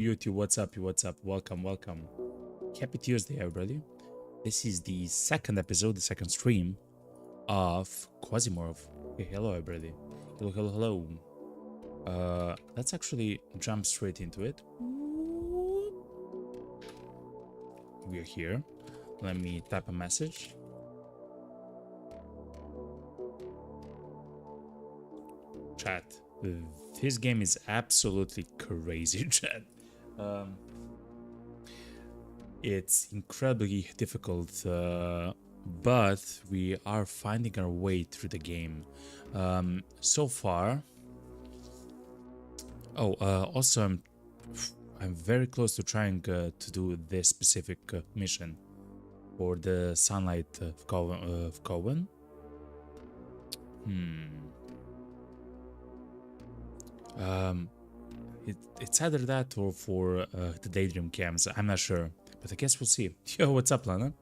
YouTube, what's up? What's up? Welcome, welcome. Happy Tuesday, everybody. This is the second episode, the second stream of Quasimorph. Hey, hello, everybody. Hello, hello, hello. Let's actually jump straight into it. We're here. Let me type a message. Chat. This game is absolutely crazy, chat. It's incredibly difficult, but we are finding our way through the game. So far. Oh, also, I'm very close to trying to do this specific mission for the Sunlight of Coven. It's either that or for the Daydream cams. I'm not sure, but I guess we'll see. Yo, what's up, Lana?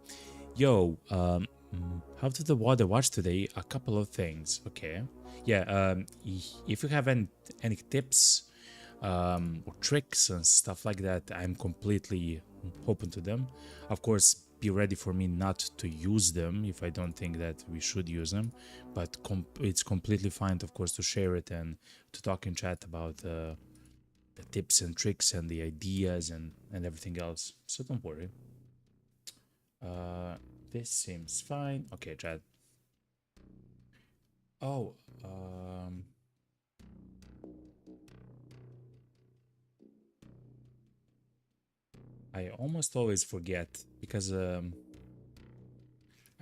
Yo, how did the water watch today? A couple of things. Okay, yeah. If you have any tips or tricks and stuff like that, I'm completely open to them. Of course, be ready for me not to use them if I don't think that we should use them, but it's completely fine, of course, to share it and to talk in chat about the tips and tricks and the ideas and everything else. So don't worry. This seems fine. Okay, chat. Oh, I almost always forget because I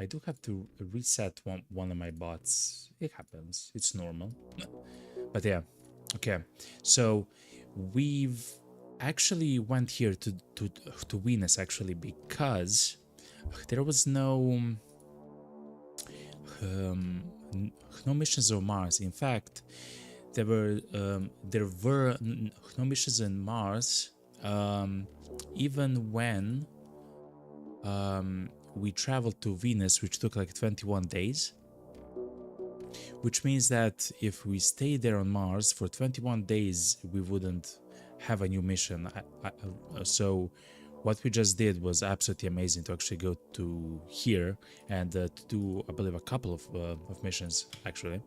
do have to reset one of my bots. It happens. It's normal. But yeah, okay. So we've actually went here to Venus actually because there was no no missions on Mars. In fact, there were no missions on Mars even when we traveled to Venus, which took like 21 days. Which means that if we stay there on Mars for 21 days, we wouldn't have a new mission. So what we just did was absolutely amazing to actually go to here and to do, I believe, a couple of missions, actually.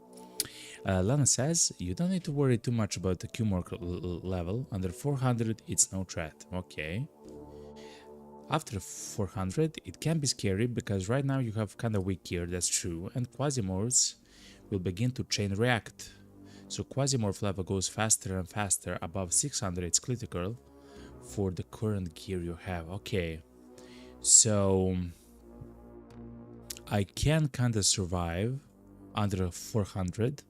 Lana says, you don't need to worry too much about the Qmork level. Under 400, it's no threat. Okay. After 400, it can be scary because right now you have kind of weak gear, that's true, and Quasimorphs will begin to chain react. So Quasimorph level goes faster and faster. Above 600, it's critical for the current gear you have. Okay, so I can kind of survive under 400,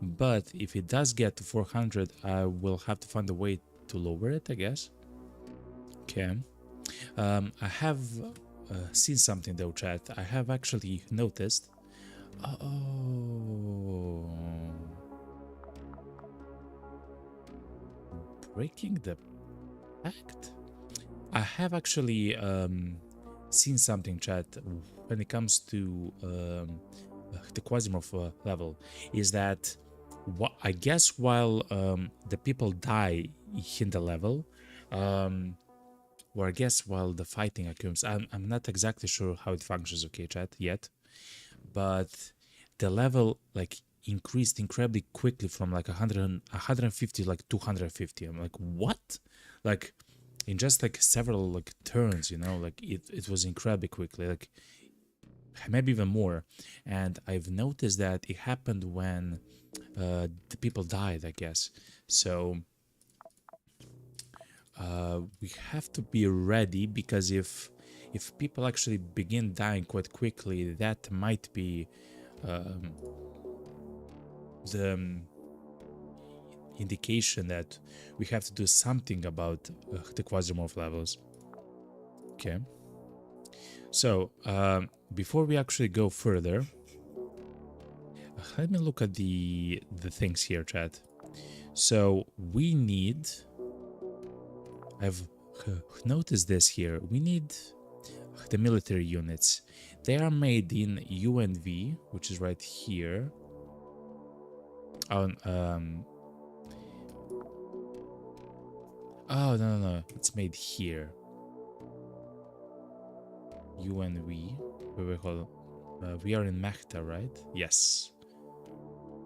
but if it does get to 400, I will have to find a way to lower it, I guess. Okay. I have seen something though, chat. I have actually noticed. Oh, breaking the pact. I have actually seen something, chat, when it comes to the Quasimorph level. Is that what I guess while the people die in the level. Or I guess while the fighting occurs, I'm not exactly sure how it functions, okay, chat, yet, but the level like increased incredibly quickly from like 150 like 250. I'm like, what? Like in just like several like turns, you know, like it was incredibly quickly, like maybe even more. And I've noticed that it happened when the people died, I guess. So we have to be ready because if people actually begin dying quite quickly, that might be the indication that we have to do something about the Quasimorph levels. Okay, so before we actually go further, let me look at the things here, chat. So we need, I've noticed this here, we need the military units. They are made in UNV, which is right here. On Oh, no. It's made here. You and we. Wait, hold on. We are in Mechta, right? Yes.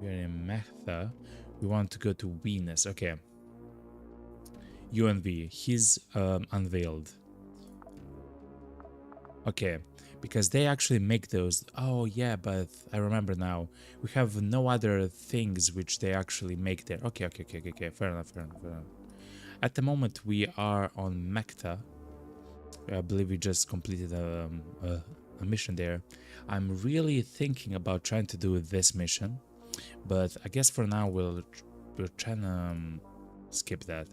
We are in Mechta. We want to go to Venus. Okay. You and we. He's unveiled. Okay. Because they actually make those. Oh, yeah, but I remember now. We have no other things which they actually make there. Okay. Fair enough. At the moment, we are on Mechta. I believe we just completed a mission there. I'm really thinking about trying to do this mission, but I guess for now we're trying to skip that.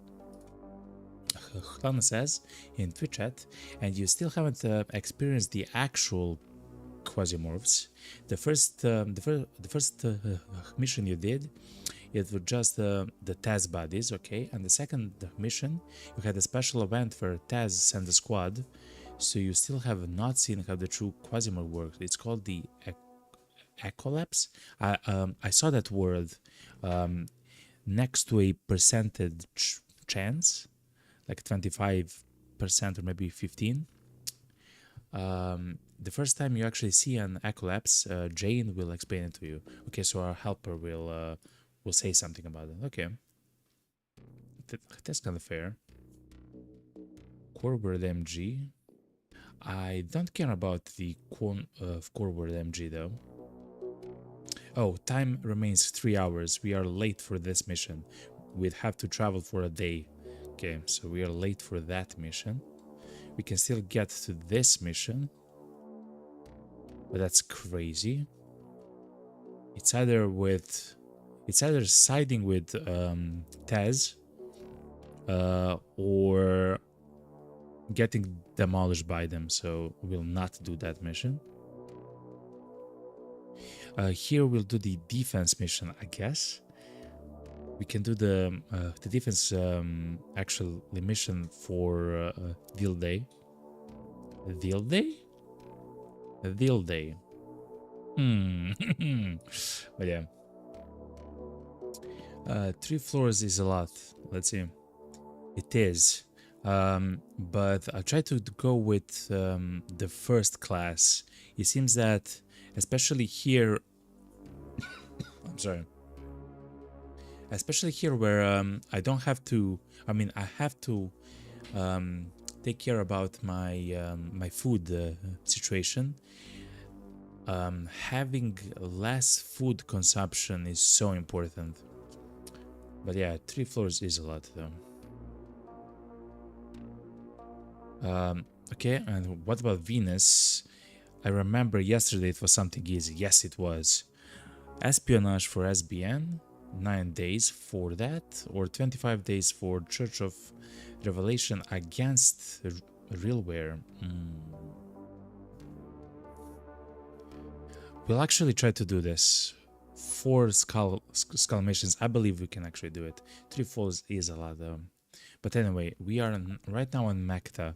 Hlana says in Twitch chat, and you still haven't experienced the actual Quasimorphs. The first mission you did, it was just the Taz buddies, okay? And the second mission, you had a special event where Taz sent a squad, so you still have not seen how the true Quasimorph works. It's called the Ecolapse. I saw that word next to a percentage chance, like 25% or maybe 15. The first time you actually see an Ecolapse, Jane will explain it to you. Okay, so our helper will say something about it. Okay, that's kind of fair. Core word MG. I don't care about the core word MG though. Oh, time remains 3 hours. We are late for this mission. We'd have to travel for a day. Okay, so we are late for that mission. We can still get to this mission, but that's crazy. It's either siding with Taz or getting demolished by them, so we'll not do that mission. Here we'll do the defense mission, I guess. We can do the defense actual mission for Deal Day. Deal Day? Deal Day. But yeah. 3 floors is a lot. Let's see. It is. But I try to go with the first class. It seems that, especially here... I'm sorry. Especially here where I don't have to... I mean, I have to take care about my my food situation. Having less food consumption is so important. But yeah, 3 floors is a lot though. Okay, and what about Venus? I remember yesterday it was something easy. Yes, it was. Espionage for SBN, 9 days for that, or 25 days for Church of Revelation against Realware. We'll actually try to do this. 4 skull missions. I believe we can actually do it. 3 falls is a lot though. But anyway, we are right now on Mechta.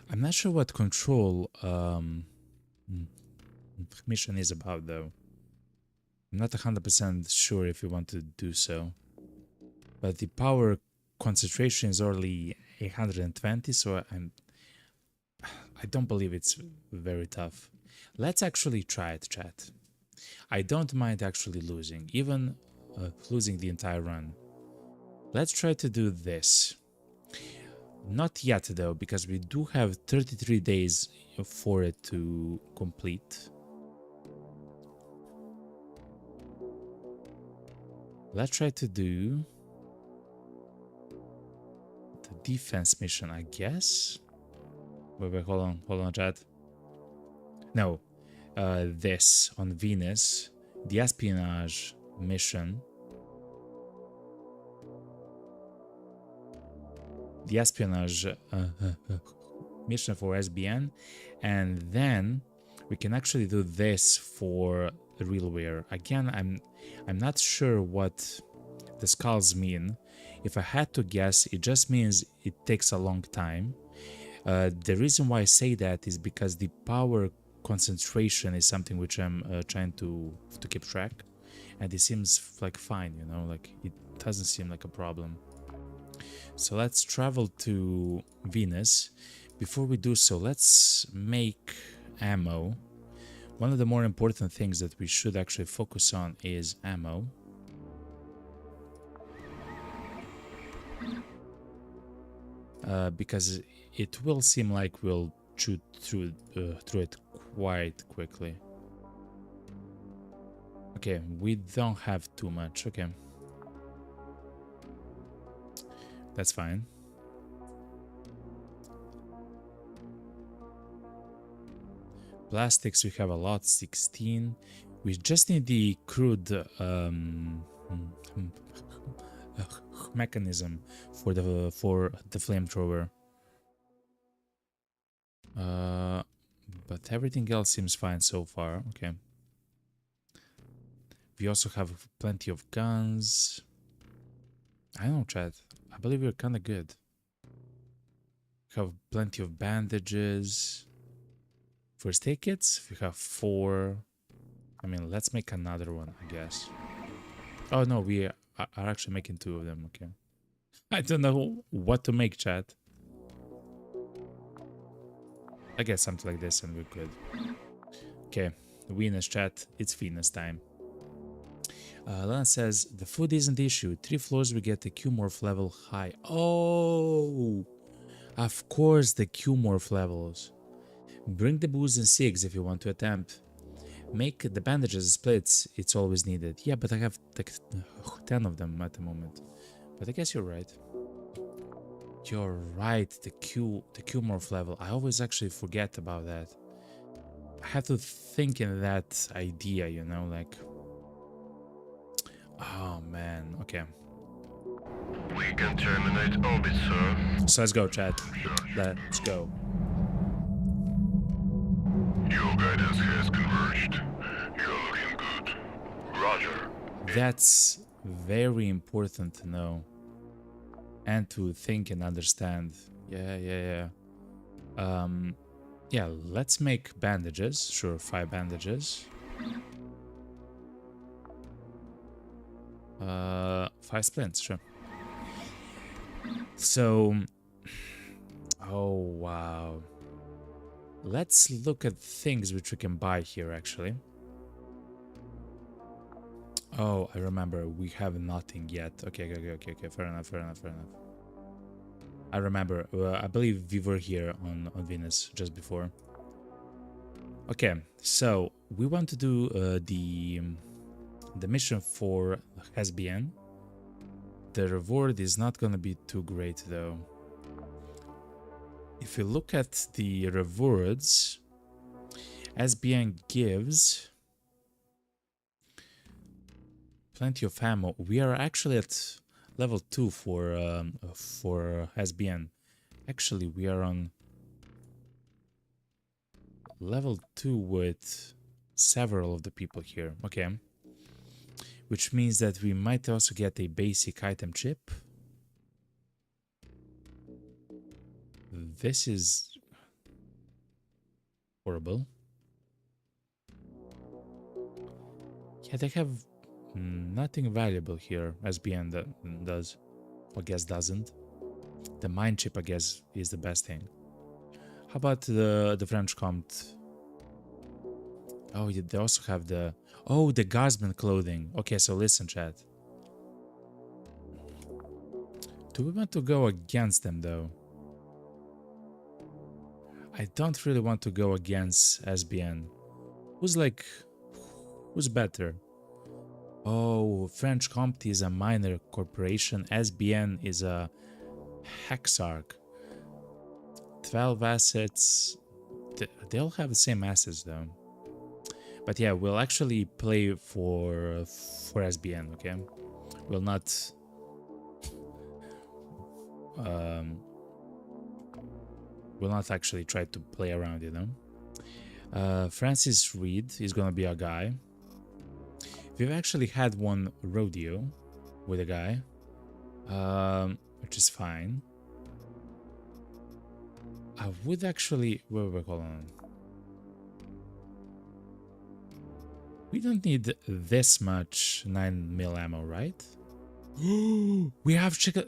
I'm not sure what control mission is about though. I'm not 100% sure if we want to do so. But the power concentration is only 820, so I don't believe it's very tough. Let's actually try it, chat. I don't mind actually losing, even losing the entire run. Let's try to do this. Not yet though, because we do have 33 days for it to complete. Let's try to do the defense mission, I guess. Wait, hold on, chat. No, this on Venus, the espionage mission. The espionage mission for SBN, and then we can actually do this for Realware. Again, I'm not sure what the skulls mean. If I had to guess, it just means it takes a long time. The reason why I say that is because the power concentration is something which I'm trying to keep track, and it seems like fine, you know, like doesn't seem like a problem. So let's travel to Venus. Before we do so, let's make ammo. One of the more important things that we should actually focus on is ammo. Because it will seem like we'll shoot through it quite quickly. Okay, we don't have too much. Okay, that's fine. Plastics, we have a lot, 16. We just need the crude mechanism for the flamethrower. But everything else seems fine so far. Okay. We also have plenty of guns. I don't know, Chad. I believe we're kind of good. We have plenty of bandages. First aid kits, we have 4. I mean, let's make another one, I guess. Oh no, we are actually making 2 of them. Okay. I don't know what to make, chat. I guess something like this and we're good. Okay, Venus chat, it's Venus time. Lana says, the food isn't the issue. 3 floors we get the Q-morph level high. Oh, of course the Q-morph levels. Bring the booze and cigs if you want to attempt. Make the bandages splits, it's always needed. Yeah, but I have like 10 of them at the moment. But I guess you're right. You're right, the Q-morph level. I always actually forget about that. I have to think in that idea, you know, like... Oh man, okay. We can terminate orbit, sir. So let's go, chat. Let's go. Your guidance has converged. You're looking good. Roger. That's very important to know. And to think and understand. Yeah. Yeah, let's make bandages. Sure, 5 bandages. 5 splints, sure. So... Oh, wow. Let's look at things which we can buy here, actually. Oh, I remember. We have nothing yet. Okay. Fair enough. I remember. I believe we were here on Venus just before. Okay, so we want to do the mission for SBN. The reward is not gonna be too great though. If you look at the rewards, SBN gives plenty of ammo. We are actually at level 2 for SBN. Actually, we are on level 2 with several of the people here. Okay. Which means that we might also get a basic item chip. This is horrible. Yeah, they have nothing valuable here, SBN does. I guess doesn't. The mine chip, I guess, is the best thing. How about the French Comte? Oh, yeah, they also have the... Oh, the guardsman clothing. Okay, so listen, chat. Do we want to go against them, though? I don't really want to go against SBN. Who's better? Oh, French Comte is a minor corporation. SBN is a Hexarch. 12 assets. They all have the same assets, though. But yeah, we'll actually play for SBN, okay? We'll not... we'll not actually try to play around, you know? Francis Reed is gonna be a guy. We've actually had one rodeo with a guy, which is fine. I would actually... Wait, hold on. We don't need this much 9mm ammo, right? We have chicken.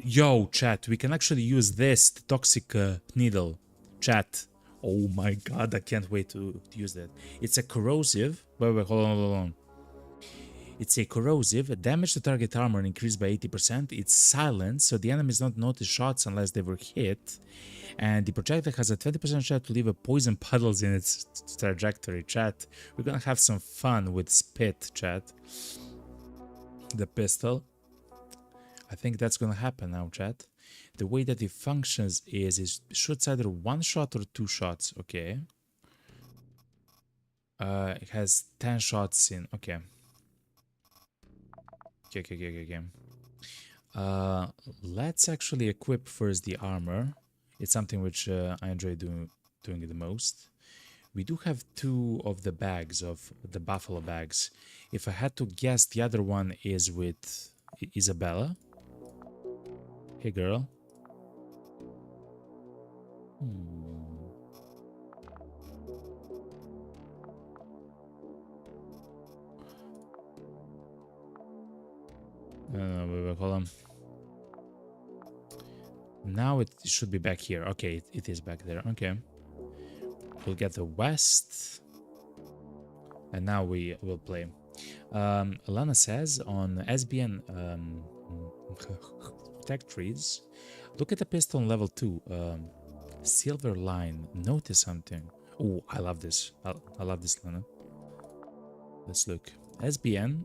Yo, chat. We can actually use this the toxic needle. Chat. Oh my god, I can't wait to use that. It's a corrosive. Wait, hold on. It's a corrosive. Damage to target armor increased by 80%. It's silent, so the enemies don't notice shots unless they were hit. And the projectile has a 20% chance to leave a poison puddles in its trajectory. Chat. We're gonna have some fun with spit, chat. The pistol. I think that's gonna happen now, chat. The way that it functions is it shoots either one shot or two shots. Okay. It has 10 shots in. Okay. Okay. Let's actually equip first the armor. It's something which I enjoy doing it the most. We do have two of the bags of the buffalo bags. If I had to guess, the other one is with Isabella. Hey, girl. Wait, hold on. Now it should be back here. Okay, it is back there. Okay. We'll get the west. And now we will play. Alana says on SBN tech trees, look at the pistol on level 2. Silver line. Notice something. Oh, I love this. I love this, Lana. Let's look. SBN.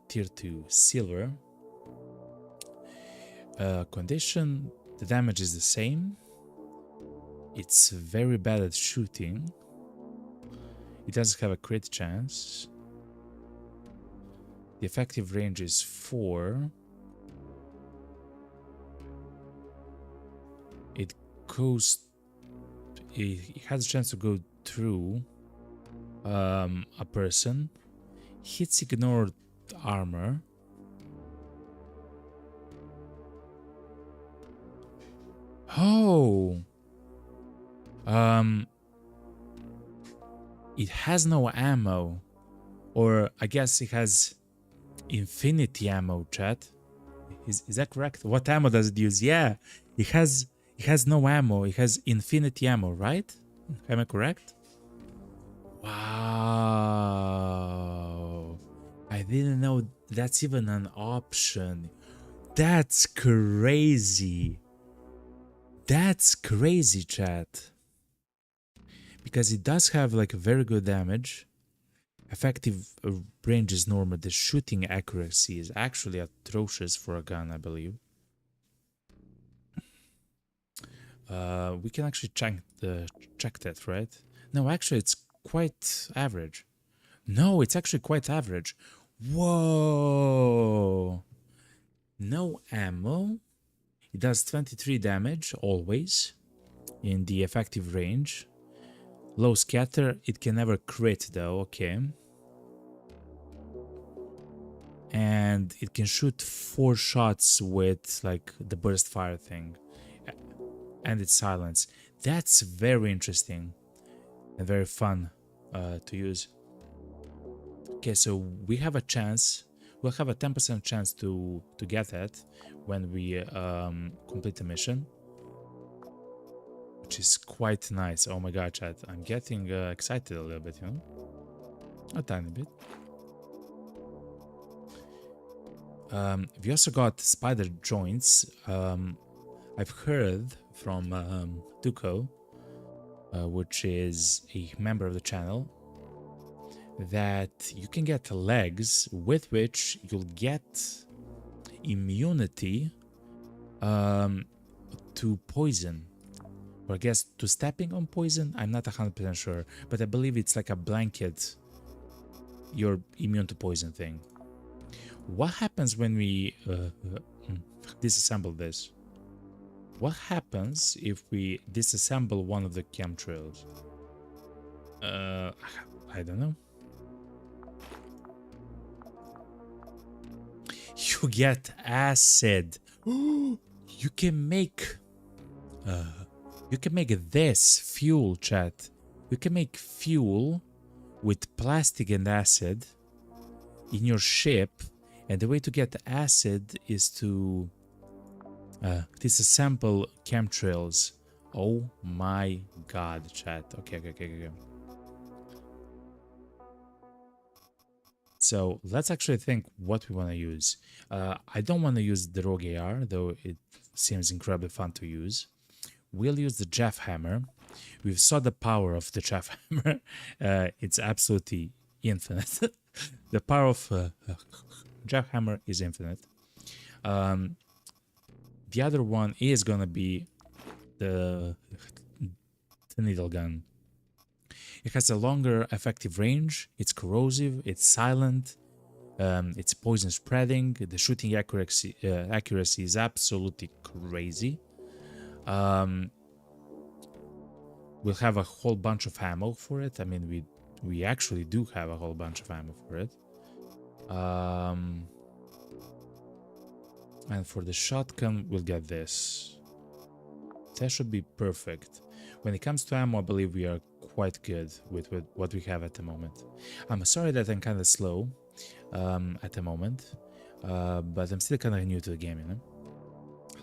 Tier 2. Silver. Condition. The damage is the same. It's very bad at shooting. It doesn't have a crit chance. The effective range is 4. It goes... It has a chance to go through a person. Hits ignored armor. Oh! It has no ammo. Or I guess it has infinity ammo, chat. Is that correct? What ammo does it use? Yeah, it has no ammo. It has infinity ammo, right? Am I correct? Wow. I didn't know that's even an option. That's crazy. That's crazy, chat. Because it does have like very good damage. Effective range is normal. The shooting accuracy is actually atrocious for a gun, I believe. We can actually check that, right? No, actually, it's quite average. No, it's actually quite average. Whoa! No ammo. It does 23 damage always in the effective range. Low scatter. It can never crit though. Okay. And it can shoot 4 shots with like the burst fire thing. And its silence. That's very interesting and very fun to use. Okay, so we have a chance. We'll have a 10% chance to get that when we complete the mission, which is quite nice. Oh my god, chat! I'm getting excited a little bit, you know, a tiny bit. We also got spider joints. I've heard from Duko, which is a member of the channel, that you can get legs with which you'll get immunity to poison, or I guess to stepping on poison. I'm not 100% sure, but I believe it's like a blanket, you're immune to poison thing. What happens when we disassemble this? What happens if we disassemble one of the chemtrails? I don't know. You get acid. You can make this fuel, chat. You can make fuel with plastic and acid in your ship, And the way to get acid is to disassemble chemtrails. Oh my god, chat. Okay. So let's actually think what we want to use. I don't want to use the Rogue AR, though it seems incredibly fun to use. We'll use the Jeff Hammer. We've saw the power of the Jeff Hammer. It's absolutely infinite. The power of Jeff Hammer is infinite. The other one is gonna be the needle gun. It has a longer effective range, it's corrosive, it's silent, it's poison spreading, the shooting accuracy is absolutely crazy. We'll have a whole bunch of ammo for it. I mean, we actually do have a whole bunch of ammo for it. And for the shotgun, we'll get this. That should be perfect. When it comes to ammo, I believe we are quite good with what we have at the moment. I'm sorry that I'm kind of slow at the moment, but I'm still kind of new to the game, you know?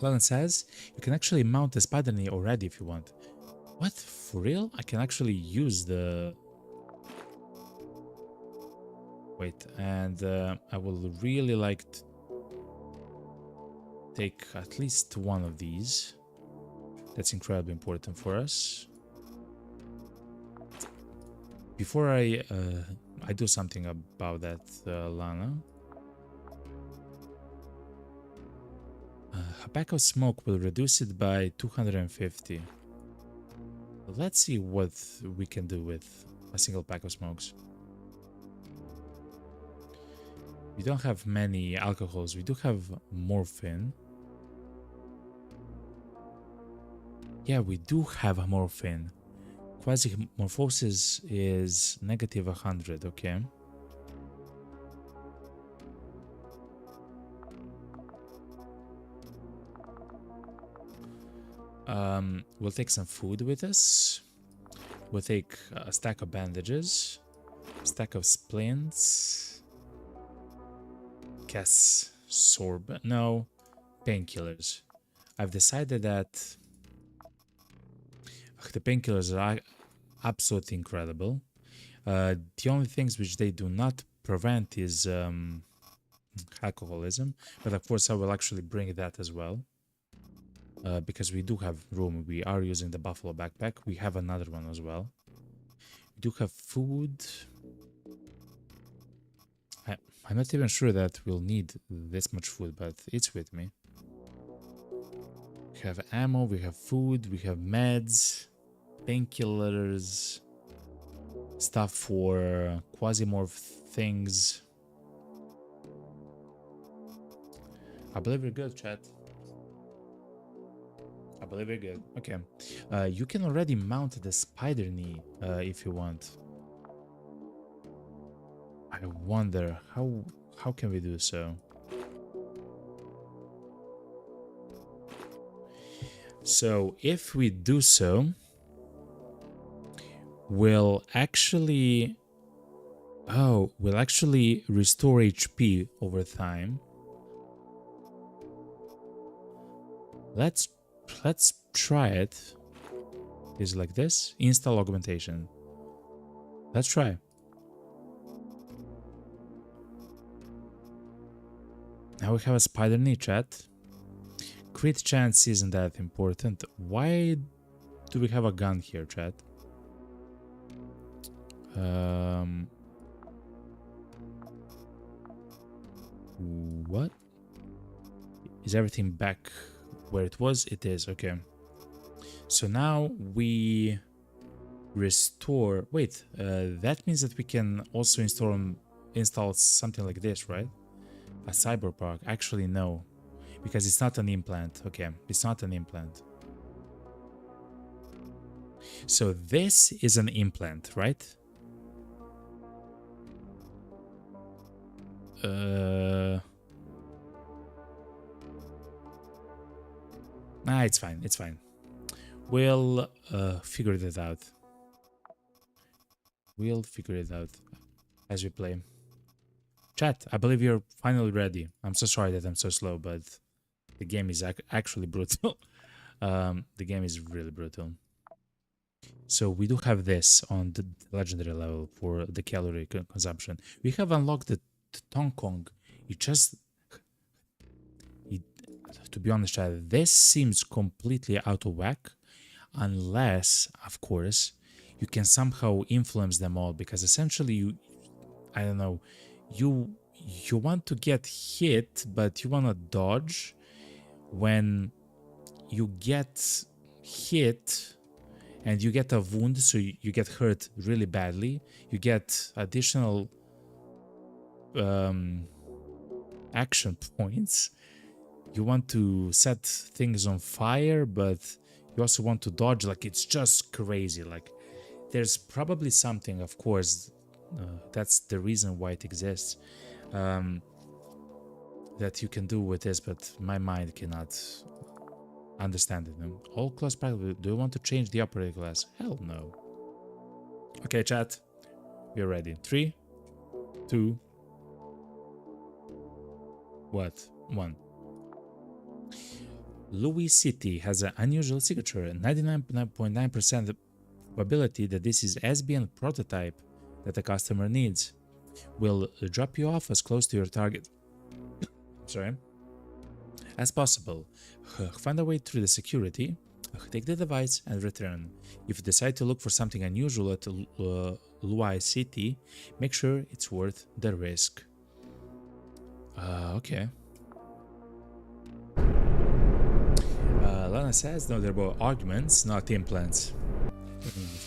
Logan says, you can actually mount the spider knee already if you want. What? For real? I can actually use the... Wait, and I will really like to take at least one of these. That's incredibly important for us. Before I do something about that, Lana. A pack of smoke will reduce it by 250. Let's see what we can do with a single pack of smokes. We don't have many alcohols. We do have morphine. Yeah, we do have a morphine. Quasimorphosis is negative 100, okay. We'll take some food with us. We'll take a stack of bandages, a stack of splints, guess sorbet, no, painkillers. I've decided that the painkillers are absolutely incredible. The only things which they do not prevent is alcoholism, but of course I will actually bring that as well. Because we do have room, we are using the buffalo backpack. We have another one as well. We do have food. I'm not even sure that we'll need this much food, but it's with me. We have ammo, we have food, we have meds, painkillers, stuff for Quasimorph things. I believe we're good, chat. I believe we're good. Okay. You can already mount the spider knee if you want. I wonder how can we do so? So if we do so, we'll actually restore HP over time. Let's try it. Is it like this? Install augmentation. Let's try. Now we have a spider knee, chat. Crit chance isn't that important. Why do we have a gun here, chat? What? Is everything back where it was? It is, okay. So now we restore... Wait, that means that we can also install something like this, right? A Cyberpunk. Actually, no. Because it's not an implant. Okay, it's not an implant. So this is an implant, right? It's fine, it's fine. We'll figure that out. We'll figure it out as we play. Chat, I believe you're finally ready. I'm so sorry that I'm so slow, but the game is actually brutal. The game is really brutal. So we do have this on the legendary level for the calorie consumption. We have unlocked the Tong Kong. It just, to be honest, chat, this seems completely out of whack, unless, of course, you can somehow influence them all. Because essentially, I don't know, you want to get hit, but you want to dodge. When you get hit and you get a wound, so you get hurt really badly, you get additional action points. You want to set things on fire, but you also want to dodge. Like, it's just crazy. Like, there's probably something, of course, that's the reason why it exists, that you can do with this, but my mind cannot understand it. No? All class practice. Do you want to change the operative class? Hell no. Okay, chat. We're ready. 3, 2, what? 1. Louis City has an unusual signature, 99.9% probability that this is SBN prototype that the customer needs. Will drop you off as close to your target as possible. Find a way through the security, take the device and return. If you decide to look for something unusual at Louis City, make sure it's worth the risk. Okay. Lana says, no, they're both arguments, not implants.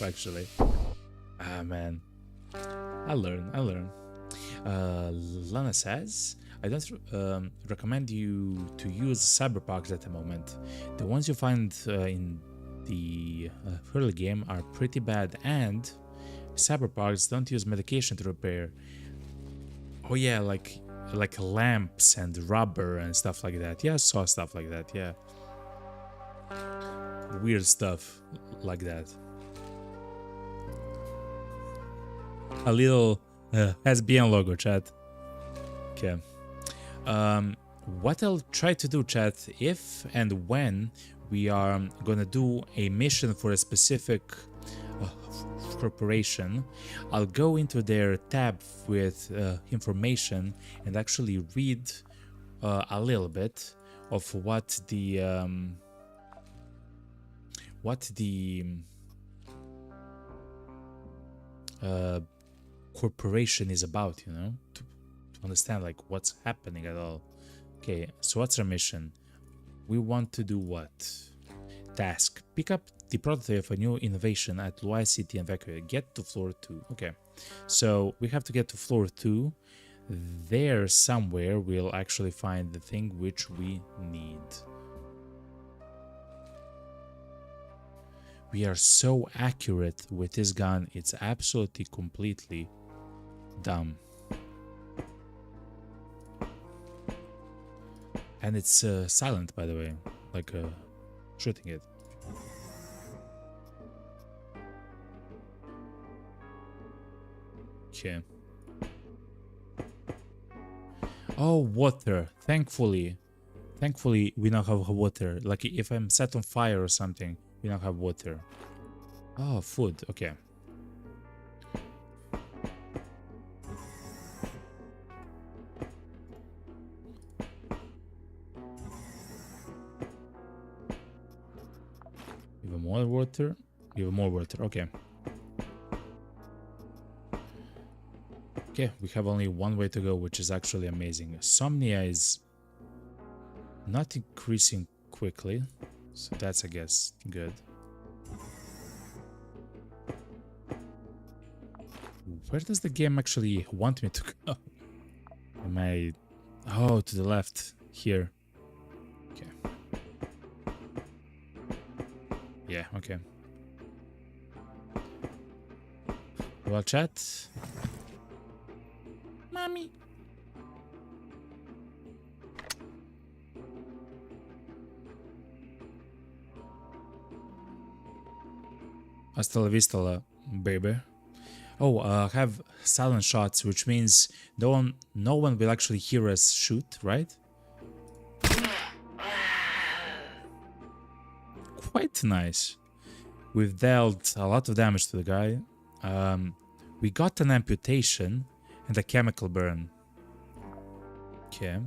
Actually. Ah, man. I learn. Lana says, I don't recommend you to use Cyberpunks at the moment. The ones you find in the early game are pretty bad, and Cyberpunks don't use medication to repair. Oh yeah, like lamps and rubber and stuff like that. Yeah, I saw stuff like that, yeah. Weird stuff like that. A little SBN logo, chat. Okay. What I'll try to do, chat, if and when we are gonna do a mission for a specific corporation, I'll go into their tab with information and actually read a little bit of what the corporation is about, you know, to understand like what's happening at all. Okay, so what's our mission? We want to do what? Task: pick up the prototype of a new innovation at Louis City and evacuate. Get to floor 2. Okay, so we have to get to floor 2. There somewhere we'll actually find the thing which we need. We are so accurate with this gun, it's absolutely completely dumb. And it's silent, by the way, like shooting it. Okay. Oh, water. Thankfully we now have water. Like if I'm set on fire or something, we now have water. Oh, food. Okay. Even more water. Even more water. Okay. Okay, we have only one way to go, which is actually amazing. Somnia is not increasing quickly, so that's, I guess, good. Where does the game actually want me to go? Am I... Oh, to the left. Here. Okay. Yeah, okay. Well, chat. Mommy. Hasta la vista, baby. Oh, have silent shots, which means no one will actually hear us shoot, right? Quite nice. We've dealt a lot of damage to the guy. We got an amputation and a chemical burn. Okay.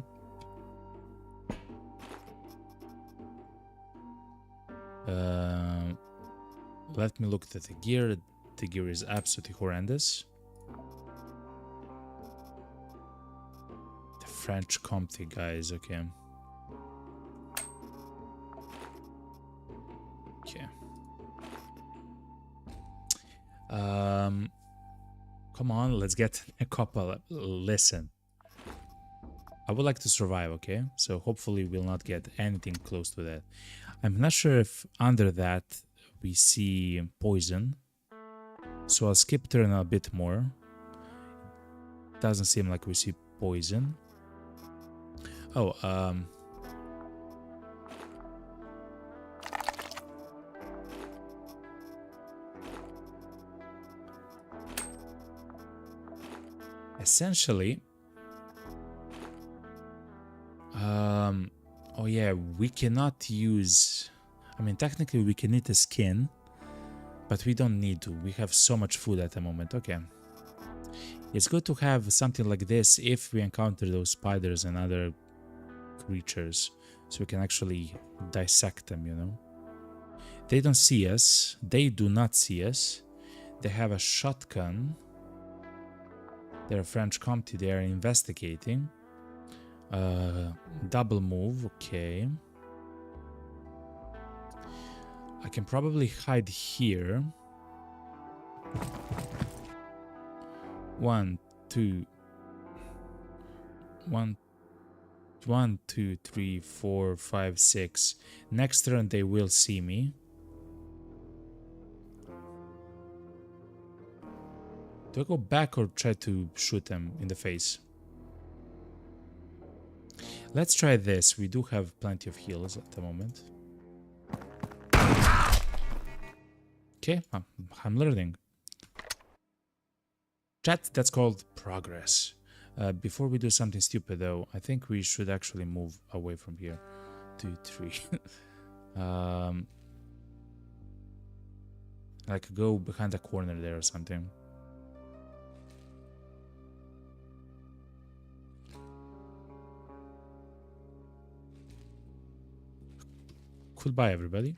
Let me look at the gear. The gear is absolutely horrendous. The French Comte guys, okay. Okay. Come on, let's get a couple. Listen. I would like to survive, okay? So hopefully we'll not get anything close to that. I'm not sure if under that we see poison. So I'll skip turn a bit more. Doesn't seem like we see poison. Oh, essentially, oh yeah, we cannot use, I mean, technically we can eat a skin, but we don't need to. We have so much food at the moment. Okay. It's good to have something like this if we encounter those spiders and other creatures, so we can actually dissect them, you know. They don't see us. They do not see us. They have a shotgun. They're French Comte. They are investigating. Double move. Okay. I can probably hide here. 1, 2, 1, 1, 2, 3, 4, 5, 6. Next turn they will see me. Do I go back or try to shoot them in the face? Let's try this. We do have plenty of heals at the moment. Okay, I'm learning. Chat, that's called progress. Before we do something stupid though, I think we should actually move away from here. 2, 3. Like go behind the corner there or something. Goodbye, everybody.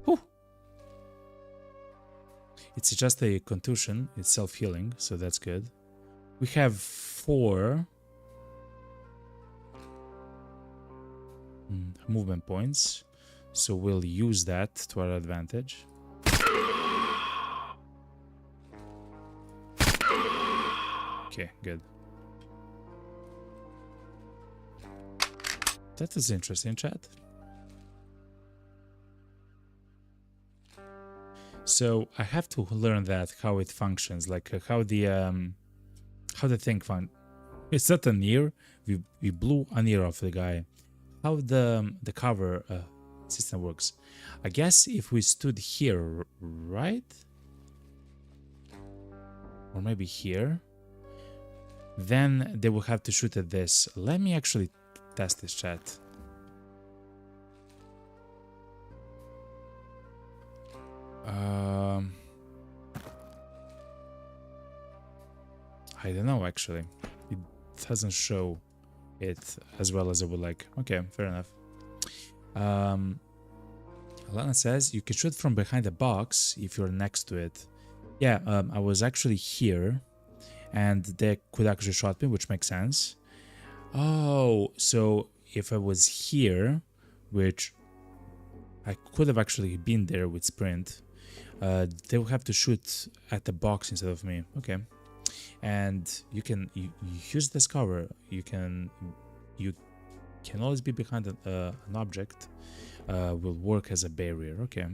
Whew. It's just a contusion. It's self-healing, so that's good. We have 4 movement points, so we'll use that to our advantage. Okay, good. That is interesting, chat. So I have to learn that how it functions, like how the thing fun. It's not an ear. We blew an ear off the guy. How the cover system works? I guess if we stood here, right? Or maybe here. Then they will have to shoot at this. Let me actually test this, chat. I don't know, actually. It doesn't show it as well as I would like. Okay, fair enough. Alana says you can shoot from behind the box if you're next to it. Yeah, I was actually here and they could actually shot me, which makes sense. Oh, so if I was here, which I could have actually been there with sprint, they will have to shoot at the box instead of me. Okay. And you use this cover. You can always be behind an object. Will work as a barrier. Okay.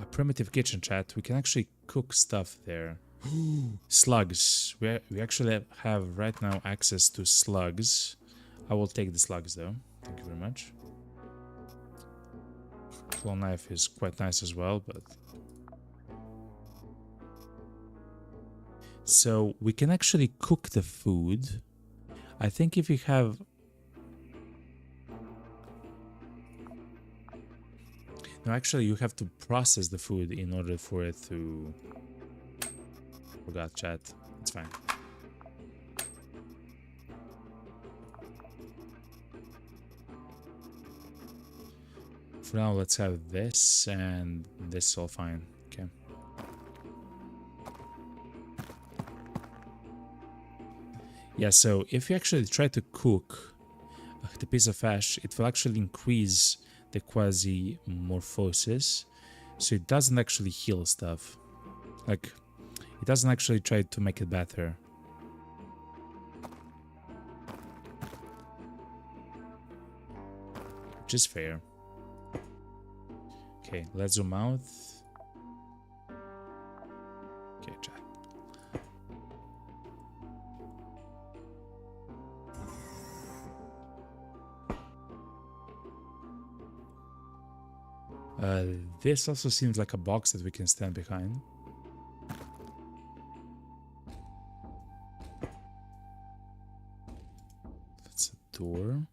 A primitive kitchen, chat. We can actually cook stuff there. Slugs. We actually have right now access to slugs. I will take the slugs though. Thank you very much. claw knife is quite nice as well, but... So, we can actually cook the food. I think if you have... No, actually, you have to process the food in order for it to... Forgot, chat. It's fine. For now, let's have this, and this is all fine. Okay. Yeah, so if you actually try to cook the piece of ash, it will actually increase the Quasimorphosis, so it doesn't actually heal stuff. Like, it doesn't actually try to make it better. Which is fair. Okay, let's zoom out. Okay, chat. This also seems like a box that we can stand behind. That's a door.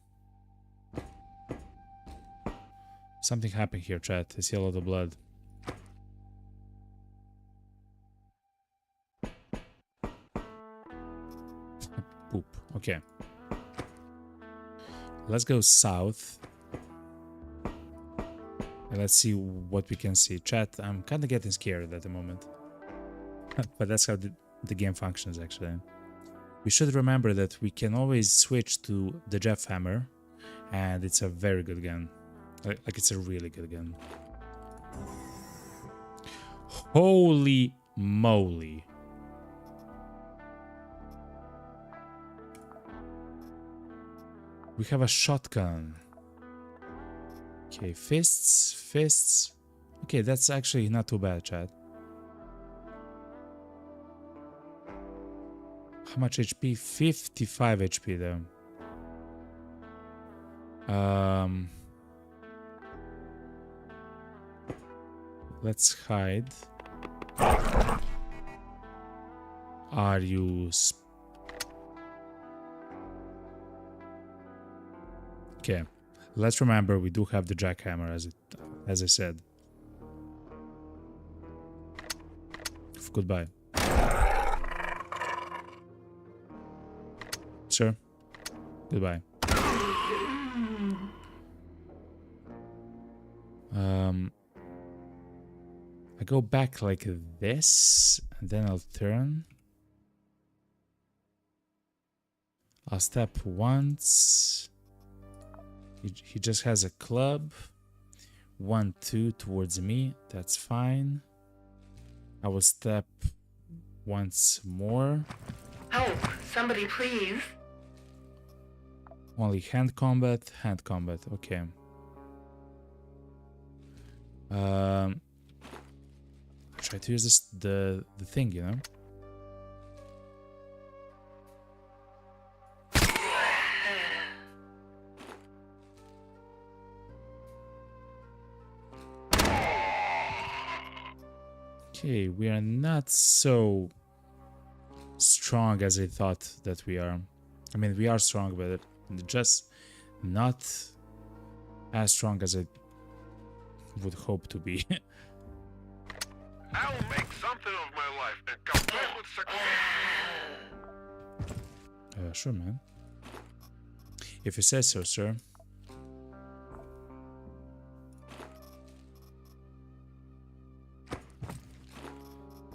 Something happened here, chat. I see a lot of blood. Poop. Okay. Let's go south. And let's see what we can see. Chat, I'm kind of getting scared at the moment. But that's how the game functions, actually. We should remember that we can always switch to the Jeff Hammer. And it's a very good gun. Like it's a really good gun. Holy moly. We have a shotgun. Okay, fists. Okay, that's actually not too bad, chat. How much HP? 55 HP though. Let's hide. Are you... Okay. Let's remember we do have the jackhammer as I said. Goodbye. Sir. Goodbye. I go back like this, and then I'll turn. I'll step once. He just has a club. 1, 2 towards me. That's fine. I will step once more. Help! Somebody please. Only hand combat. Okay. Try to use the thing, you know. Okay, we are not so strong as I thought that we are. I mean, we are strong, but just not as strong as I would hope to be. I'll make something of my life and compare with success. Sure, man. If you say so, sir.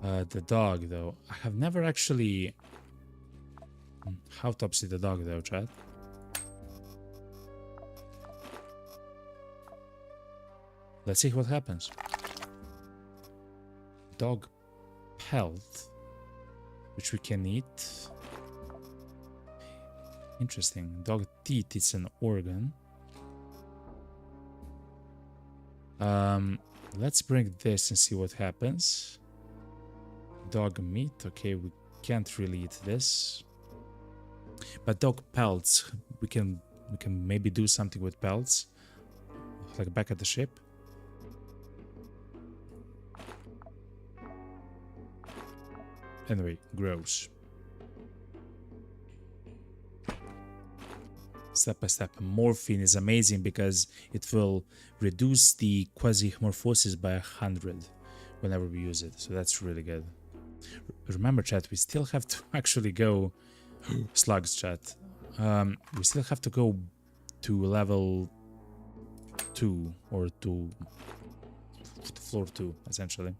The dog, though. I have never actually... How topsy the dog, though, chat? Let's see what happens. Dog pelt, which we can eat. Interesting. Dog teeth, it's an organ. Let's bring this and see what happens. Dog meat, okay, we can't really eat this. But dog pelts, we can maybe do something with pelts. Like back at the ship. Anyway, gross. Step by step morphine is amazing because it will reduce the quasi-morphosis by 100 whenever we use it, so that's really good. Remember, chat, we still have to actually go slugs, chat. We still have to go to level 2 or to floor 2 essentially.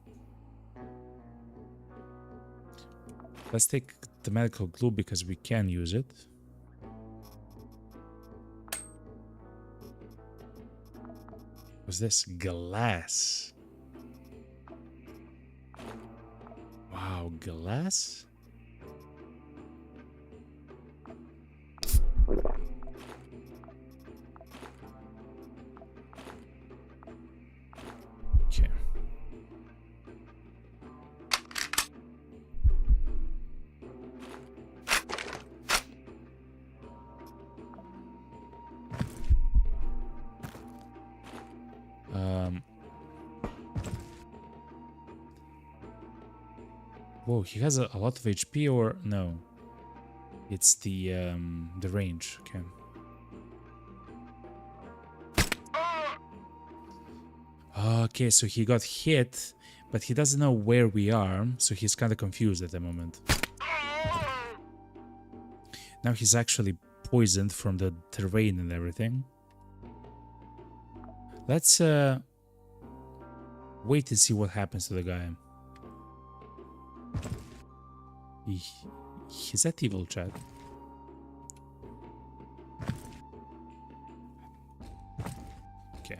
Let's take the medical glue because we can use it. What's this? Glass. Wow, glass? Okay. Whoa, he has a lot of HP, or no? It's the range. Okay. Okay, so he got hit, but he doesn't know where we are, so he's kind of confused at the moment. Now he's actually poisoned from the terrain and everything. Let's wait and see what happens to the guy. He's that evil, chat. Okay.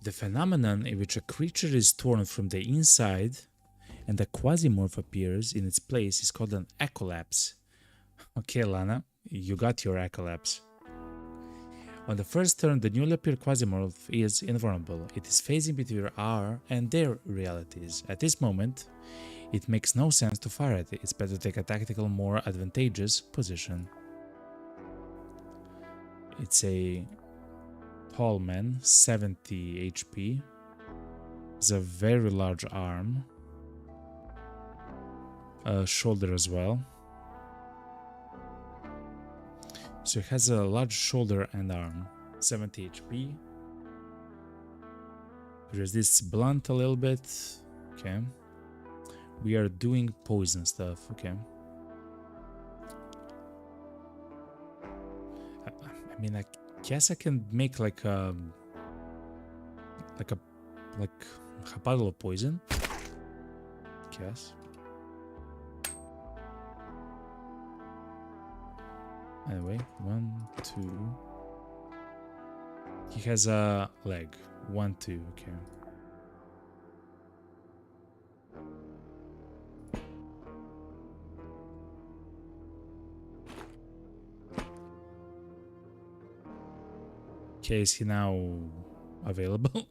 The phenomenon in which a creature is torn from the inside and a quasimorph appears in its place is called an ecolapse. Okay, Lana, you got your ecolapse. On the first turn, the newly appeared Quasimorph is invulnerable. It is phasing between our and their realities. At this moment, it makes no sense to fire at it. It's better to take a tactical, more advantageous position. It's a tall man, 70 HP. It's a very large arm. A shoulder as well. So it has a large shoulder and arm, 70 HP. Resists blunt a little bit. Okay. We are doing poison stuff. Okay. I mean, I guess I can make like a bottle of poison. Guess. Anyway, 1, 2. He has a leg. 1, 2. Okay. Okay, is he now available?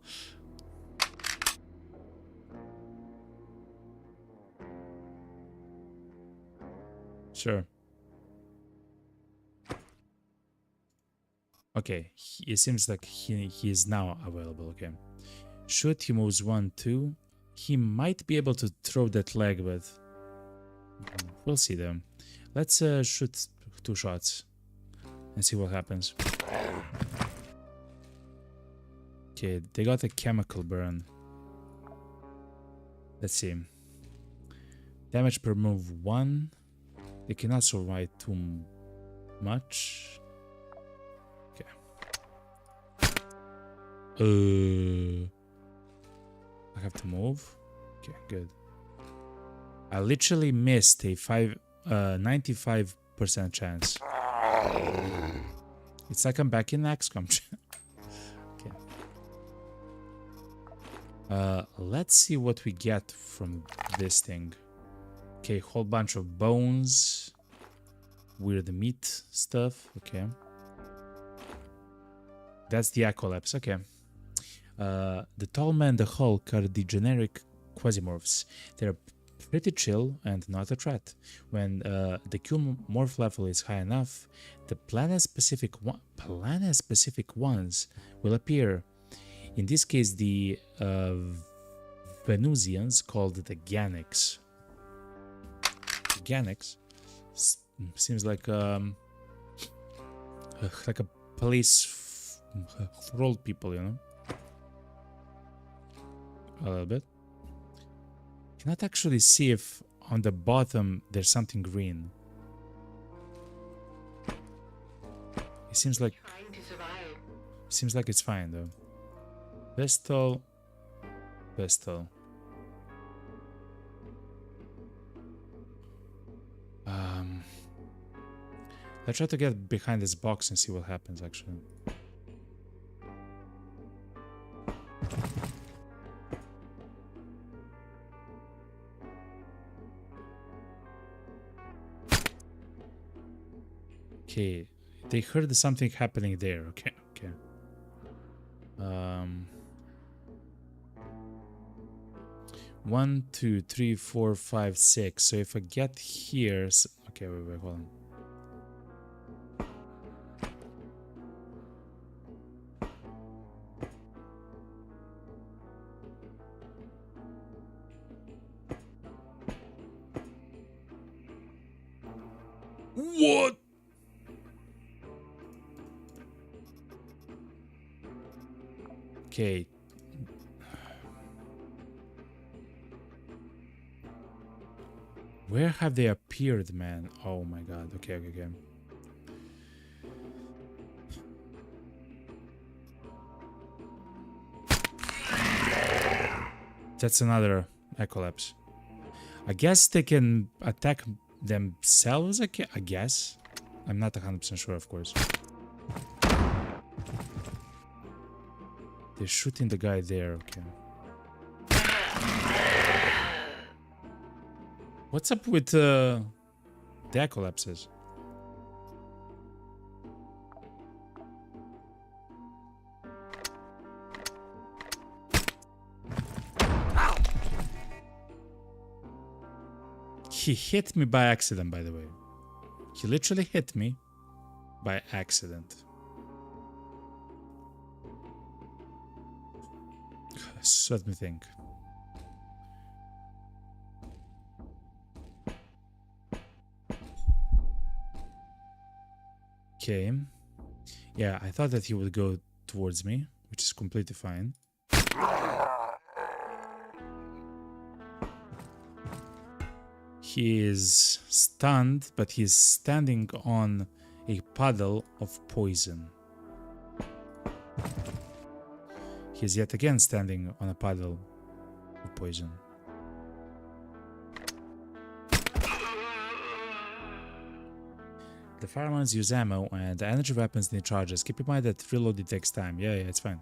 Sure. Okay, it seems like he is now available. Okay. Shoot, he moves 1, 2. He might be able to throw that leg, but we'll see them. Let's shoot 2 shots and see what happens. Okay, they got a chemical burn. Let's see. Damage per move 1. They cannot survive too much. I have to move. Okay, good. I literally missed a 95% chance. It's like I'm back in XCOM. Okay. Let's see what we get from this thing. Okay, whole bunch of bones. Weird meat stuff. Okay. That's the Ecolapse. Okay. The Tall Man and the Hulk are the generic Quasimorphs. They're pretty chill and not a threat. When the Q morph level is high enough, the planet-specific ones will appear. In this case, the Venusians called the Ganics. Ganics seems like a place for old people, you know? A little bit. Cannot actually see if on the bottom there's something green. It seems like it's fine though. Pistol. Let's try to get behind this box and see what happens actually. Okay, they heard something happening there. Okay. 1, 2, 3, 4, 5, 6. So if I get here, okay, wait, hold on. What? Okay. Where have they appeared, man? Oh my god. Okay. That's another Ecolapse. I guess they can attack themselves, I guess. I'm not 100% sure, of course. They're shooting the guy there, okay. What's up with the Ecolapses? He hit me by accident, by the way. He literally hit me by accident. So let me think. Okay. Yeah, I thought that he would go towards me, which is completely fine. He is stunned, but he's standing on a puddle of poison. He's yet again standing on a puddle of poison. The firearms use ammo and the energy weapons need charges. Keep in mind that reloading takes time. Yeah, it's fine.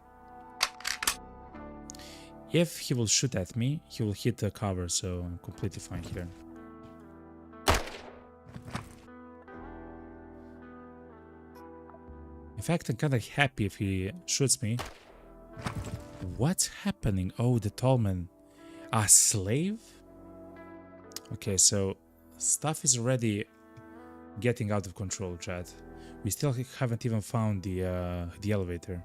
If he will shoot at me, he will hit the cover, so I'm completely fine here. In fact, I'm kind of happy if he shoots me. What's happening? Oh, the tallman. A slave? Okay, so stuff is already getting out of control, chat. We still haven't even found the elevator.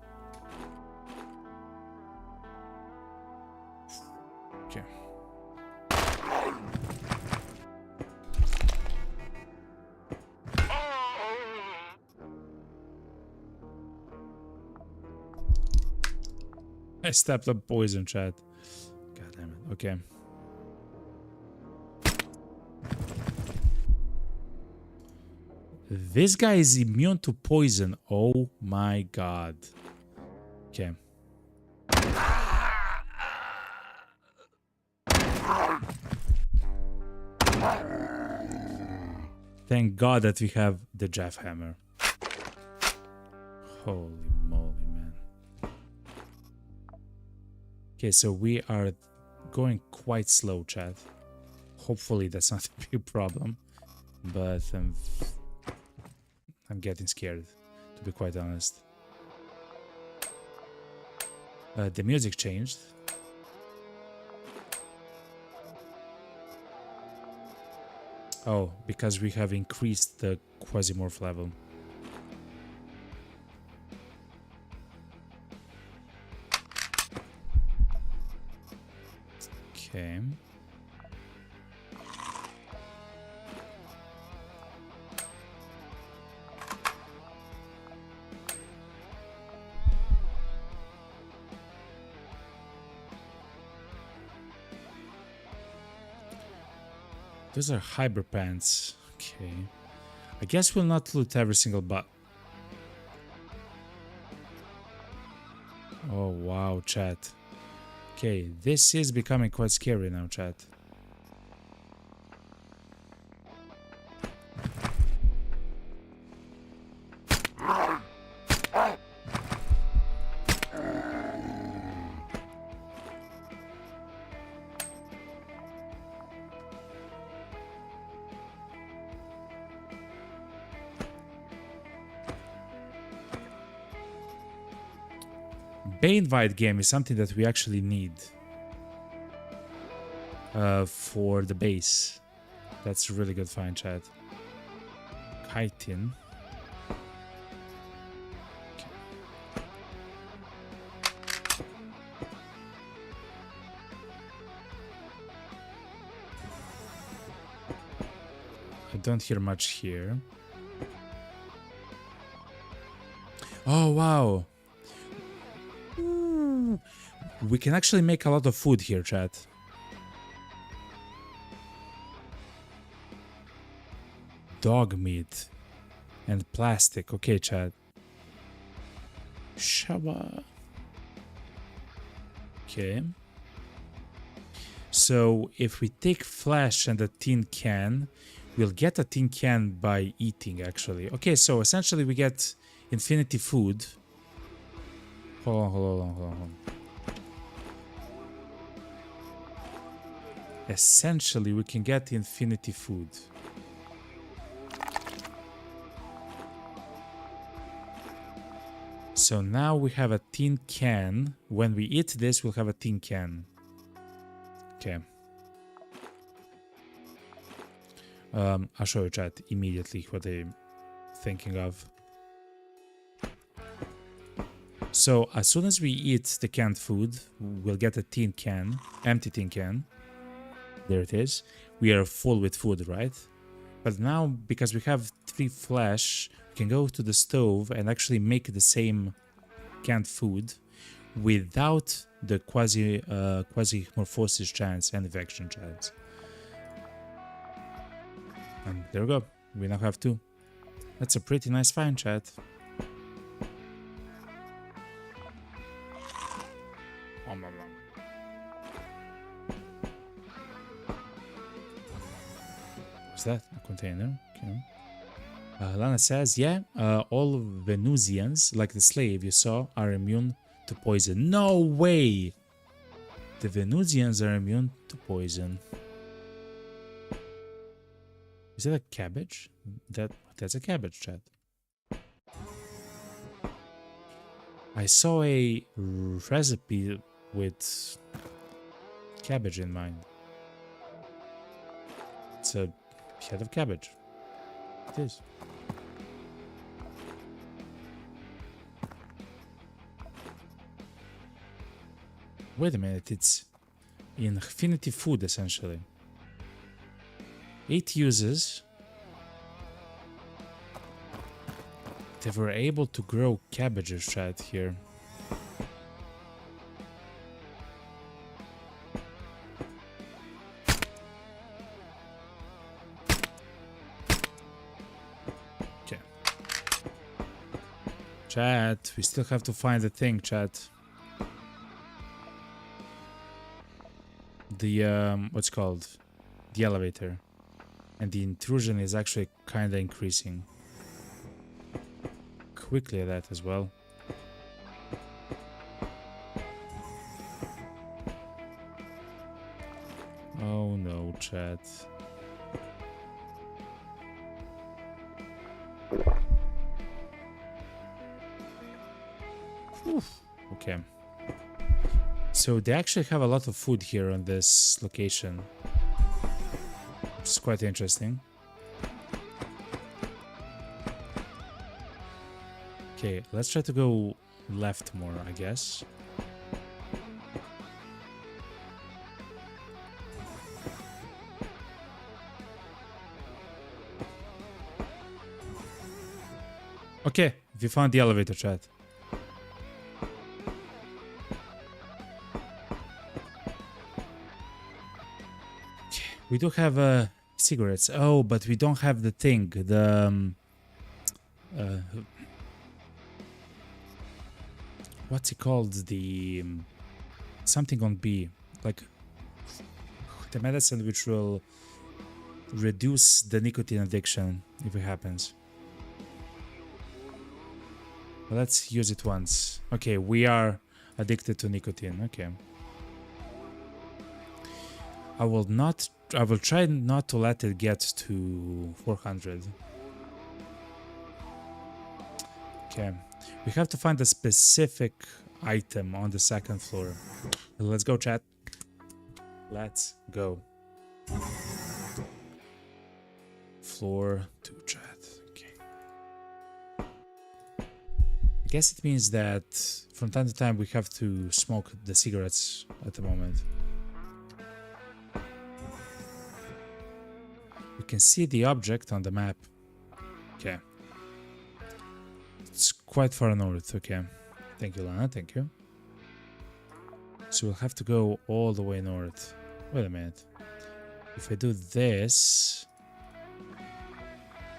Okay. I stepped up poison, chat. God damn it. Okay. This guy is immune to poison. Oh my god. Okay. Thank god that we have the Jeff Hammer. Holy moly, man. Okay, so we are going quite slow, chat. Hopefully that's not a big problem. But I'm getting scared, to be quite honest. The music changed. Oh, because we have increased the Quasimorph level. Okay. Those are hyper pants. Okay. I guess we'll not loot every single bot. Oh wow, chat. Okay, this is becoming quite scary now, chat. Invite game is something that we actually need for the base. That's a really good find, chat. Chitin. Okay. I don't hear much here. Oh wow. We can actually make a lot of food here, chat. Dog meat and plastic. Okay, chat. Shaba. Okay. So if we take flesh and a tin can, we'll get a tin can by eating, actually. Okay, so essentially we get infinity food. Hold on. Essentially, we can get infinity food. So now we have a tin can. When we eat this, we'll have a tin can. Okay. I'll show you, chat, immediately what I'm thinking of. So as soon as we eat the canned food, we'll get a tin can, empty tin can. There it is. We are full with food, right? But now, because we have 3 flesh, we can go to the stove and actually make the same canned food without the quasimorphosis chance and infection chance. And there we go. We now have 2. That's a pretty nice find, chat. What's that? A container? Okay. Lana says, yeah, all Venusians, like the slave you saw, are immune to poison. No way! The Venusians are immune to poison. Is that a cabbage? That's a cabbage, chat. I saw a recipe with cabbage in mind. It's a head of cabbage. It is. Wait a minute, it's infinity food essentially. 8 uses. They were able to grow cabbages, chat, here. Okay. Chat, we still have to find the thing, chat. The, what's it called? The elevator. And the intrusion is actually kinda increasing. Quickly at that as well. Oh no, chat. Oof. Okay. So they actually have a lot of food here on this location. Which is quite interesting. Okay, let's try to go left more, I guess. Okay, we found the elevator, chat. We do have cigarettes. Oh, but we don't have the thing. The what's it called? The something on B, like the medicine which will reduce the nicotine addiction if it happens. Well, let's use it once. Okay, we are addicted to nicotine. Okay. I will try not to let it get to 400. Okay. We have to find a specific item on the second floor. Let's go, chat. Let's go. Floor 2, chat. Okay. I guess it means that from time to time we have to smoke the cigarettes at the moment. We can see the object on the map. Okay. It's quite far north. Okay. Thank you, Lana. Thank you. So we'll have to go all the way north. Wait a minute. If I do this...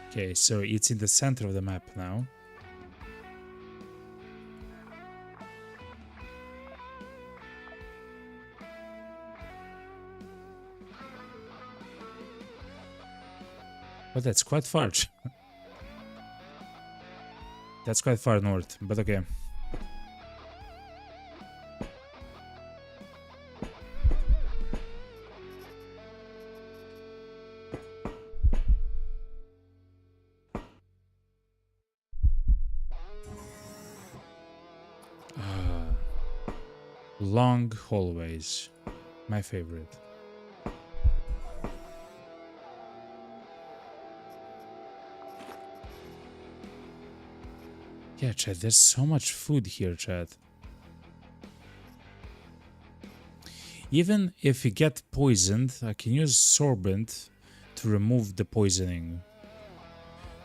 Okay, so it's in the center of the map now. But that's quite far. That's quite far north, but okay. Long hallways. My favorite. Yeah, chat, there's so much food here, chat. Even if you get poisoned, I can use sorbent to remove the poisoning,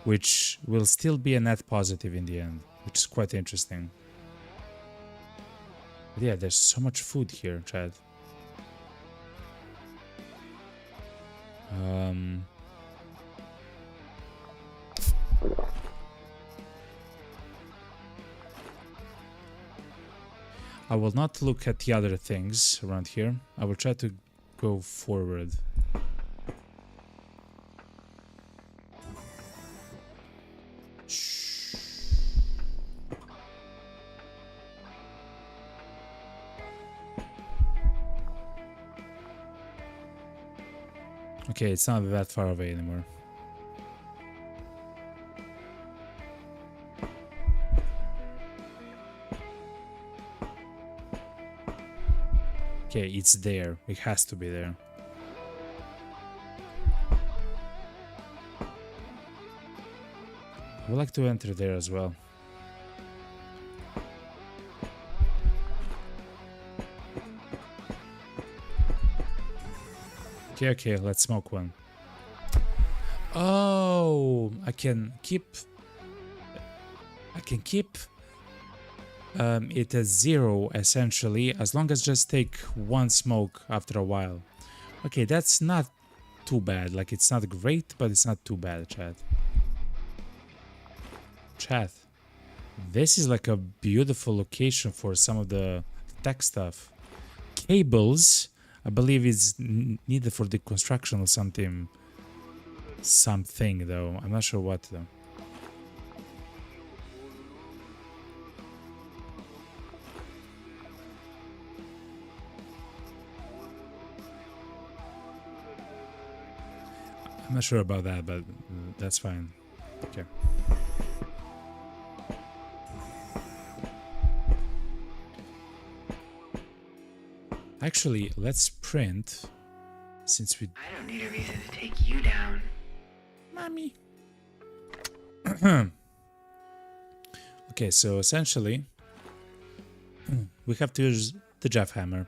which will still be a net positive in the end, which is quite interesting. But yeah, there's so much food here, chat. I will not look at the other things around here. I will try to go forward. Shh. Okay, it's not that far away anymore. Okay, it's there. It has to be there. I would like to enter there as well. Okay, let's smoke one. Oh, I can keep it as 0 essentially, as long as just take one smoke after a while. Okay, that's not too bad. Like, it's not great, but it's not too bad, chat. Chat, this is like a beautiful location for some of the tech stuff. Cables, I believe, is needed for the construction or something. Something though, I'm not sure what though. I'm not sure about that, but that's fine. Okay. Actually, let's print, since we... I don't need a reason to take you down. Mommy. Okay, so essentially, we have to use the Jeff hammer.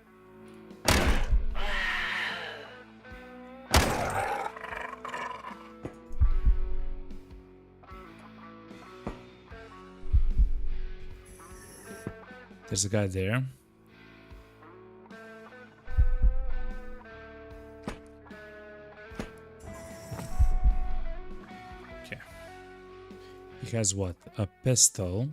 There's a guy there. Okay. He has what? A pistol.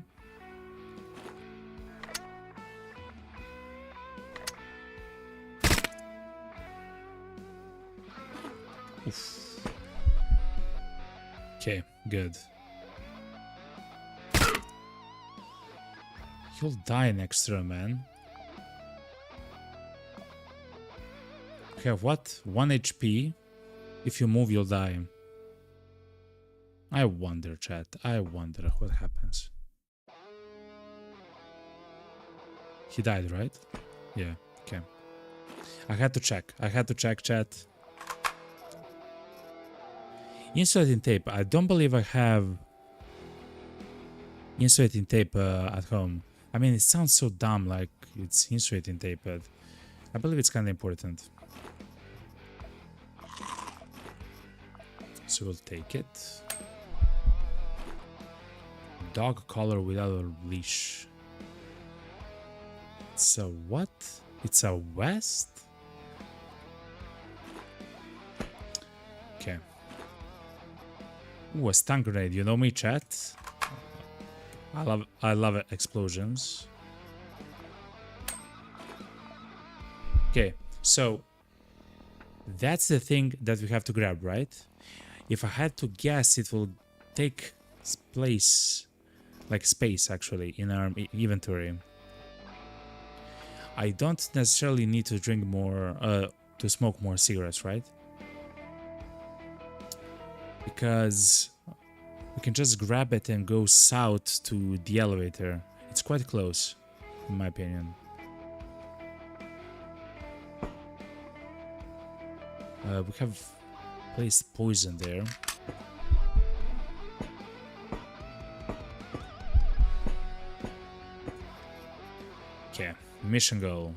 Oof. Okay, good. You'll die next to him, man. Okay, what? 1 HP. If you move, you'll die. I wonder, chat. I wonder what happens. He died, right? Yeah, okay. I had to check. I had to check, chat. Insulating tape. I don't believe I have insulating tape at home. I mean, it sounds so dumb, like it's insulating tape, but I believe it's kind of important. So we'll take it. Dog collar without a leash. It's a what? It's a vest? Okay. Ooh, a stun grenade. You know me, chat? I love explosions. Okay, so that's the thing that we have to grab, right? If I had to guess, it will take place, like space actually, in our inventory. I don't necessarily need to drink more, to smoke more cigarettes, right? Because we can just grab it and go south to the elevator. It's quite close, in my opinion. We have placed poison there. Okay, mission goal.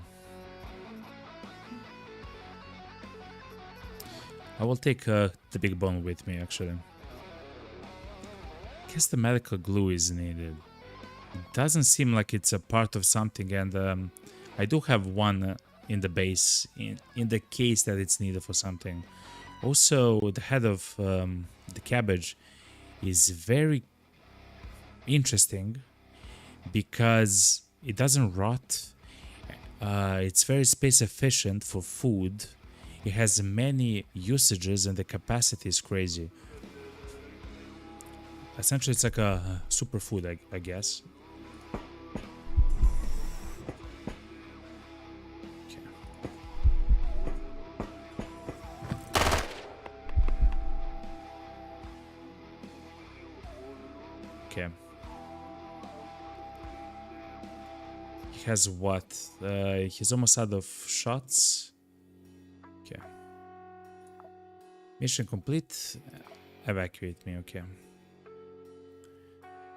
I will take the big bone with me, actually. I guess the medical glue is needed. It doesn't seem like it's a part of something, and I do have one in the base in the case that it's needed for something. Also, the head of the cabbage is very interesting because it doesn't rot. It's very space efficient for food. It has many usages and the capacity is crazy. Essentially, it's like a superfood, I guess. Okay. He has what? He's almost out of shots. Okay. Mission complete. Evacuate me. Okay.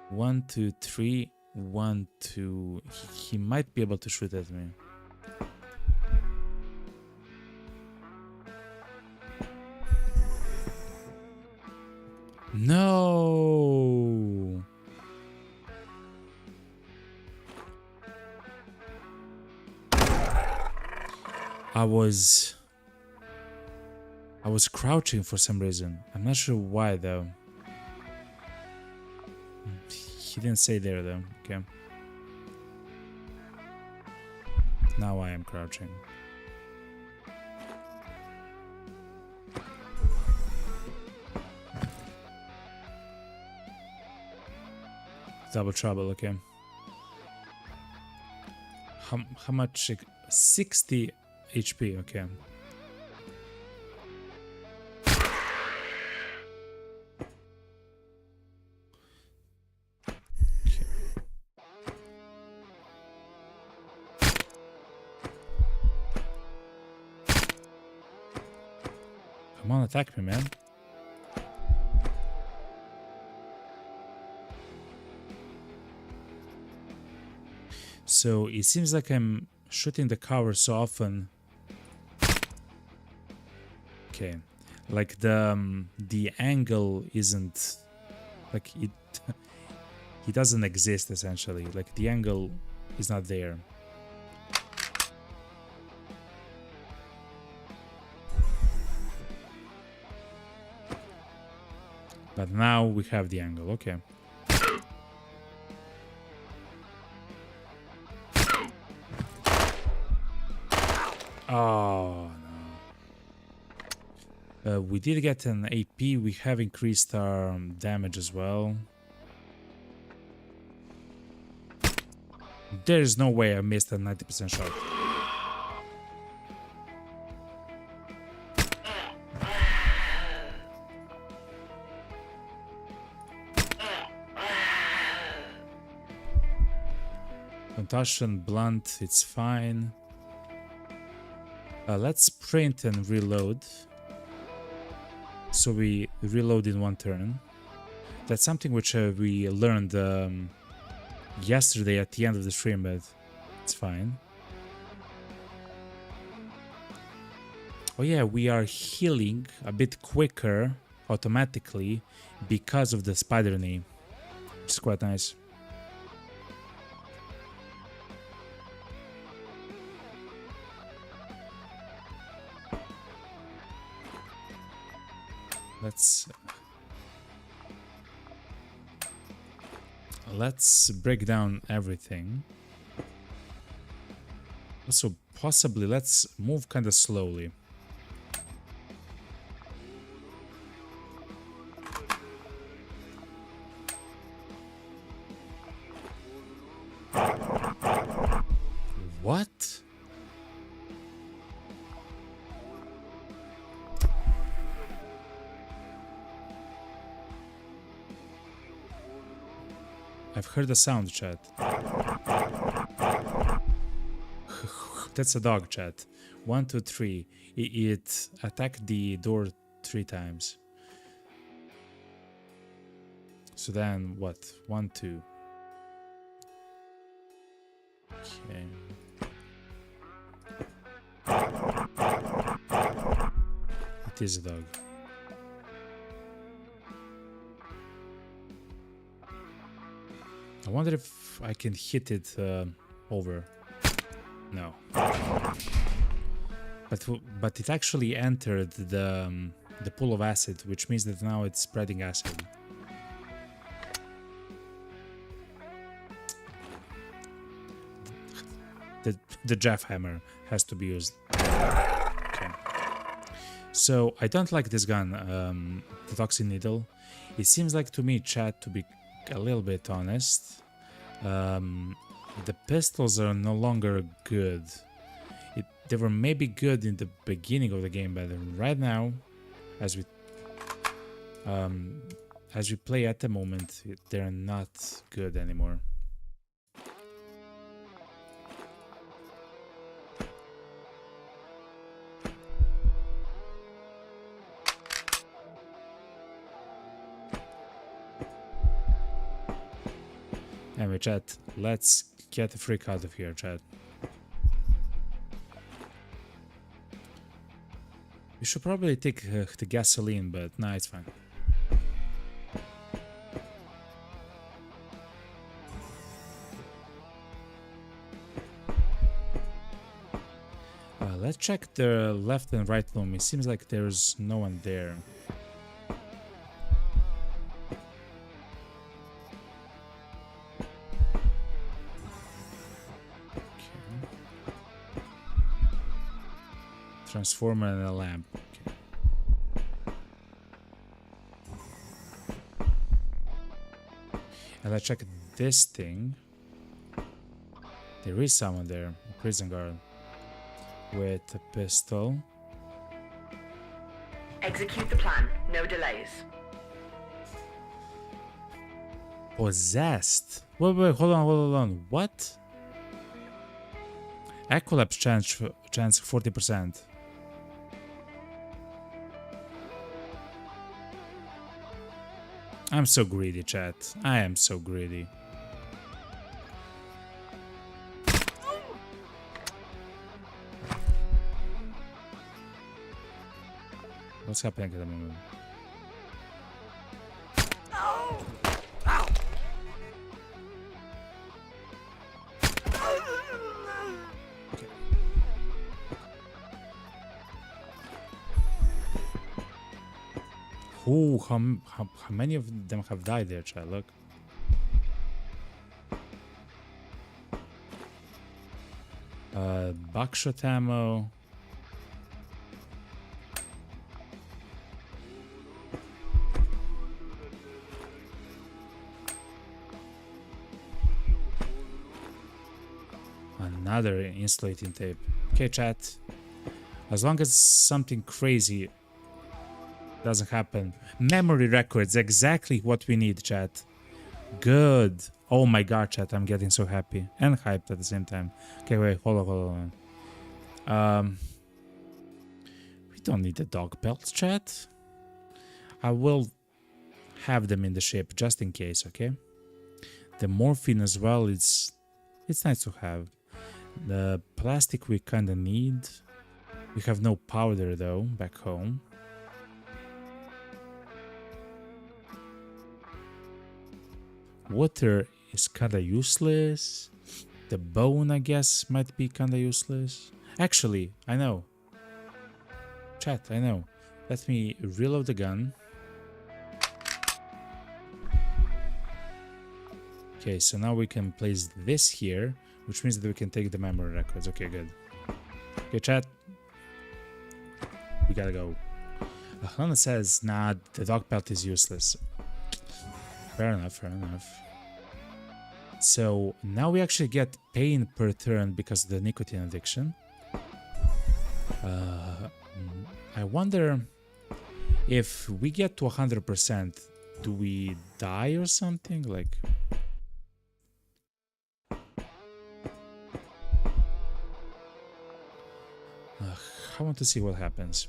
1, 2, 3. 1, 2. He might be able to shoot at me. No. I was crouching for some reason. I'm not sure why though. He didn't say there though. Okay. Now I am crouching. Double trouble, okay. How much? 60 HP, okay. Come on, attack me, man. So it seems like I'm shooting the cover so often. Okay, like the angle isn't like it. He doesn't exist essentially. Like the angle He's not there. But now we have the angle, okay. Oh no. We did get an AP, we have increased our damage as well. There's no way I missed a 90% shot. Concussion, blunt, it's fine. Let's print and reload. So we reload in one turn. That's something which we learned yesterday at the end of the stream, but it's fine. Oh yeah, we are healing a bit quicker automatically because of the spider knee, which is quite nice. Let's break down everything. Also, possibly let's move kind of slowly. What? I've heard a sound, chat. That's a dog, chat. 1, 2, 3. It attacked the door 3 times. So then what? 1, 2. Okay. It is a dog. I wonder if I can hit it over. No. But it actually entered the pool of acid, which means that now it's spreading acid. The Jeff hammer has to be used. Okay. So I don't like this gun, the toxin needle. It seems like to me, chat, to be a little bit honest, the pistols are no longer good. They were maybe good in the beginning of the game, but right now, as we play at the moment, they're not good anymore. Anyway, chat, let's get the freak out of here, chat. We should probably take the gasoline, but nah, it's fine. Let's check the left and right room. It seems like there's no one there. Transformer and a lamp. Okay. And let's check this thing. There is someone there, a prison guard with a pistol. Execute the plan. No delays. Possessed. Wait, hold on. What? Ecolapse chance 40%. I'm so greedy, chat. I am so greedy. What's happening at the moment? Ooh, how many of them have died there, child? Look. Buckshot ammo. Another insulating tape. Okay, chat. As long as something crazy doesn't happen. Memory records, exactly what we need, chat. Good. Oh my god, chat, I'm getting so happy. And hyped at the same time. Okay, wait, hold on. We don't need the dog pelts, chat. I will have them in the ship, just in case, okay? The morphine as well, it's nice to have. The plastic we kinda need. We have no powder though, back home. Water is kinda useless. The bone, I guess, might be kinda useless. Actually, I know. Chat, I know. Let me reload the gun. Okay, so now we can place this here, which means that we can take the memory records. Okay, good. Okay, chat. We gotta go. Hana says, nah, the dog pelt is useless. Fair enough, fair enough. So now we actually get pain per turn because of the nicotine addiction. I wonder if we get to 100%, do we die or something? Like... I want to see what happens.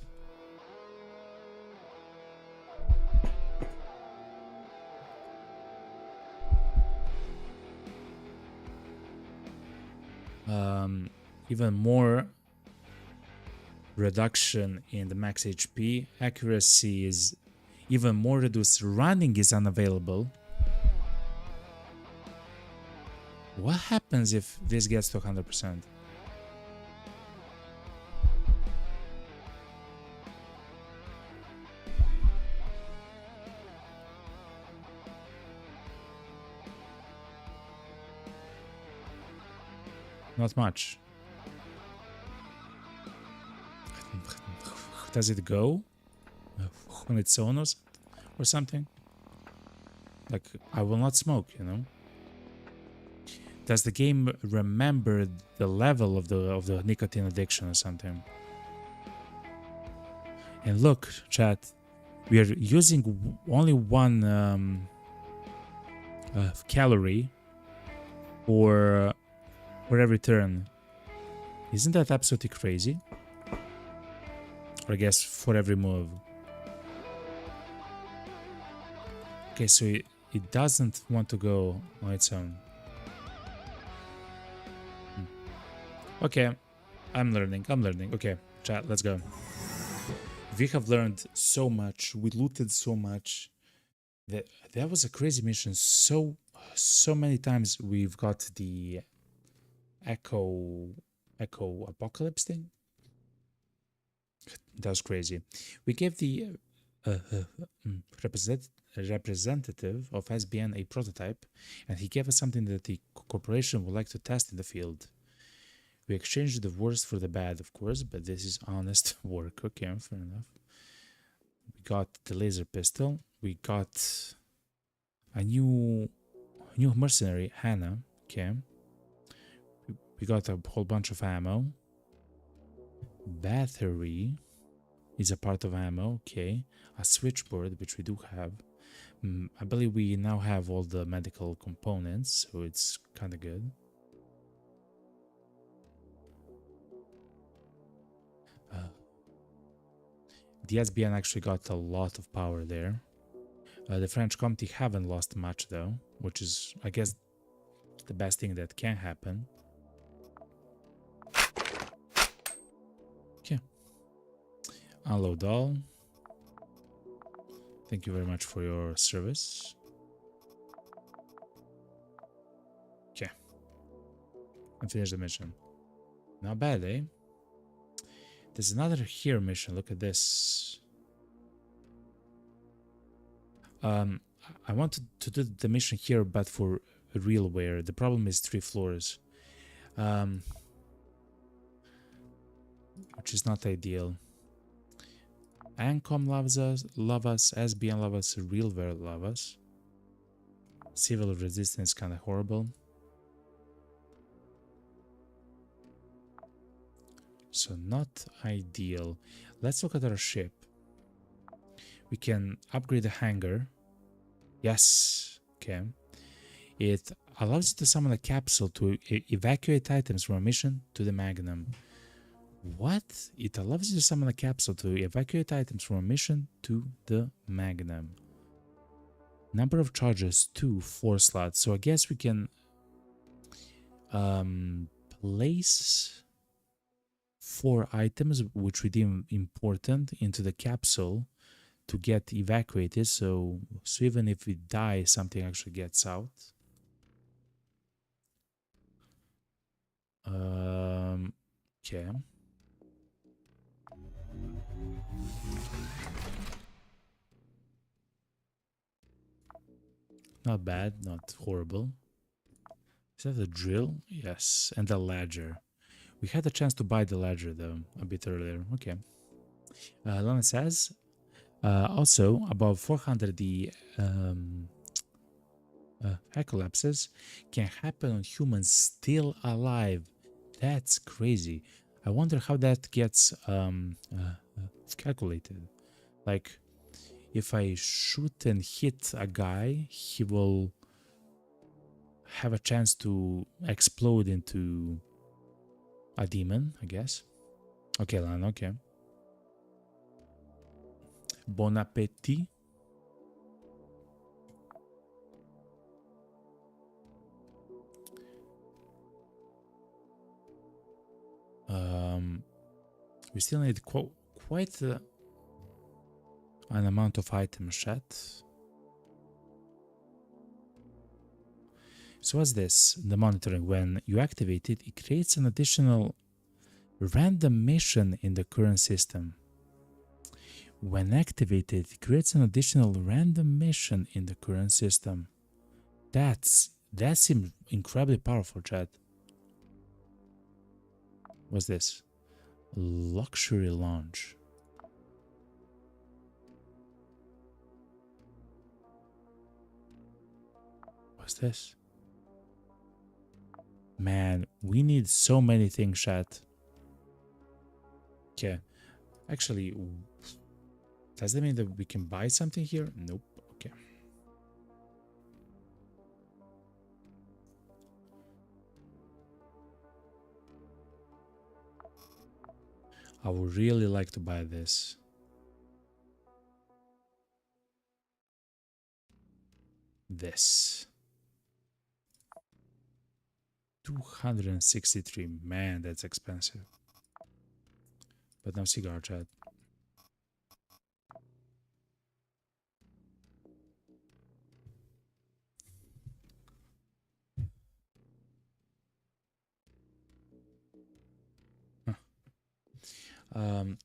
Even more reduction in the max HP. Accuracy is even more reduced. Running is unavailable. What happens if this gets to 100%? Not much. Does it go on its own or something? Like, I will not smoke, you know? Does the game remember the level of the nicotine addiction or something? And look, chat, we are using only one calorie for every turn. Isn't that absolutely crazy? Or I guess for every move. Okay, so it doesn't want to go on its own. Okay, I'm learning. Okay, chat, let's go. We have learned so much. We looted so much. That was a crazy mission. So many times we've got the Echo Apocalypse thing. That was crazy. We gave the representative of SBN a prototype, and he gave us something that the corporation would like to test in the field. We exchanged the worst for the bad, of course, but this is honest work. Okay, fair enough. We got the laser pistol. We got a new mercenary, Hannah. Okay. We got a whole bunch of ammo. Battery is a part of ammo. Okay. A switchboard, which we do have. I believe we now have all the medical components, so it's kind of good. The SBN actually got a lot of power there. The French Comte haven't lost much though, which is, I guess, the best thing that can happen. Okay. Unload all. Thank you very much for your service. Okay. And finish the mission. Not bad, eh? There's another here mission. Look at this. I wanted to do the mission here, but for realware. The problem is 3 floors, which is not ideal. Ancom loves us, SBN loves us, realware loves us. Civil resistance kind of horrible. So not ideal. Let's look at our ship. We can upgrade the hangar. Yes. Okay. It allows you to summon a capsule to evacuate items from a mission to the Magnum. What? It allows you to summon a capsule to evacuate items from a mission to the Magnum. Number of charges, 2, 4 slots. So I guess we can place 4 items which we deem important into the capsule to get evacuated. So even if we die, something actually gets out. Okay. Not bad, not horrible. Is that the drill? Yes, and the ladder. We had a chance to buy the ladder though a bit earlier. Okay. Lana says, also above 400 the collapses can happen on humans still alive. That's crazy. I wonder how that gets calculated. Like, if I shoot and hit a guy, he will have a chance to explode into a demon, I guess. Okay, Lan, okay. Bon appetit. We still need quite an amount of items, chat. So what's this? The monitoring. When you activate it, it creates an additional random mission in the current system. When activated, it creates an additional random mission in the current system. That seems incredibly powerful, chat. What's this? Luxury lounge. What's this? Man, we need so many things, chat. Okay. Actually, does that mean that we can buy something here? Nope. Okay. I would really like to buy this. This. 263. Man, that's expensive. But no cigar, chat.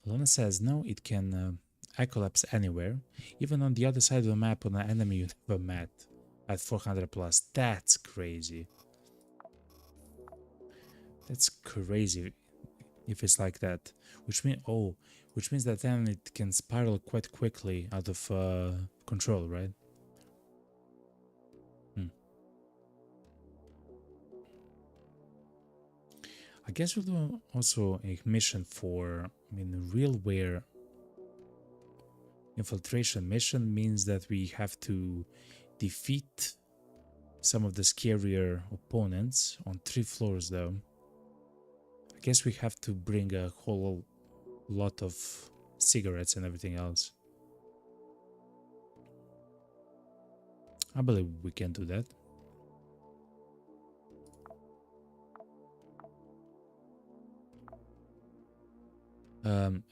Lana says, no, it can collapse anywhere, even on the other side of the map on an enemy you never met at 400 plus. That's crazy. That's crazy if it's like that. Which means that then it can spiral quite quickly out of control, right? I guess we'll do also a mission for, realware infiltration mission means that we have to defeat some of the scarier opponents on 3 floors though. I guess we have to bring a whole lot of cigarettes and everything else. I believe we can do that.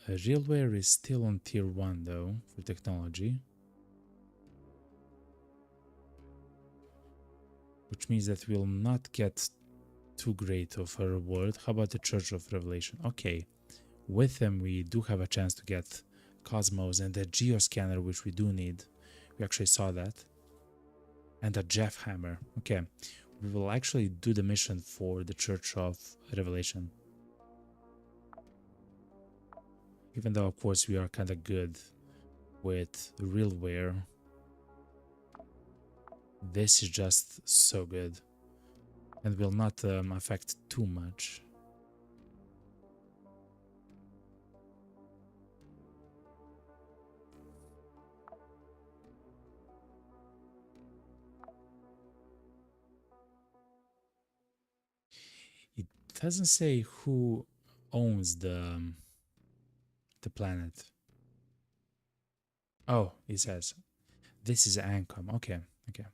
Realware is still on tier 1 though for technology, which means that we'll not get too great of a reward. How about the Church of Revelation? Okay, with them we do have a chance to get Cosmos and the Geoscanner, which we do need We actually saw that. And a Jeff hammer. Okay. We will actually do the mission for the Church of Revelation. Even though, of course, we are kind of good with realware. This is just so good. And will not affect too much. It doesn't say who owns the planet. Oh, it says this is Ancom. Okay, okay,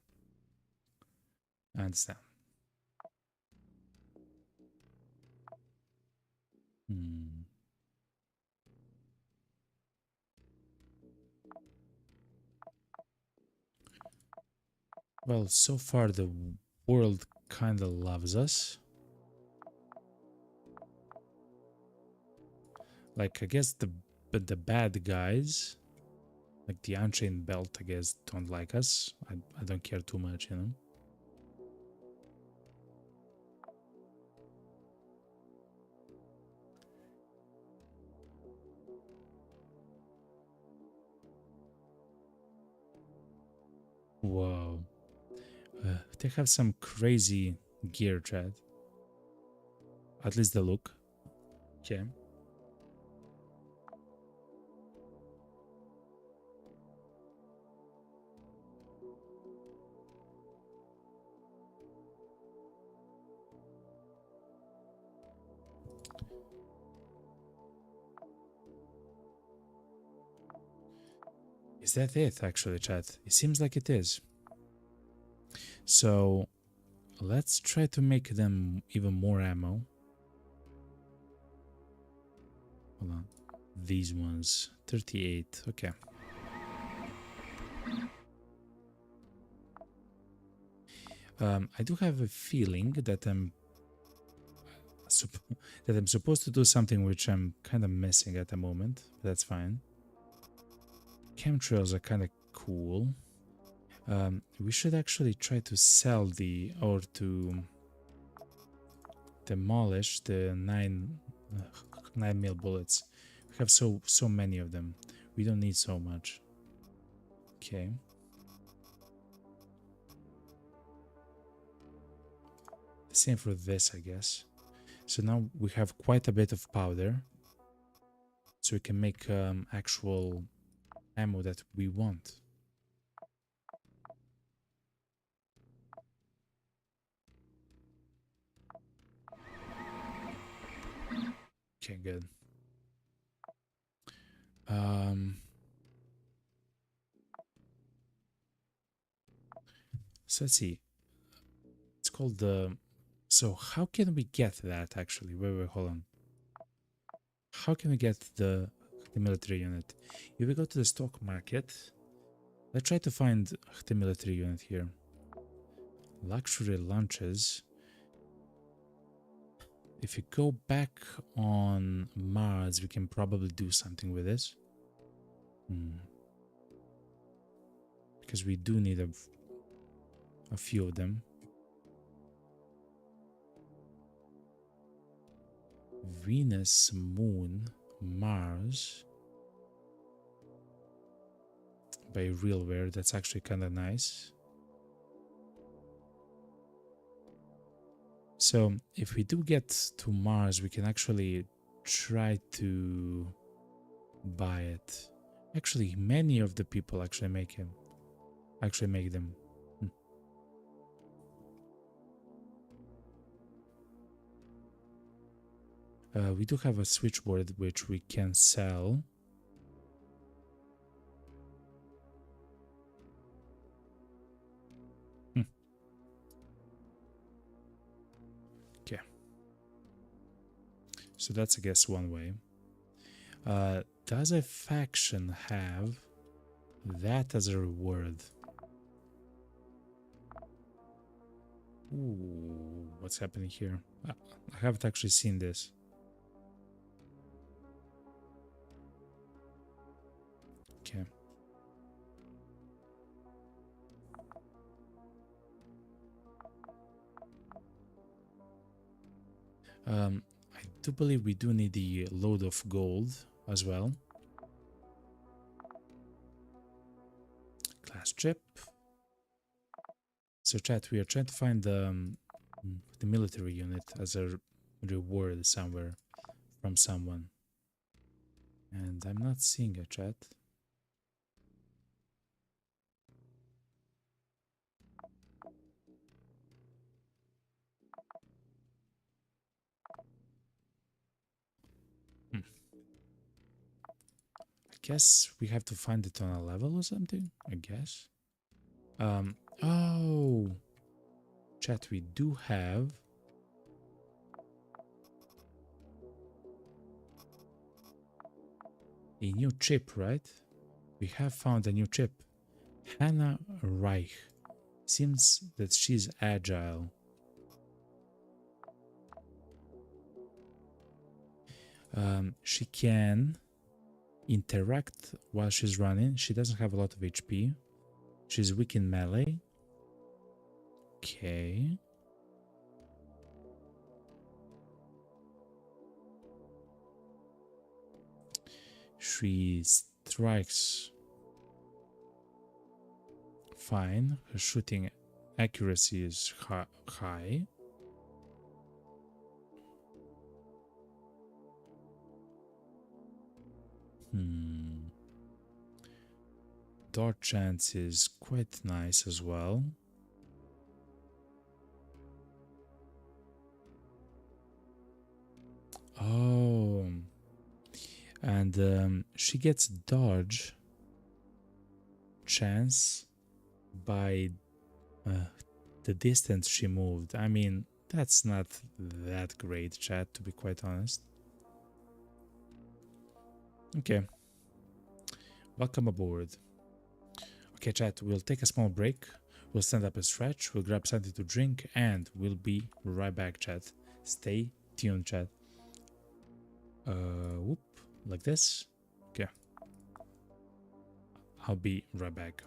I understand. Hmm. Well, so far the world kind of loves us. Like, I guess the bad guys, like the Unchained Belt, I guess, don't like us. I don't care too much, you know. Whoa. They have some crazy gear, Chad. At least the look. Okay. Is that it, actually, Chad? It seems like it is. So, let's try to make them even more ammo. Hold on. These ones. 38. Okay. I do have a feeling that that I'm supposed to do something which I'm kind of missing at the moment. But that's fine. Chemtrails are kind of cool. We should actually try to sell or to demolish the 9mm bullets. We have so many of them. We don't need so much. Okay. The same for this, I guess. So now we have quite a bit of powder. So we can make actual ammo that we want. Okay, good. So let's see. It's called the... So how can we get that actually? Wait, hold on. How can we get the military unit? If we go to the stock market, let's try to find the military unit here. Luxury lunches. If you go back on Mars, we can probably do something with this. Because we do need a few of them. Venus, Moon, Mars. By realware, that's actually kind of nice. So if we do get to Mars, we can actually try to buy it. Actually, many of the people actually make them. We do have a switchboard which we can sell. Okay. So that's, I guess, one way. Does a faction have that as a reward? Ooh, what's happening here? I haven't actually seen this. Okay. I do believe we do need the load of gold as well. Class chip. So chat, we are trying to find the military unit as a reward somewhere from someone. And I'm not seeing a chat. I guess we have to find it on a level or something, I guess. Oh, chat, we do have a new chip, right? We have found a new chip. Hannah Reich. Seems that she's agile. She can interact while she's running. She doesn't have a lot of HP. She's weak in melee. Okay. She strikes fine. Her shooting accuracy is high. Dodge chance is quite nice as well. Oh, and she gets dodge chance by the distance she moved. I mean, that's not that great, chat, to be quite honest. Okay. Welcome aboard. Okay, chat, we'll take a small break. We'll stand up a stretch, we'll grab something to drink, and we'll be right back, chat. Stay tuned, chat. Whoop, like this. Okay. I'll be right back.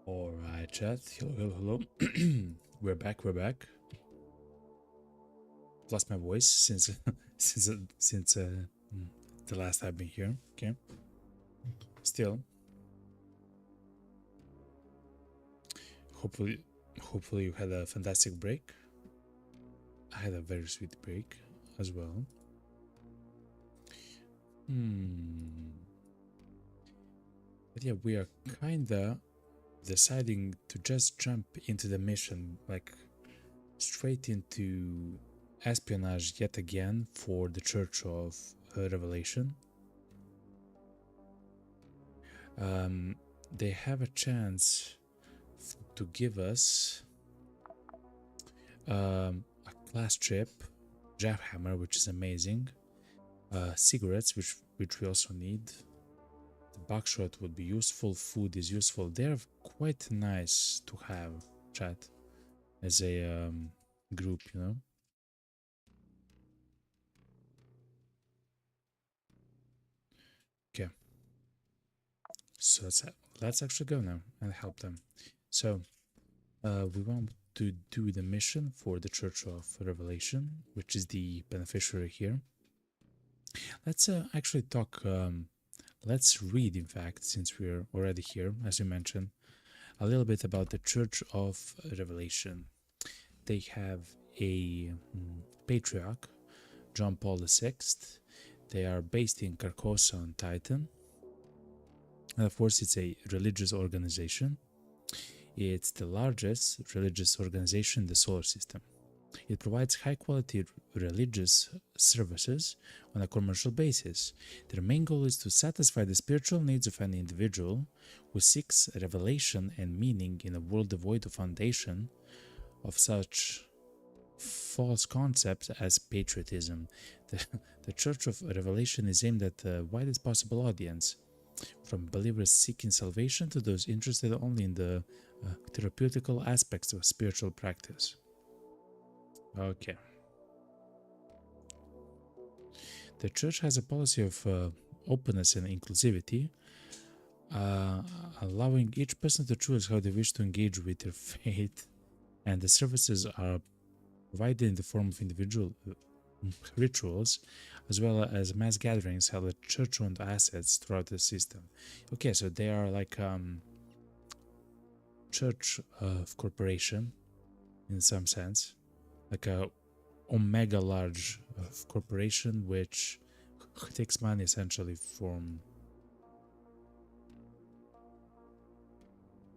All right, chat. Hello, hello. We're back. We're back. Lost my voice since since the last I've been here. Okay. Still, hopefully you had a fantastic break. I had a very sweet break as well. But yeah, we are kinda deciding to just jump into the mission, like straight into espionage yet again for the Church of Revelation. They have a chance to give us a class chip, jackhammer, which is amazing, cigarettes, which we also need. The buckshot would be useful. Food is useful. They're quite nice to have, chat, as a group, you know. Okay, so let's actually go now and help them. So we want to do the mission for the Church of Revelation, which is the beneficiary here. Let's actually talk. Let's read, in fact, since we're already here, as you mentioned, a little bit about the Church of Revelation. They have a patriarch, John Paul VI. They are based in Carcosa on Titan. And of course, it's a religious organization. It's the largest religious organization in the solar system. It provides high-quality religious services on a commercial basis. Their main goal is to satisfy the spiritual needs of an individual who seeks revelation and meaning in a world devoid of foundation of such false concepts as patriotism. The Church of Revelation is aimed at the widest possible audience, from believers seeking salvation to those interested only in the therapeutical aspects of spiritual practice. Okay, The church has a policy of openness and inclusivity, allowing each person to choose how they wish to engage with their faith, and the services are provided in the form of individual rituals as well as mass gatherings held at church-owned assets throughout the system. Okay, so they are like church corporation in some sense, like a omega large corporation which takes money essentially from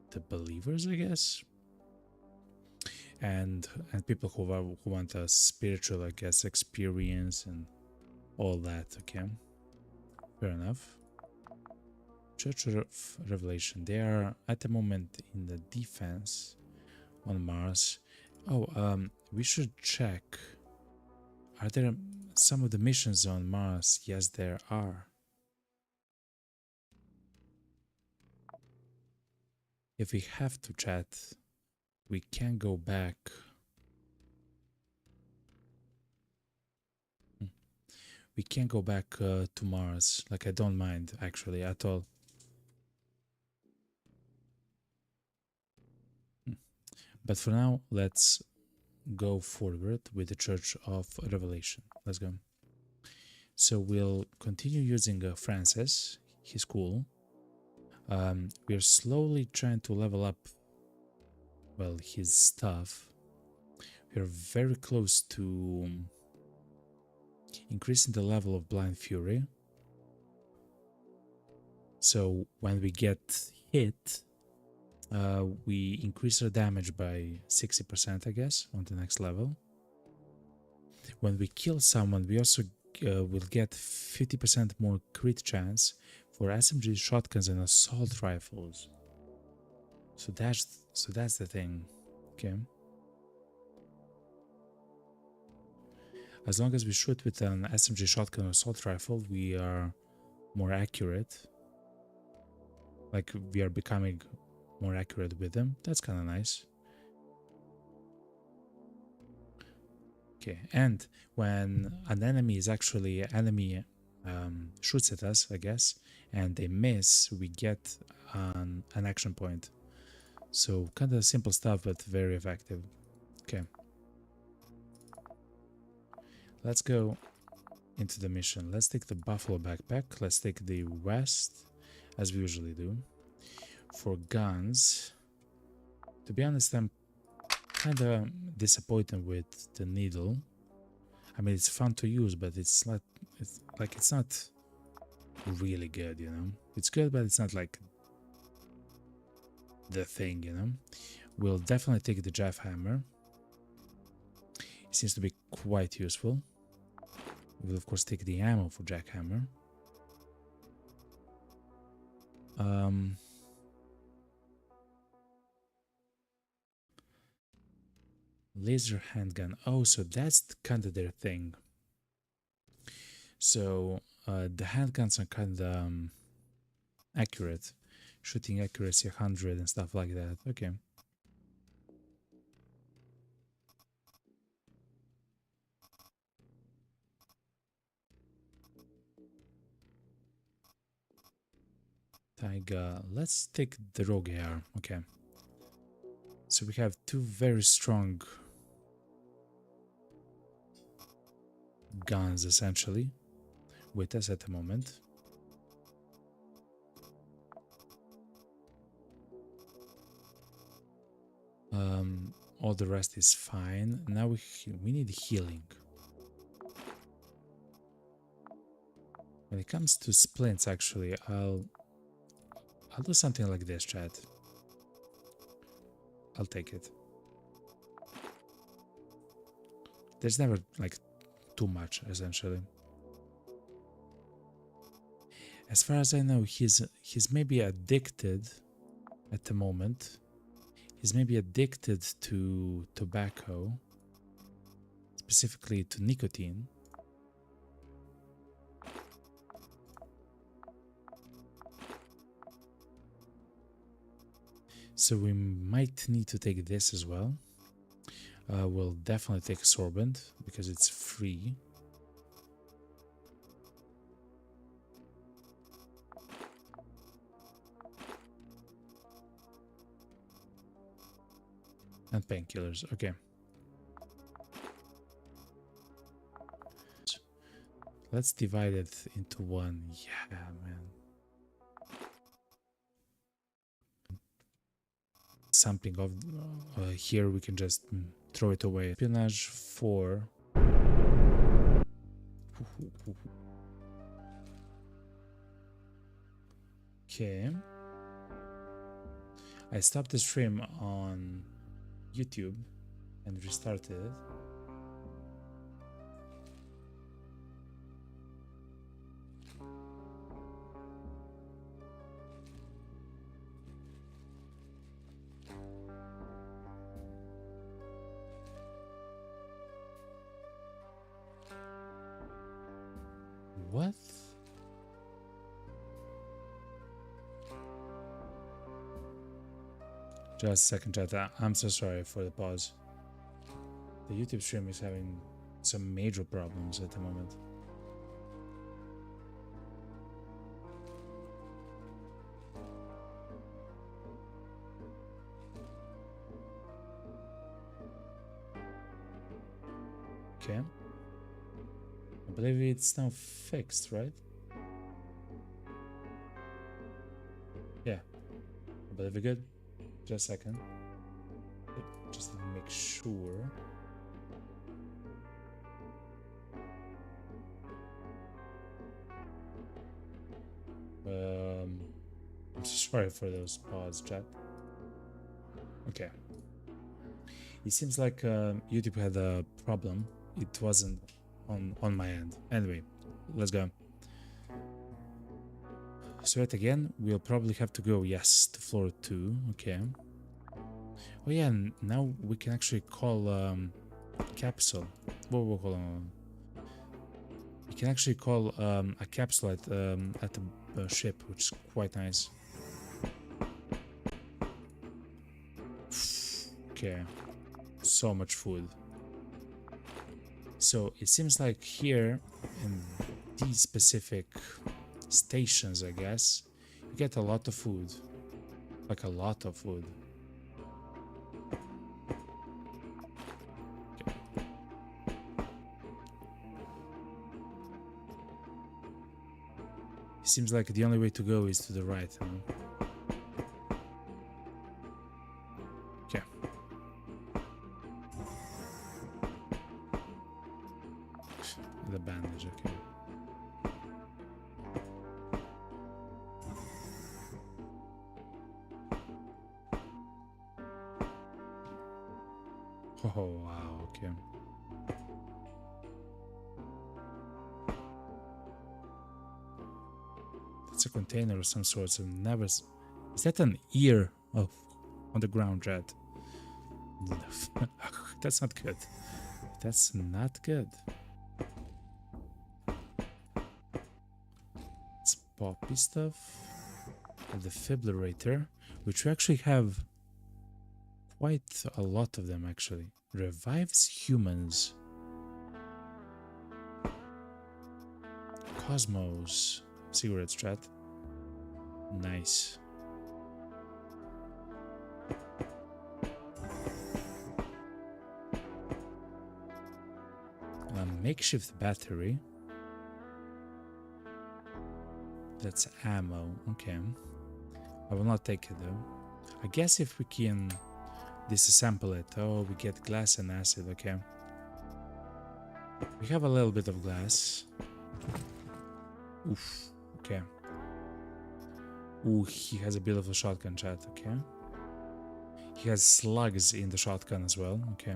the believers, I guess, and people who want a spiritual, I guess, experience and all that. Okay, fair enough. Church of Revelation. They are at the moment in the defense on Mars. Oh, we should check. Are there some of the missions on Mars? Yes, there are. If we have to chat, we can go back. We can go back to Mars. Like, I don't mind actually at all. But for now, let's go forward with the Church of Revelation. Let's go. So we'll continue using Francis. He's cool. We're slowly trying to level up, well, his stuff. We're very close to increasing the level of Blind Fury. So when we get hit, we increase our damage by 60%, I guess, on the next level. When we kill someone, we also will get 50% more crit chance for SMG shotguns and assault rifles. So that's the thing. Okay. As long as we shoot with an SMG shotgun or assault rifle, we are more accurate. Like, we are becoming more accurate with them. That's kind of nice. Okay, and when an enemy shoots at us, I guess, and they miss, we get an action point. So kind of simple stuff, but very effective. Okay. Let's go into the mission. Let's take the Buffalo backpack. Let's take the West, as we usually do. For guns, to be honest, I'm kind of disappointed with the needle. I mean, it's fun to use, but it's not really good, you know. It's good, but it's not like the thing, you know. We'll definitely take the jackhammer. It seems to be quite useful. We'll of course take the ammo for jackhammer. Laser handgun. Oh, so that's kind of their thing. So the handguns are kind of accurate, shooting accuracy 100 and stuff like that. Okay. Taiga. Let's take the Rogue AR. Okay. So we have two very strong guns essentially with us at the moment. All the rest is fine. Now we need healing. When it comes to splints, actually, I'll do something like this, chat. I'll take it. There's never like too much, essentially. As far as I know, he's maybe addicted at the moment. He's maybe addicted to tobacco, specifically to nicotine. So we might need to take this as well. We'll definitely take a sorbent because it's free. And painkillers, okay. Let's divide it into one. Yeah, man. Something of here we can just throw it away. Espionage 4. Okay. I stopped the stream on YouTube and restarted it. What? Just a second, chat. I'm so sorry for the pause. The YouTube stream is having some major problems at the moment. Okay. I believe it's now fixed, right? Yeah. I believe we're good. Just a second. Just to make sure. I'm so sorry for those pause, chat. Okay. It seems like YouTube had a problem. It wasn't on my end. Anyway, let's go. So yet again, we'll probably have to go, yes, to floor 2. Okay. Oh yeah, and now we can actually call capsule. Whoa, hold on. You can actually call a capsule at the ship, which is quite nice. Okay, so much food. So it seems like here in these specific stations, I guess, you get a lot of food. Like a lot of food. Okay. It seems like the only way to go is to the right, huh? Okay. The bandage, okay. Oh wow, okay. That's a container of some sort. So never. Is that an ear of on the ground, Red? That's not good. That's not good. It's poppy stuff. A defibrillator, which we actually have quite a lot of them, actually. Revives humans. Cosmos. Cigarette strat. Nice. A makeshift battery. That's ammo. Okay. I will not take it though. I guess if we can disassemble it. Oh, we get glass and acid. Okay. We have a little bit of glass. Oof. Okay. Ooh, he has a bit of a shotgun, chat. Okay. He has slugs in the shotgun as well. Okay.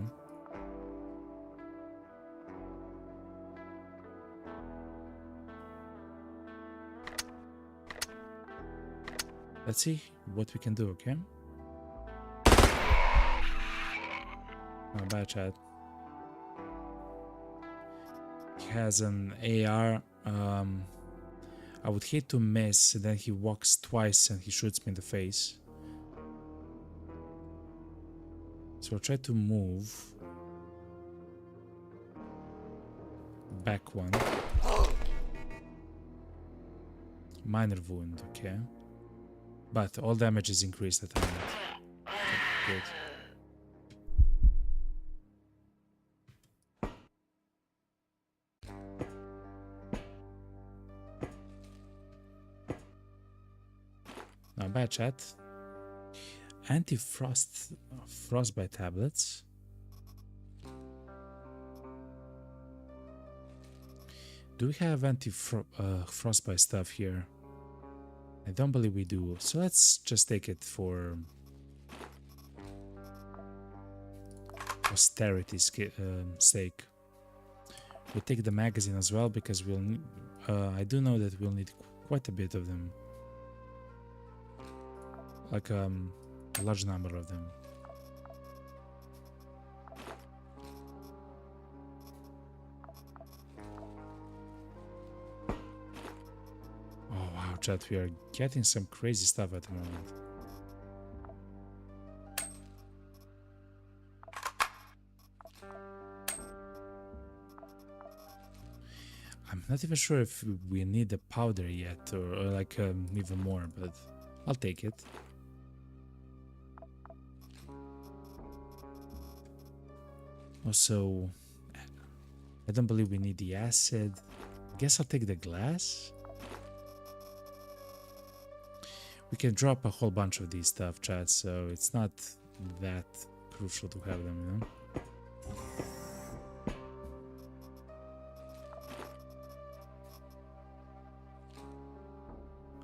Let's see what we can do, okay? Not bad, chat. He has an AR. I would hate to miss, and then he walks twice and he shoots me in the face. So I'll try to move. Back one. Minor wound, okay. But all damage is increased at the moment. Okay, good. bad, chat. Frostbite tablets. Do we have frostbite stuff here? I don't believe we do. So let's just take it for austerity's sake. We'll take the magazine as well because we'll. I do know that we'll need quite a bit of them, like a large number of them. Oh wow, chat! We are getting some crazy stuff at the moment. I'm not even sure if we need the powder yet, or like even more, but I'll take it. Also, I don't believe we need the acid. I guess I'll take the glass. We can drop a whole bunch of these stuff, chat, so it's not that crucial to have them, you know?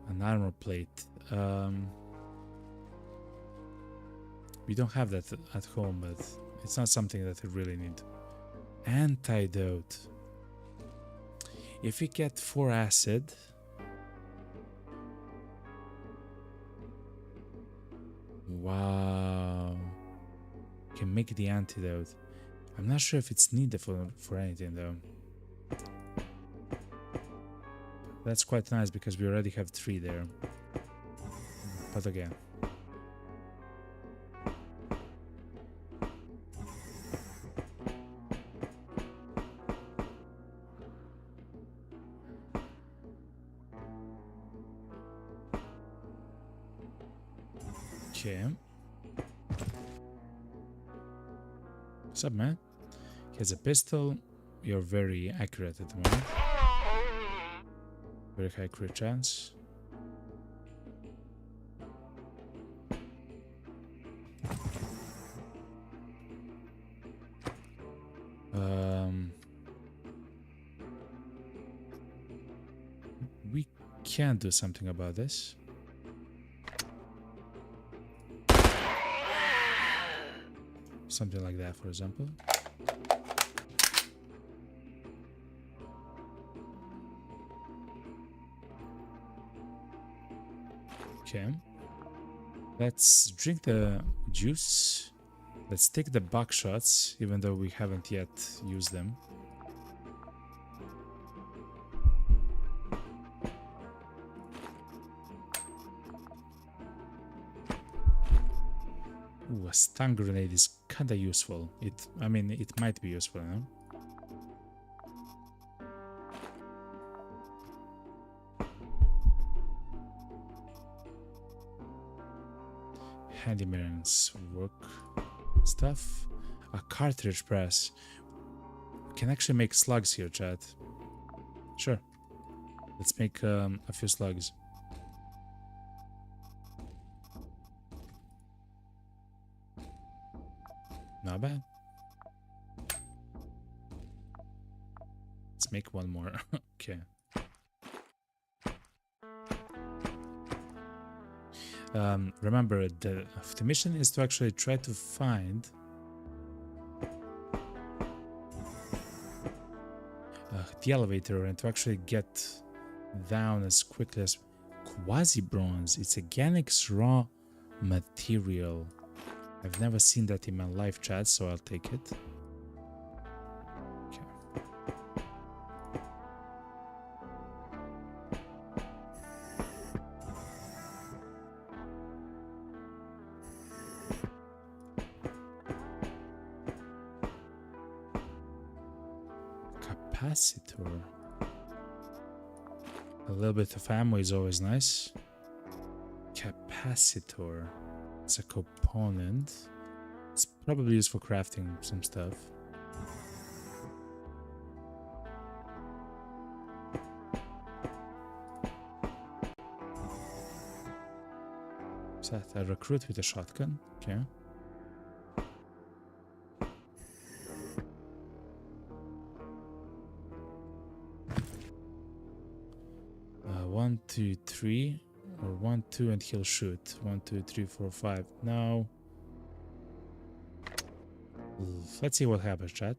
An armor plate. We don't have that at home, but it's not something that we really need. Antidote. If we get 4 acid, wow, can make the antidote. I'm not sure if it's needed for anything though. That's quite nice because we already have 3 there. But again. Okay. What's up, man? He has a pistol. You're very accurate at the moment. Very high crit chance. We can do something about this. Something like that, for example. Okay. Let's drink the juice. Let's take the buckshots, even though we haven't yet used them. Ooh, a stun grenade is kinda useful. I mean, it might be useful, you know? Handyman's work stuff. A cartridge press. We can actually make slugs here, chat. Sure. Let's make a few slugs. Not bad. Let's make one more. Okay. Remember, the mission is to actually try to find the elevator and to actually get down as quickly as Quasi-bronze. It's a Ganix raw material. I've never seen that in my life, chat, so I'll take it. Okay. Capacitor. A little bit of ammo is always nice. Capacitor. It's a component. It's probably used for crafting some stuff. that? A recruit with a shotgun? Okay. 1, 2, 3, or 1, 2, and he'll shoot. 1, 2, 3, 4, 5. Now, let's see what happens, chat.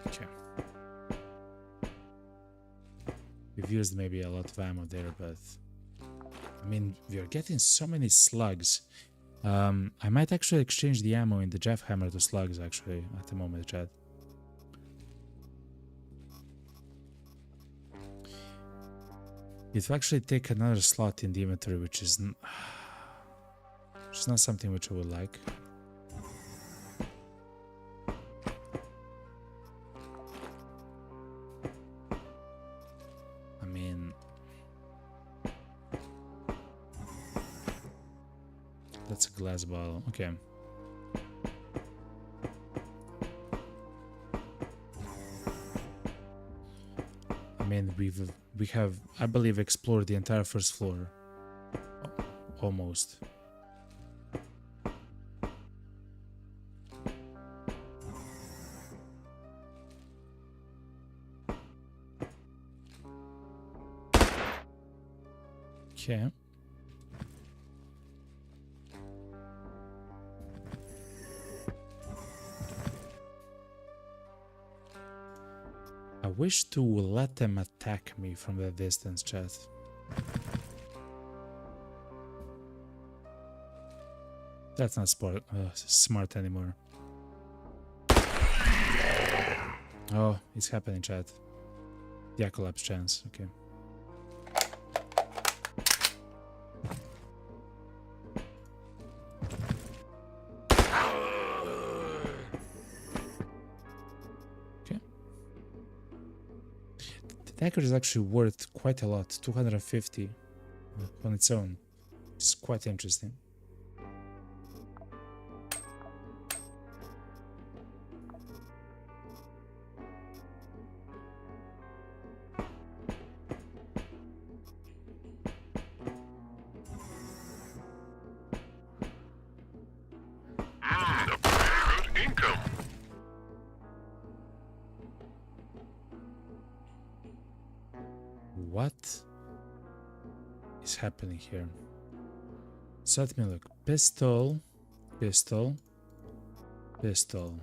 Okay. We've used maybe a lot of ammo there, but I mean, we are getting so many slugs. I might actually exchange the ammo in the Jeff Hammer to slugs, actually, at the moment, chat. It will actually take another slot in the inventory, which is not something which I would like. I mean, that's a glass bottle. Okay. I mean, we have, I believe, explored the entire first floor. Almost. Okay. I wish to let them attack me from that distance, chat. That's not smart anymore. Oh, it's happening, chat. Yeah, collapse chance. Okay. The dagger is actually worth quite a lot, 250 on its own. It's quite interesting. A pretty good income. What is happening here? So let me look. Pistol, pistol, pistol.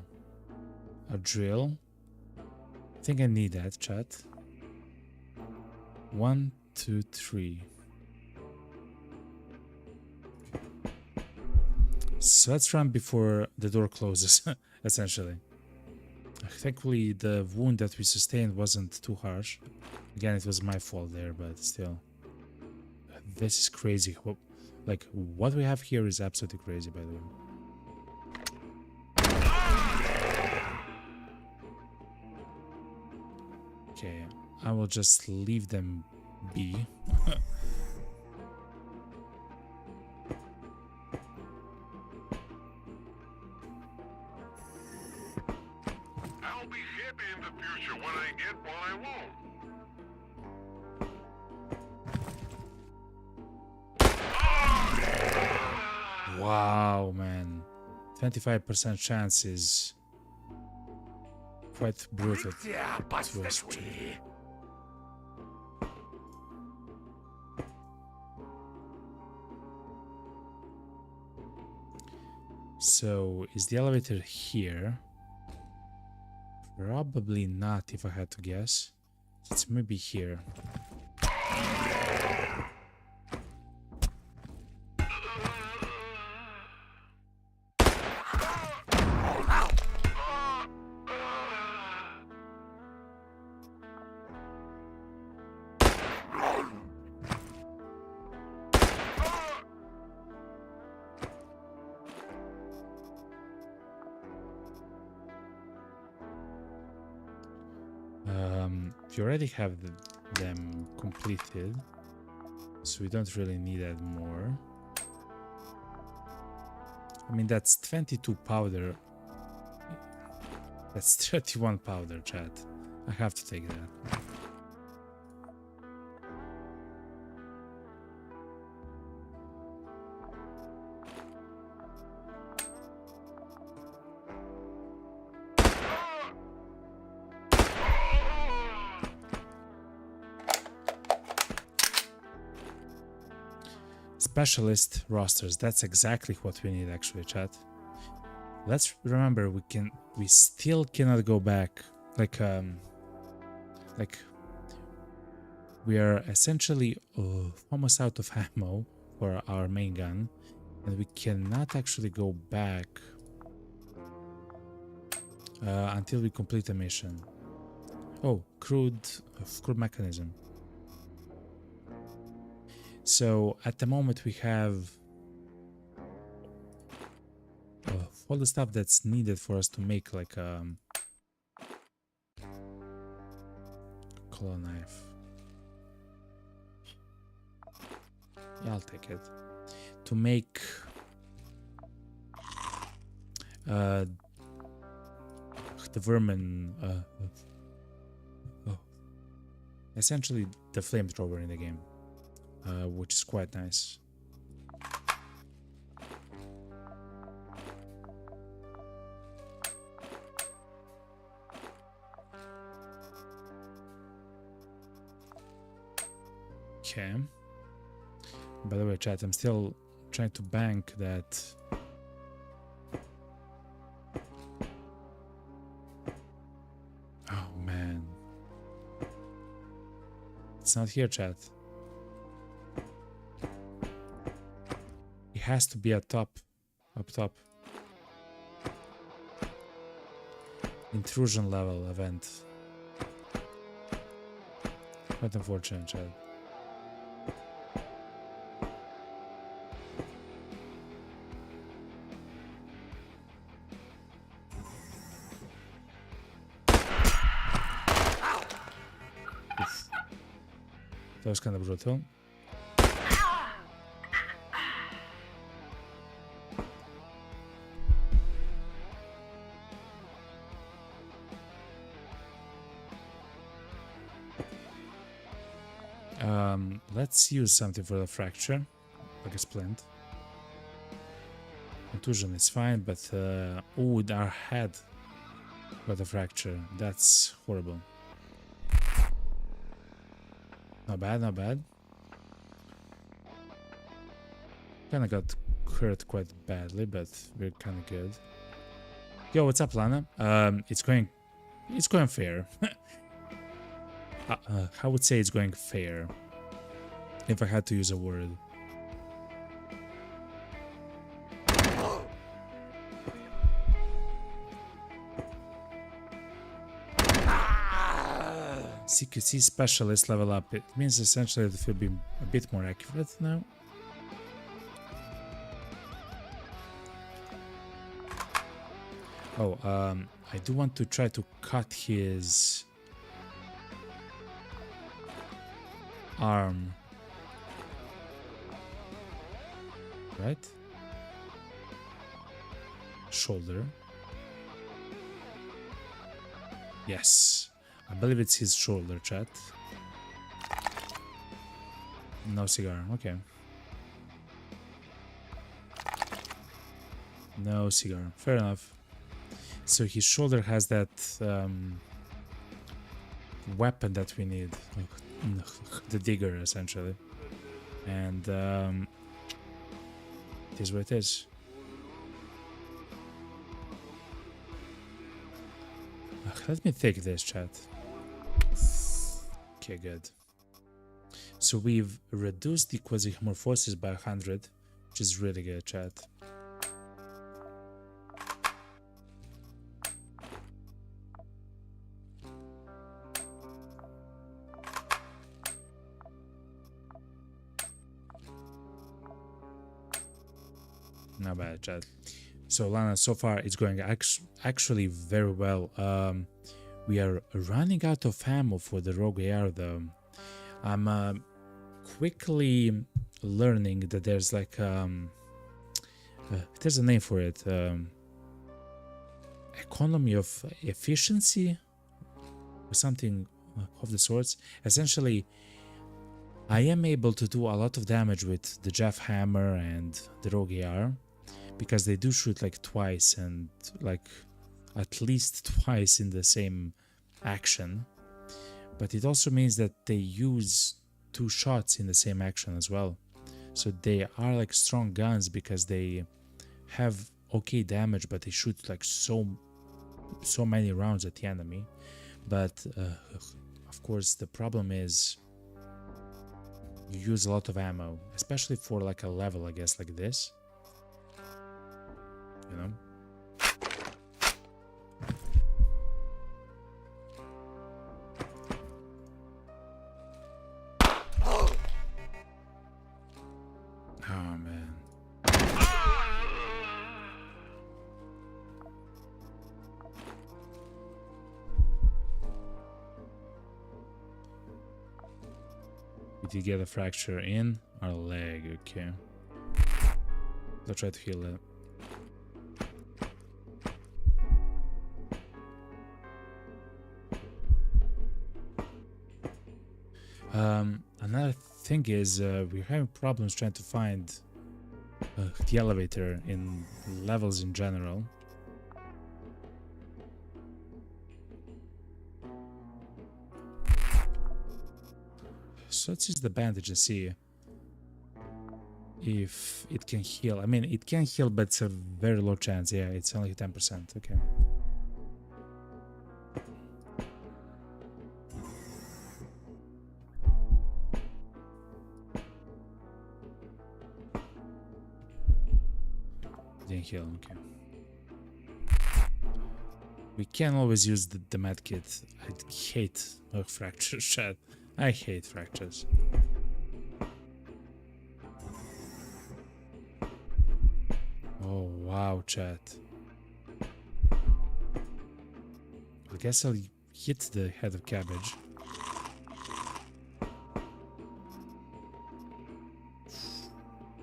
A drill. I think I need that, chat. 1, 2, 3. So let's run before the door closes, essentially. Thankfully, the wound that we sustained wasn't too harsh. Again, it was my fault there, but still. This is crazy. Like, what we have here is absolutely crazy, by the way. Okay, I will just leave them be. I'll be happy in the future when I get what I want. Wow, man. 25% chance is quite brutal. So, is the elevator here? Probably not, if I had to guess. It's maybe here. We already have them completed, so we don't really need that more. I mean, that's 22 powder. That's 31 powder, chat. I have to take that. Specialist rosters. That's exactly what we need, actually, chat. Let's remember we still cannot go back. Like we are essentially almost out of ammo for our main gun, and we cannot actually go back until we complete a mission. Oh, crude mechanism. So at the moment we have all the stuff that's needed for us to make like a claw knife. Yeah, I'll take it. To make the vermin essentially the flamethrower in the game, which is quite nice. Okay. By the way, chat, I'm still trying to bank that. Oh man. It's not here, chat. It has to be up top. Intrusion level event. Quite unfortunate, chat. That was kind of brutal. Let's use something for the fracture, like a splint. Contusion is fine, but oh, our head got a fracture. That's horrible. Not bad, not bad. Kinda got hurt quite badly, but we're kinda good. Yo, what's up, Lana? It's going fair. I would say it's going fair, if I had to use a word. CQC specialist level up. It means essentially that it will be a bit more accurate now. Oh, I do want to try to cut his arm. Right? Shoulder. Yes. I believe it's his shoulder, chat. No cigar, okay. No cigar, fair enough. So his shoulder has that weapon that we need. The digger, essentially. And it is what it is. Let me take this, chat. Okay, good. So we've reduced the Quasimorphosis by 100, which is really good, chat. Not bad, chat. So Lana, so far it's going actually very well. We are running out of ammo for the Rogue AR though. I'm quickly learning that there's like there's a name for it. Economy of efficiency or something of the sorts. Essentially, I am able to do a lot of damage with the Jeff Hammer and the Rogue AR because they do shoot like twice and like at least twice in the same action. But it also means that they use 2 shots in the same action as well. So they are like strong guns because they have okay damage, but they shoot like so many rounds at the enemy. But of course the problem is you use a lot of ammo, especially for like a level, I guess, like this, you know. Oh man. We did get a fracture in our leg, okay. I'll try to heal it. Another thing is we're having problems trying to find the elevator in levels in general. So let's use the bandage and see if it can heal. I mean, it can heal, but it's a very low chance. Yeah, it's only 10%. Okay. Didn't heal. Okay. We can always use the med kit. I hate fracture chat. I hate fractures. Oh wow, chat. I guess I'll hit the head of cabbage.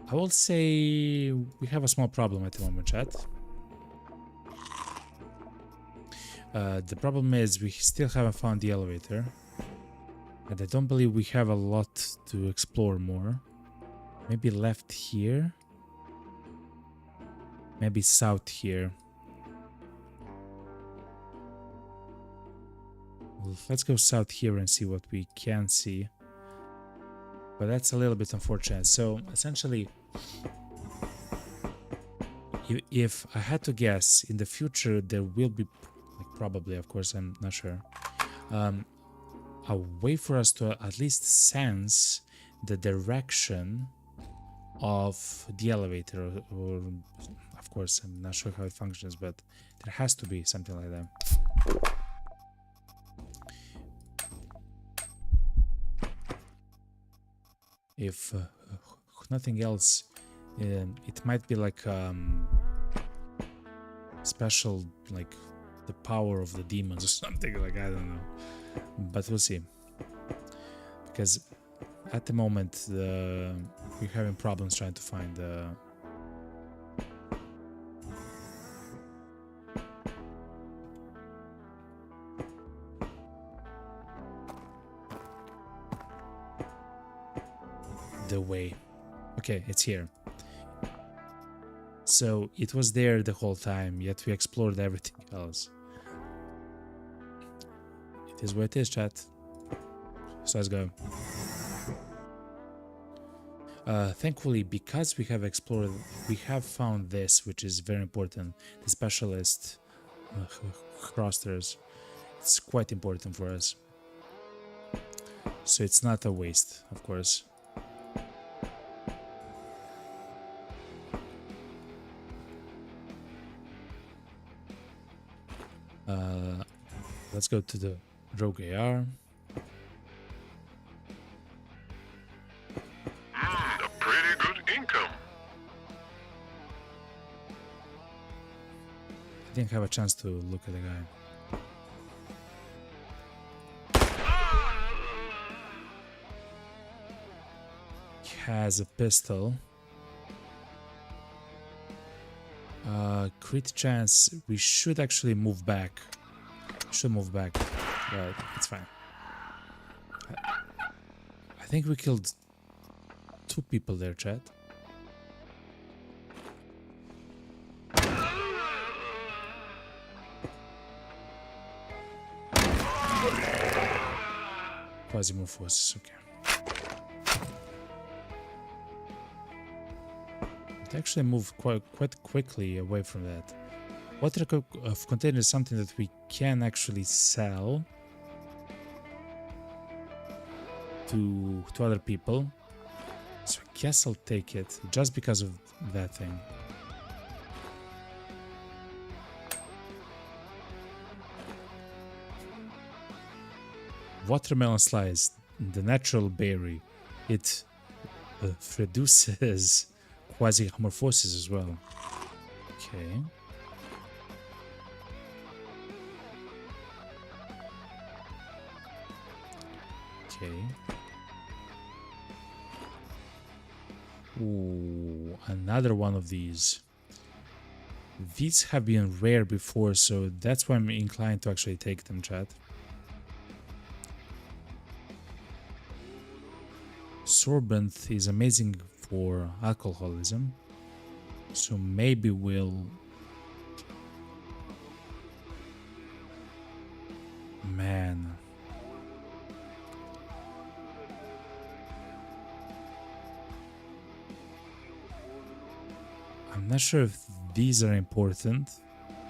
I will say we have a small problem at the moment, chat. The problem is we still haven't found the elevator. And I don't believe we have a lot to explore more. Maybe left here. Maybe south here. Well, let's go south here and see what we can see. But that's a little bit unfortunate. So essentially, if I had to guess, in the future there will be, like probably, of course, I'm not sure, a way for us to at least sense the direction of the elevator, or of course I'm not sure how it functions, but there has to be something like that. If nothing else, it might be like special, like the power of the demons or something, like I don't know, but we'll see, because at the moment we're having problems trying to find the way. Okay, it's here. So it was there the whole time, yet we explored everything else. It is what it is, chat. So let's go. Thankfully, because we have explored, we have found this, which is very important, the specialist rosters. It's quite important for us. So it's not a waste, of course. Let's go to the Rogue AR. A pretty good income. I didn't have a chance to look at the guy. He has a pistol. crit chance. We should actually move back. Should move back, but it's fine. I think we killed 2 people there, chat. Quasimorph forces, okay. It actually moved quite quickly away from that. Water of container is something that we can actually sell to other people. So I guess I'll take it just because of that thing. Watermelon slice, the natural berry. It reduces quasi-amorphosis as well. Okay. Okay. Ooh, another one of these. These have been rare before, so that's why I'm inclined to actually take them, chat. Sorbent is amazing for alcoholism, so maybe we'll... Man. I'm not sure if these are important.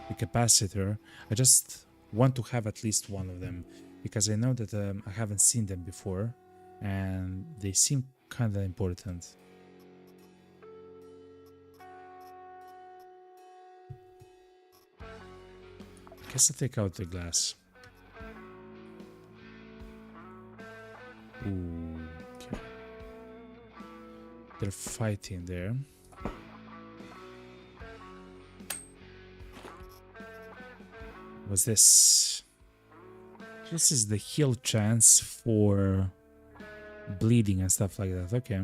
The capacitor. I just want to have at least one of them because I know that I haven't seen them before and they seem kind of important. I guess I'll take out the glass. Ooh, okay. They're fighting there. What's this? This is the heal chance for bleeding and stuff like that. Okay.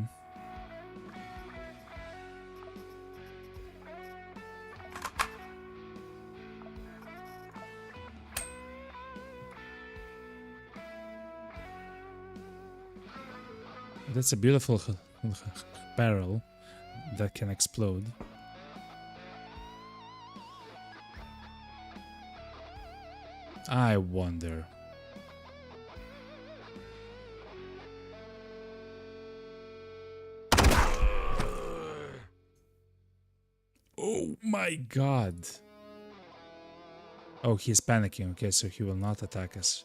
That's a beautiful barrel that can explode. I wonder. Oh my god. Oh, he's panicking. Okay, so he will not attack us.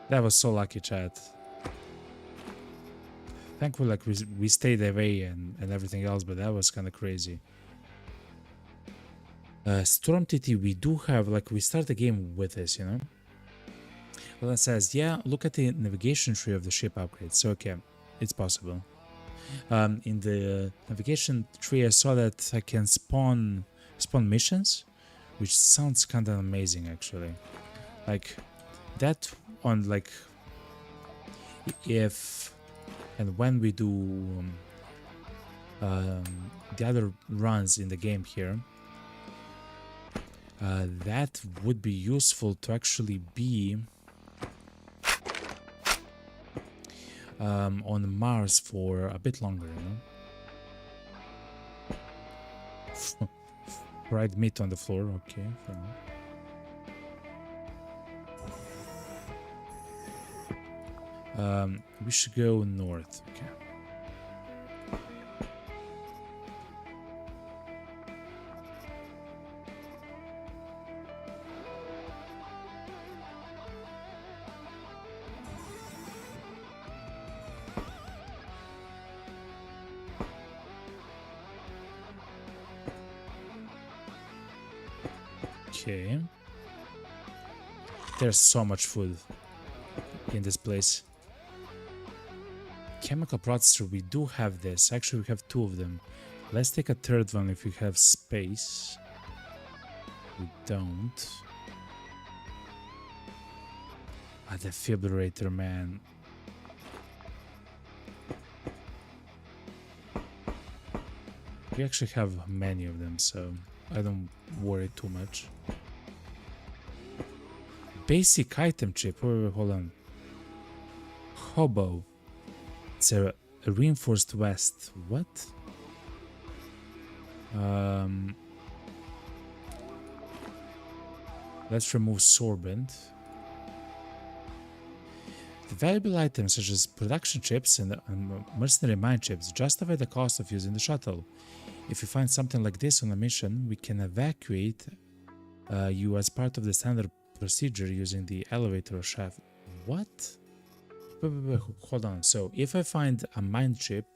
That was so lucky, chat. Thankfully, like we stayed away and everything else, but that was kind of crazy. Storm TT, we do have, like, we start the game with this, you know? Well, it says, yeah, look at the navigation tree of the ship upgrade. So, okay, it's possible. In the navigation tree, I saw that I can spawn missions, which sounds kind of amazing, actually. Like, that on, like, if and when we do the other runs in the game here, that would be useful to actually be on Mars for a bit longer, you know? Fried meat on the floor, okay, fair enough. We should go north, okay. Okay. There's so much food in this place. Chemical processor, we do have this. Actually, we have 2 of them. Let's take a third one if we have space. We don't. A defibrillator, man. We actually have many of them, so I don't worry too much. Basic item chip. Wait, hold on. Hobo. It's a reinforced vest. What? Let's remove sorbent. The valuable items such as production chips and mercenary mine chips justify the cost of using the shuttle. If you find something like this on a mission, we can evacuate you as part of the standard procedure using the elevator shaft. What? Wait, hold on. So if I find a mine chip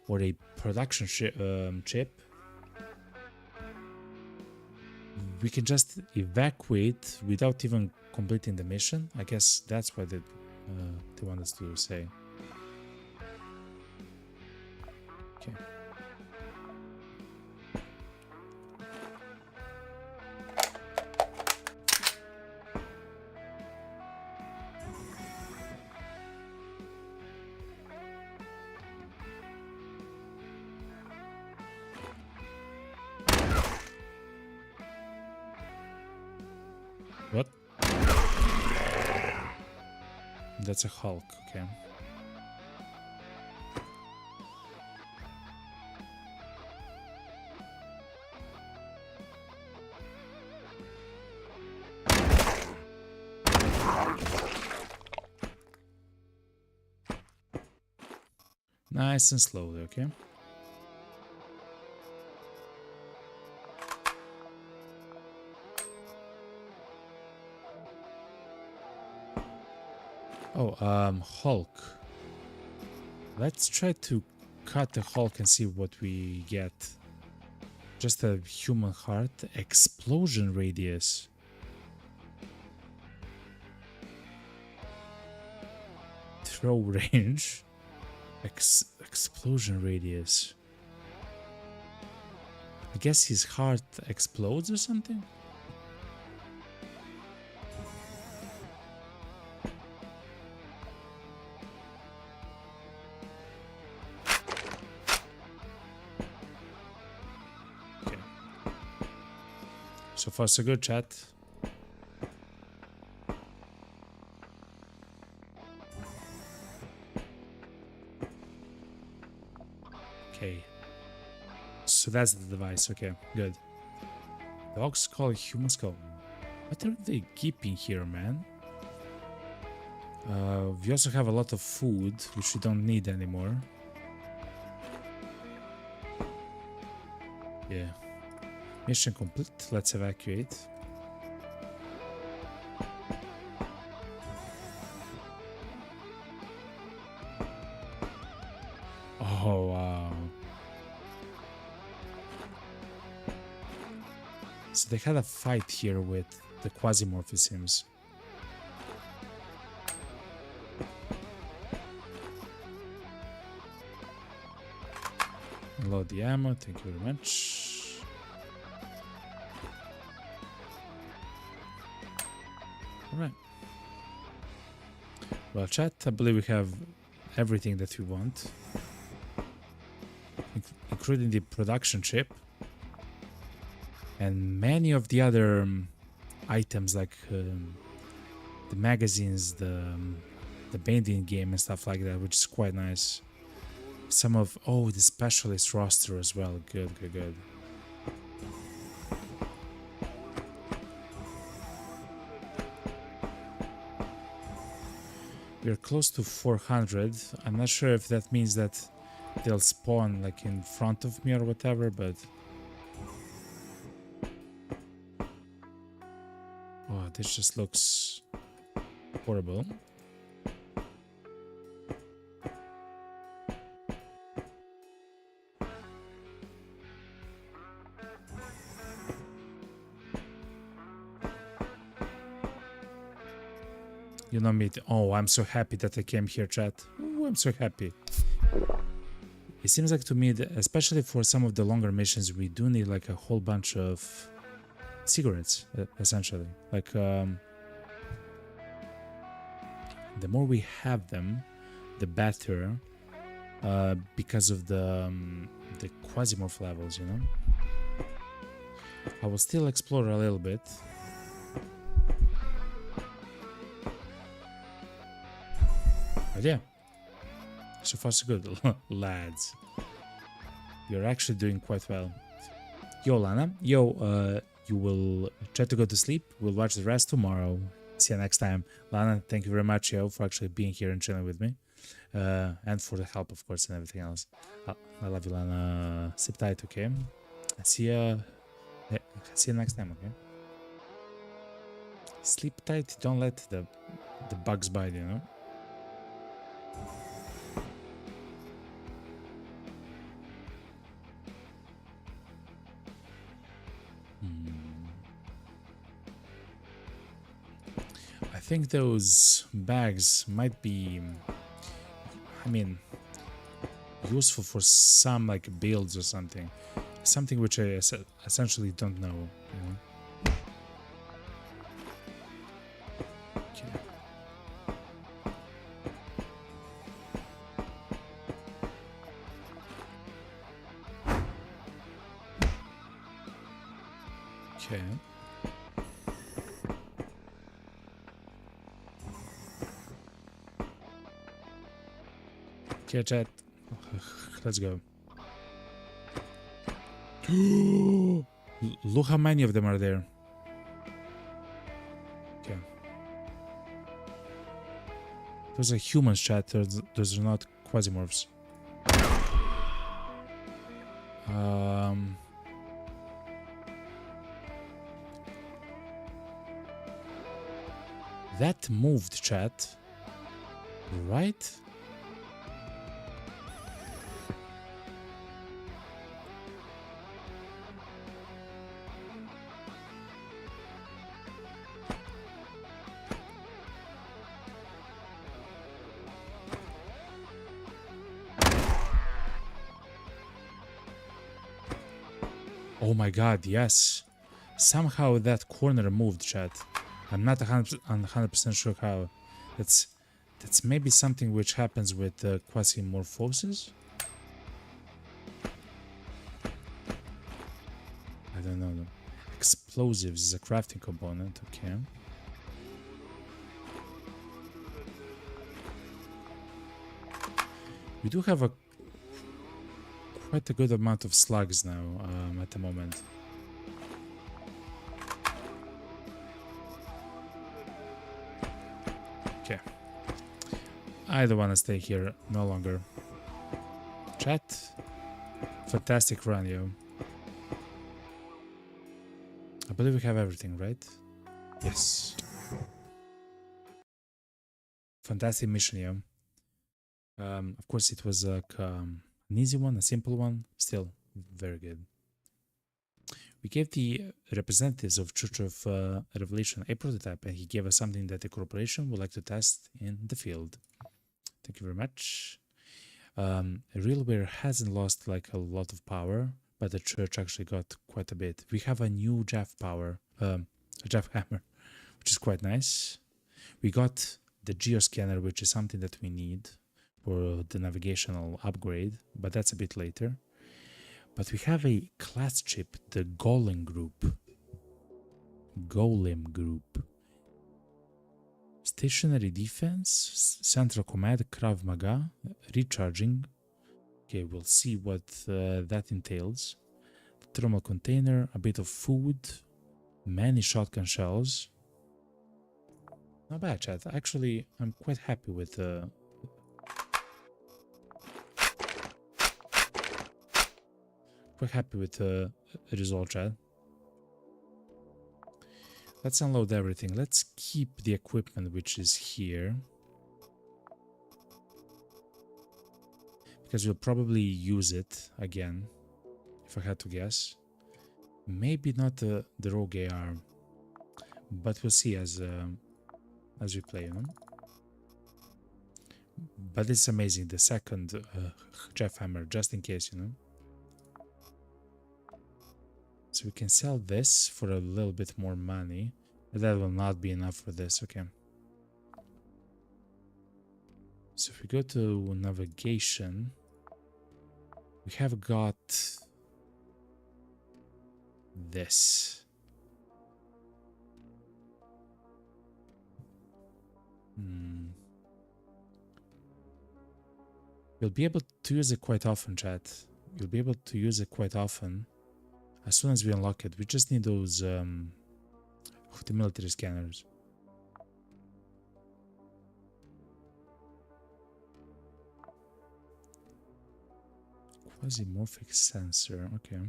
or a production chip, we can just evacuate without even completing the mission. I guess that's what they want us to say. Okay. What? That's a Hulk, okay. Nice and slowly, okay. Oh, Hulk. Let's try to cut the Hulk and see what we get. Just a human heart. Explosion radius. Throw range. Explosion radius. I guess his heart explodes or something? So far so good, chat. Okay. So that's the device, okay, good. Dog skull, human skull. What are they keeping here, man? We also have a lot of food, which we don't need anymore. Yeah. Mission complete. Let's evacuate. Oh, wow. So they had a fight here with the Quasimorph, it seems. Load the ammo. Thank you very much. Alright. Well, chat, I believe we have everything that we want, including the production chip and many of the other items like the magazines, the bending game and stuff like that, which is quite nice. Some of the specialist roster as well. Good. We're close to 400. I'm not sure if that means that they'll spawn like in front of me or whatever, but oh, this just looks horrible. You know me. Oh, I'm so happy that I came here, chat. Oh, I'm so happy. It seems like to me that, especially for some of the longer missions, we do need like a whole bunch of cigarettes, essentially. Like, the more we have them, the better, because of the the Quasimorph levels, you know. I will still explore a little bit. But yeah, so far so good, lads. You're actually doing quite well. Yo, Lana. Yo, you will try to go to sleep. We'll watch the rest tomorrow. See you next time. Lana, thank you very much, yo, for actually being here and chilling with me. And for the help, of course, and everything else. I love you, Lana. Sit tight, okay? See you next time, okay? Sleep tight. Don't let the bugs bite, you know? I think those bags might be, I mean, useful for some like builds or something. Something which I essentially don't know, you know? Okay. Okay. Okay, chat. Let's go. Look how many of them are there. Okay. Those are humans, chat. Those are not Quasimorphs. That moved, chat. Right? Oh my god, yes. Somehow that corner moved, chat. I'm not 100% sure how. That's maybe something which happens with Quasimorphosis? I don't know. Explosives is a crafting component, okay. We do have quite a good amount of slugs now at the moment. Okay. I don't want to stay here no longer. Chat. Fantastic run, yo. I believe we have everything, right? Yes. Fantastic mission, yo. Of course, it was like an easy one, a simple one, still very good. We gave the representatives of Church of Revelation a prototype, and he gave us something that the corporation would like to test in the field. Thank you very much. Realware hasn't lost like a lot of power, but the church actually got quite a bit. We have a new Jeff power, a Jeff hammer, which is quite nice. We got the geoscanner, which is something that we need for the navigational upgrade, but that's a bit later. But we have a class chip, the Golem Group. Stationary defense, central command, Krav Maga, recharging. Okay, we'll see what that entails. Thermal container, a bit of food, many shotgun shells. Not bad, chat. Actually, I'm quite happy with the result, chat. Let's unload everything. Let's keep the equipment which is here, because we'll probably use it again, if I had to guess. Maybe not the Rogue AR, but we'll see as we play, you know? But it's amazing, the second Jeff hammer, just in case, you know? So we can sell this for a little bit more money. But that will not be enough for this, okay. So if we go to navigation, We have got this. You'll be able to use it quite often, chat. You'll be able to use it quite often as soon as we unlock it. We just need those the military scanners. Quasimorphic sensor, okay.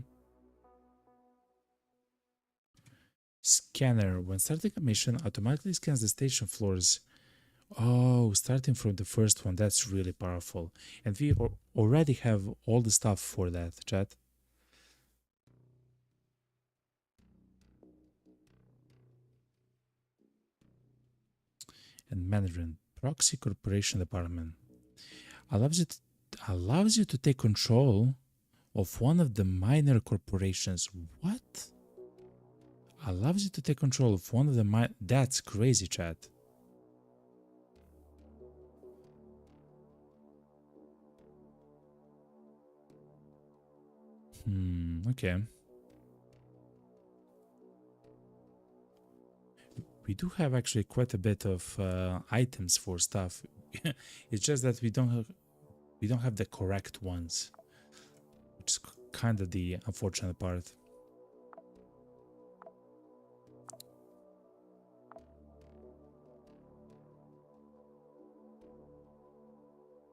Scanner. When starting a mission, automatically scans the station floors. Oh, starting from the first one, that's really powerful. And we already have all the stuff for that, chat. And Mandarin, Proxy Corporation Department. Allows you to take control of one of the minor corporations. What? Allows you to take control of one of the That's crazy, chat. Okay. We do have actually quite a bit of items for stuff. It's just that we don't have the correct ones, which is kind of the unfortunate part.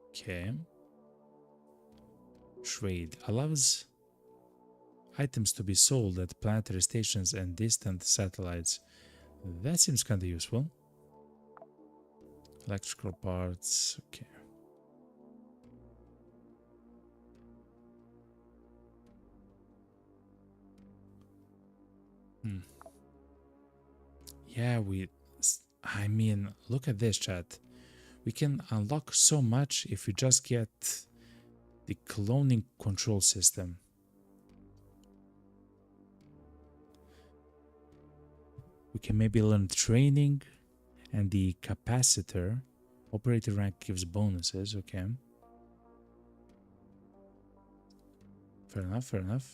Okay. Trade allows items to be sold at planetary stations and distant satellites. That seems kind of useful. Electrical parts, okay. Yeah, I mean, look at this, chat. We can unlock so much if we just get the cloning control system. We can maybe learn training and the capacitor. Operative rank gives bonuses, okay. Fair enough, fair enough.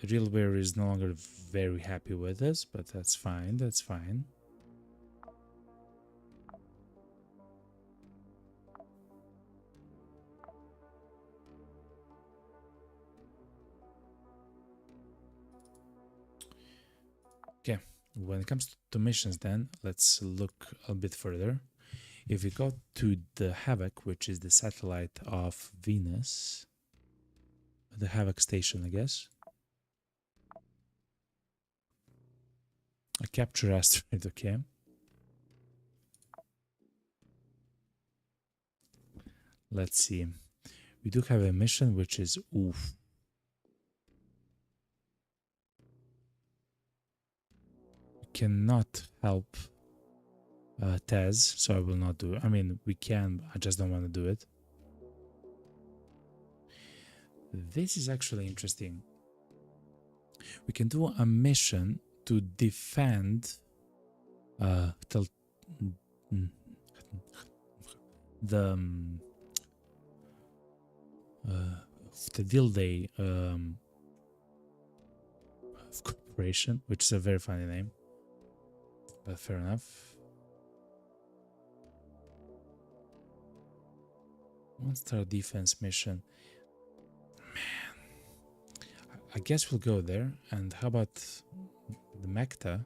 Realware is no longer very happy with us, but that's fine, that's fine. Okay, when it comes to missions then, let's look a bit further. If we go to the Havoc, which is the satellite of Venus, the Havoc station, I guess. A capture asteroid, okay. Let's see. We do have a mission which is oof. We cannot help Tez, so I will not do it. I mean, we can, I just don't want to do it. This is actually interesting. We can do a mission to defend the Vilde corporation, which is a very funny name, but fair enough. One-star defense mission. Man, I guess we'll go there. And how about the Mecta?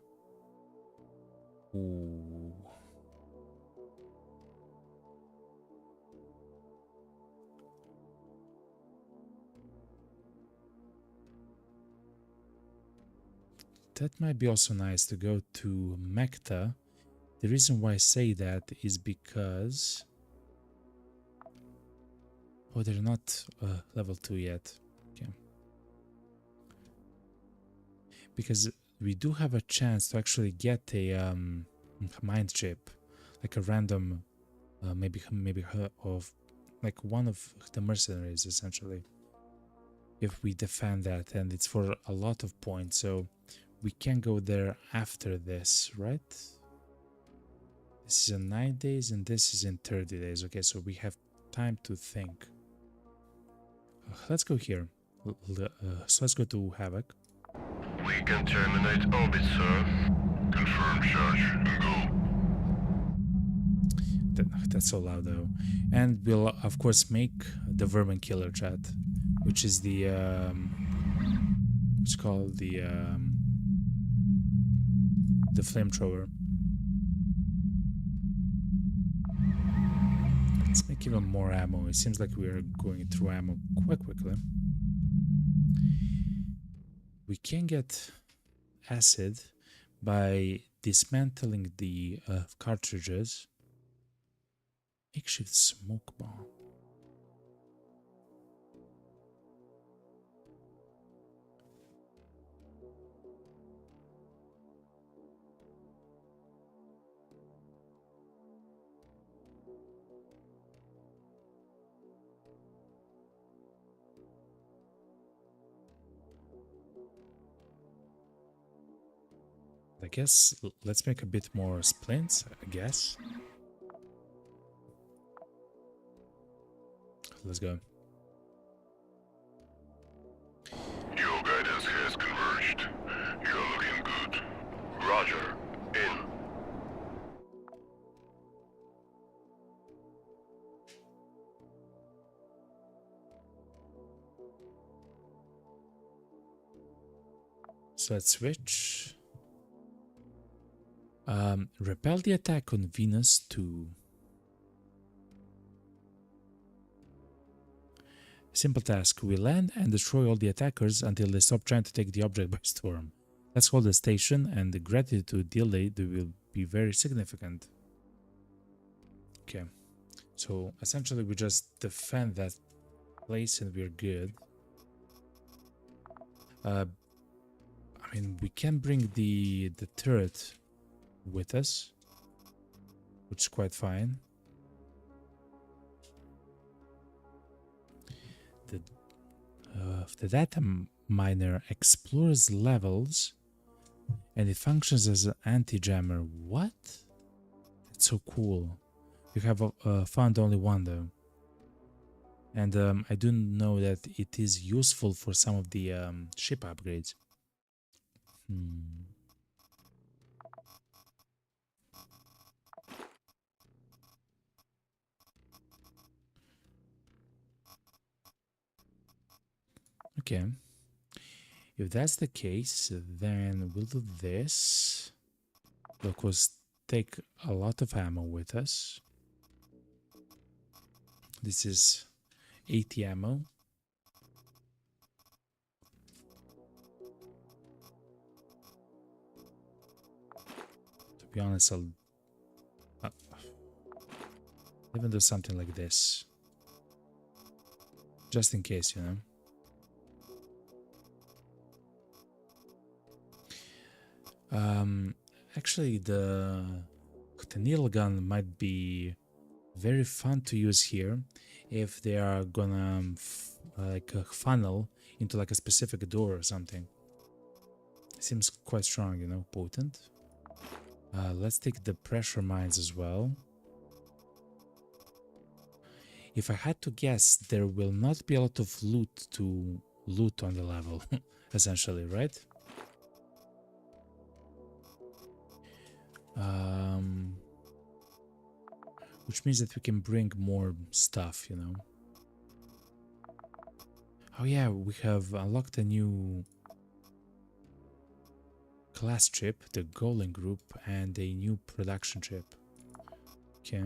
Ooh. That might be also nice to go to Mecta. The reason why I say that is because... Oh, they're not level 2 yet. Okay. Because we do have a chance to actually get a mind chip. Like a random, maybe of... Like one of the mercenaries, essentially. If we defend that, and it's for a lot of points, so... We can go there after this, right? This is in 9 days and this is in 30 days. Okay, so we have time to think. Let's go here. So let's go to Havoc. We can terminate orbit, sir. Confirm charge and go. That's so loud though. And we'll of course make the Vermin Killer chat, which is the it's called the flamethrower. Let's make even more ammo. It seems like we're going through ammo quite quickly. We can get acid by dismantling the cartridges. Makeshift smoke bomb. I guess let's make a bit more splints, I guess. Let's go. Your guidance has converged. You're looking good. Roger. In. So let's switch. Repel the attack on Venus 2. Simple task. We land and destroy all the attackers until they stop trying to take the object by storm. Let's hold the station, and the gratitude delayed will be very significant. Okay. So essentially we just defend that place and we're good. I mean, we can bring the turret with us, which is quite fine. The data miner explores levels and it functions as an anti-jammer. What? That's so cool. You have found only one though. And I do know that it is useful for some of the ship upgrades. Okay. If that's the case, then we'll do this. We'll of course take a lot of ammo with us. This is 80 ammo. To be honest, I'll even do something like this. Just in case, you know. Actually, the needle gun might be very fun to use here if they are gonna like funnel into like a specific door or something. It seems quite strong, you know, potent. Let's take the pressure mines as well. If I had to guess, there will not be a lot of loot to loot on the level, essentially, right? Which means that we can bring more stuff, you know. Oh yeah, we have unlocked a new class chip, the Golem group, and a new production chip. Okay.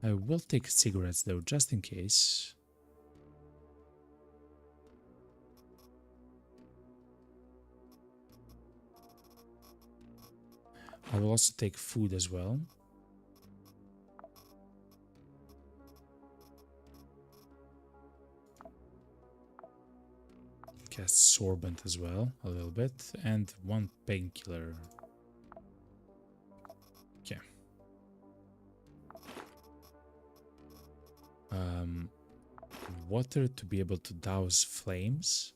I will take cigarettes though, just in case. I will also take food as well. Cast sorbent as well, a little bit, and one painkiller. Okay. Water to be able to douse flames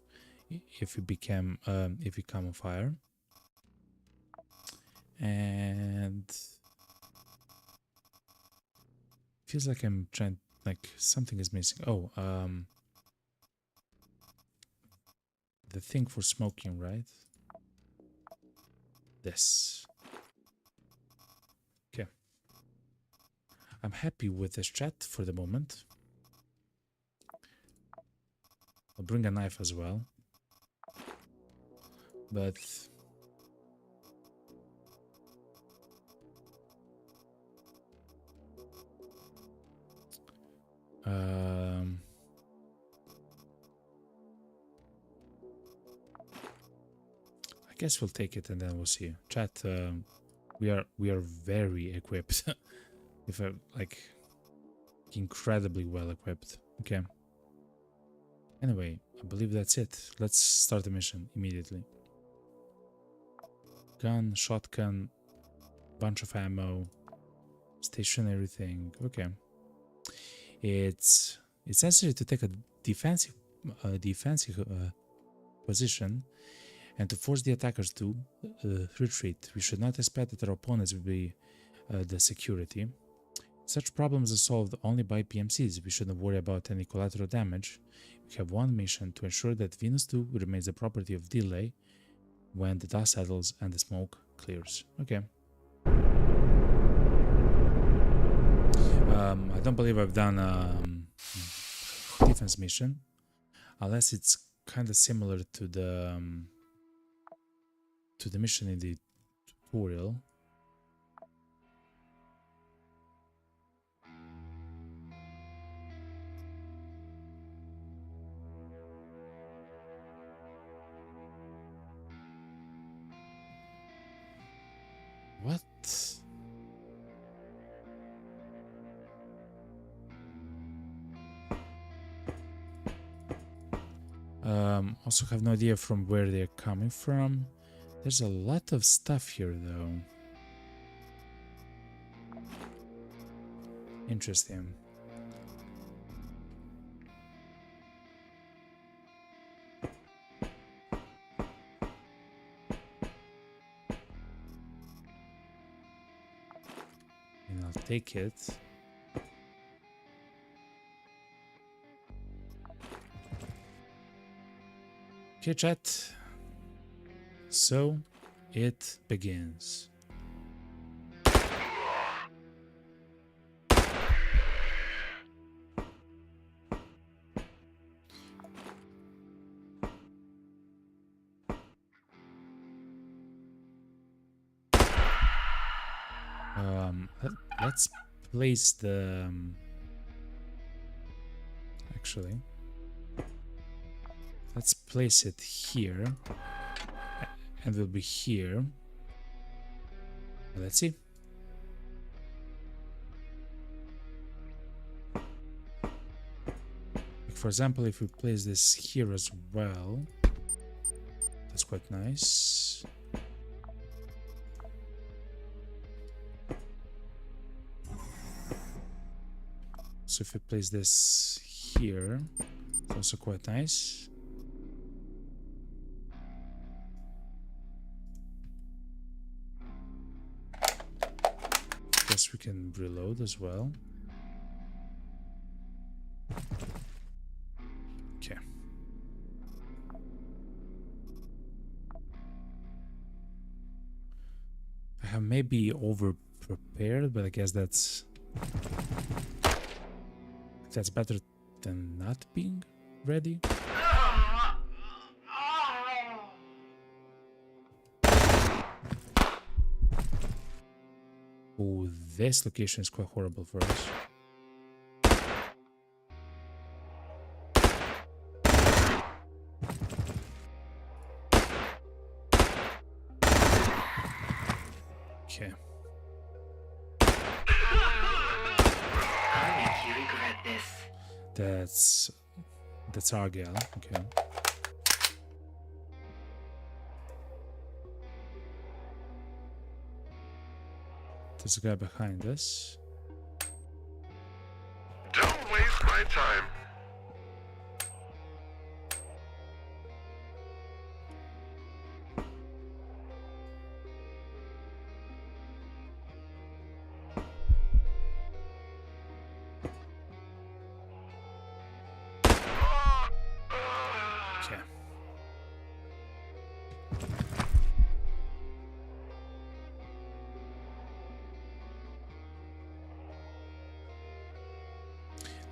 if you become on fire. And feels like I'm trying, like something is missing. Oh, the thing for smoking, right? This. Okay. I'm happy with this chat for the moment. I'll bring a knife as well. But I guess we'll take it and then we'll see. Chat, we are very equipped. If I like incredibly well equipped. Okay. Anyway, I believe that's it. Let's start the mission immediately. Gun, shotgun, bunch of ammo, stationary thing. Okay. It's necessary to take a defensive position and to force the attackers to retreat. We should not expect that our opponents will be the security. Such problems are solved only by PMCs. We shouldn't worry about any collateral damage. We have one mission to ensure that Venus 2 remains the property of Delay when the dust settles and the smoke clears. Okay. I don't believe I've done a defense mission, unless it's kind of similar to the mission in the tutorial. What? Also have no idea from where they're coming from. There's a lot of stuff here though. Interesting. And I'll take it. Okay, chat. So it begins. Let's place the actually let's place it here, and we'll be here. Let's see. For example, if we place this here as well, that's quite nice. So if we place this here, it's also quite nice. Guess we can reload as well. Okay. I have maybe over prepared, but I guess that's better than not being ready. Oh, this location is quite horrible for us. Okay. I'll make you regret this. That's our gal. Okay. There's a guy behind us. Don't waste my time.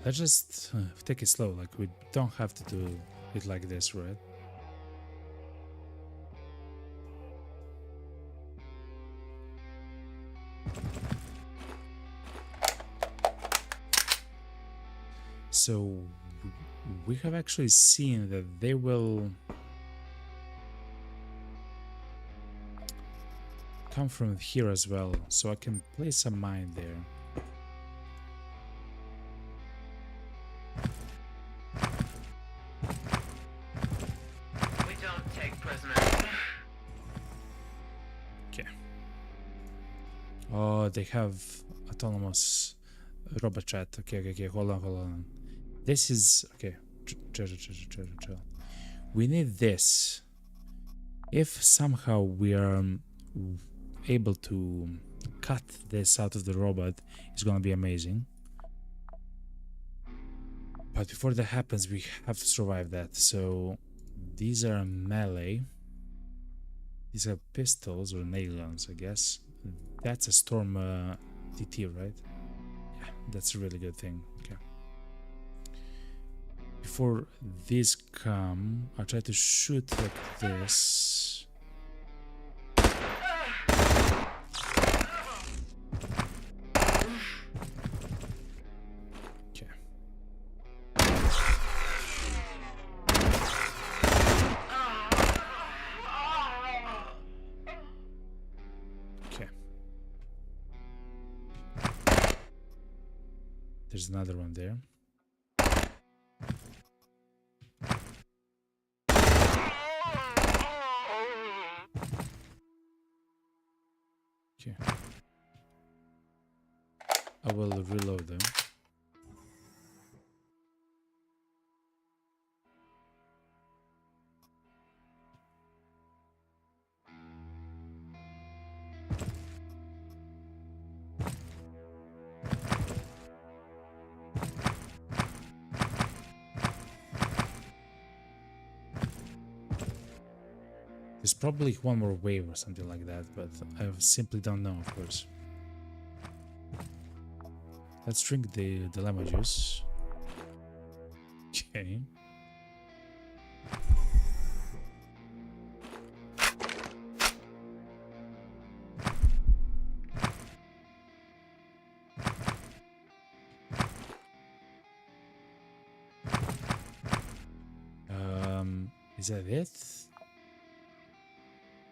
let's just take it slow. Like, we don't have to do it like this, right? So we have actually seen that they will come from here as well, so I can place a mine there. We don't take prisoners. Okay. Oh, they have autonomous robot chat. Okay, hold on. This is okay. Chill. We need this. If somehow we are able to cut this out of the robot, it's gonna be amazing. But before that happens, we have to survive that. So these are melee. These are pistols or nail guns, I guess. That's a storm TT, right? Yeah, that's a really good thing. Okay. Before these come, I'll try to shoot like this. Okay. Okay. There's another one there. Okay. I will reload them. There's probably one more wave or something like that, but I simply don't know, of course. Let's drink the lemon juice. Okay. Is that it?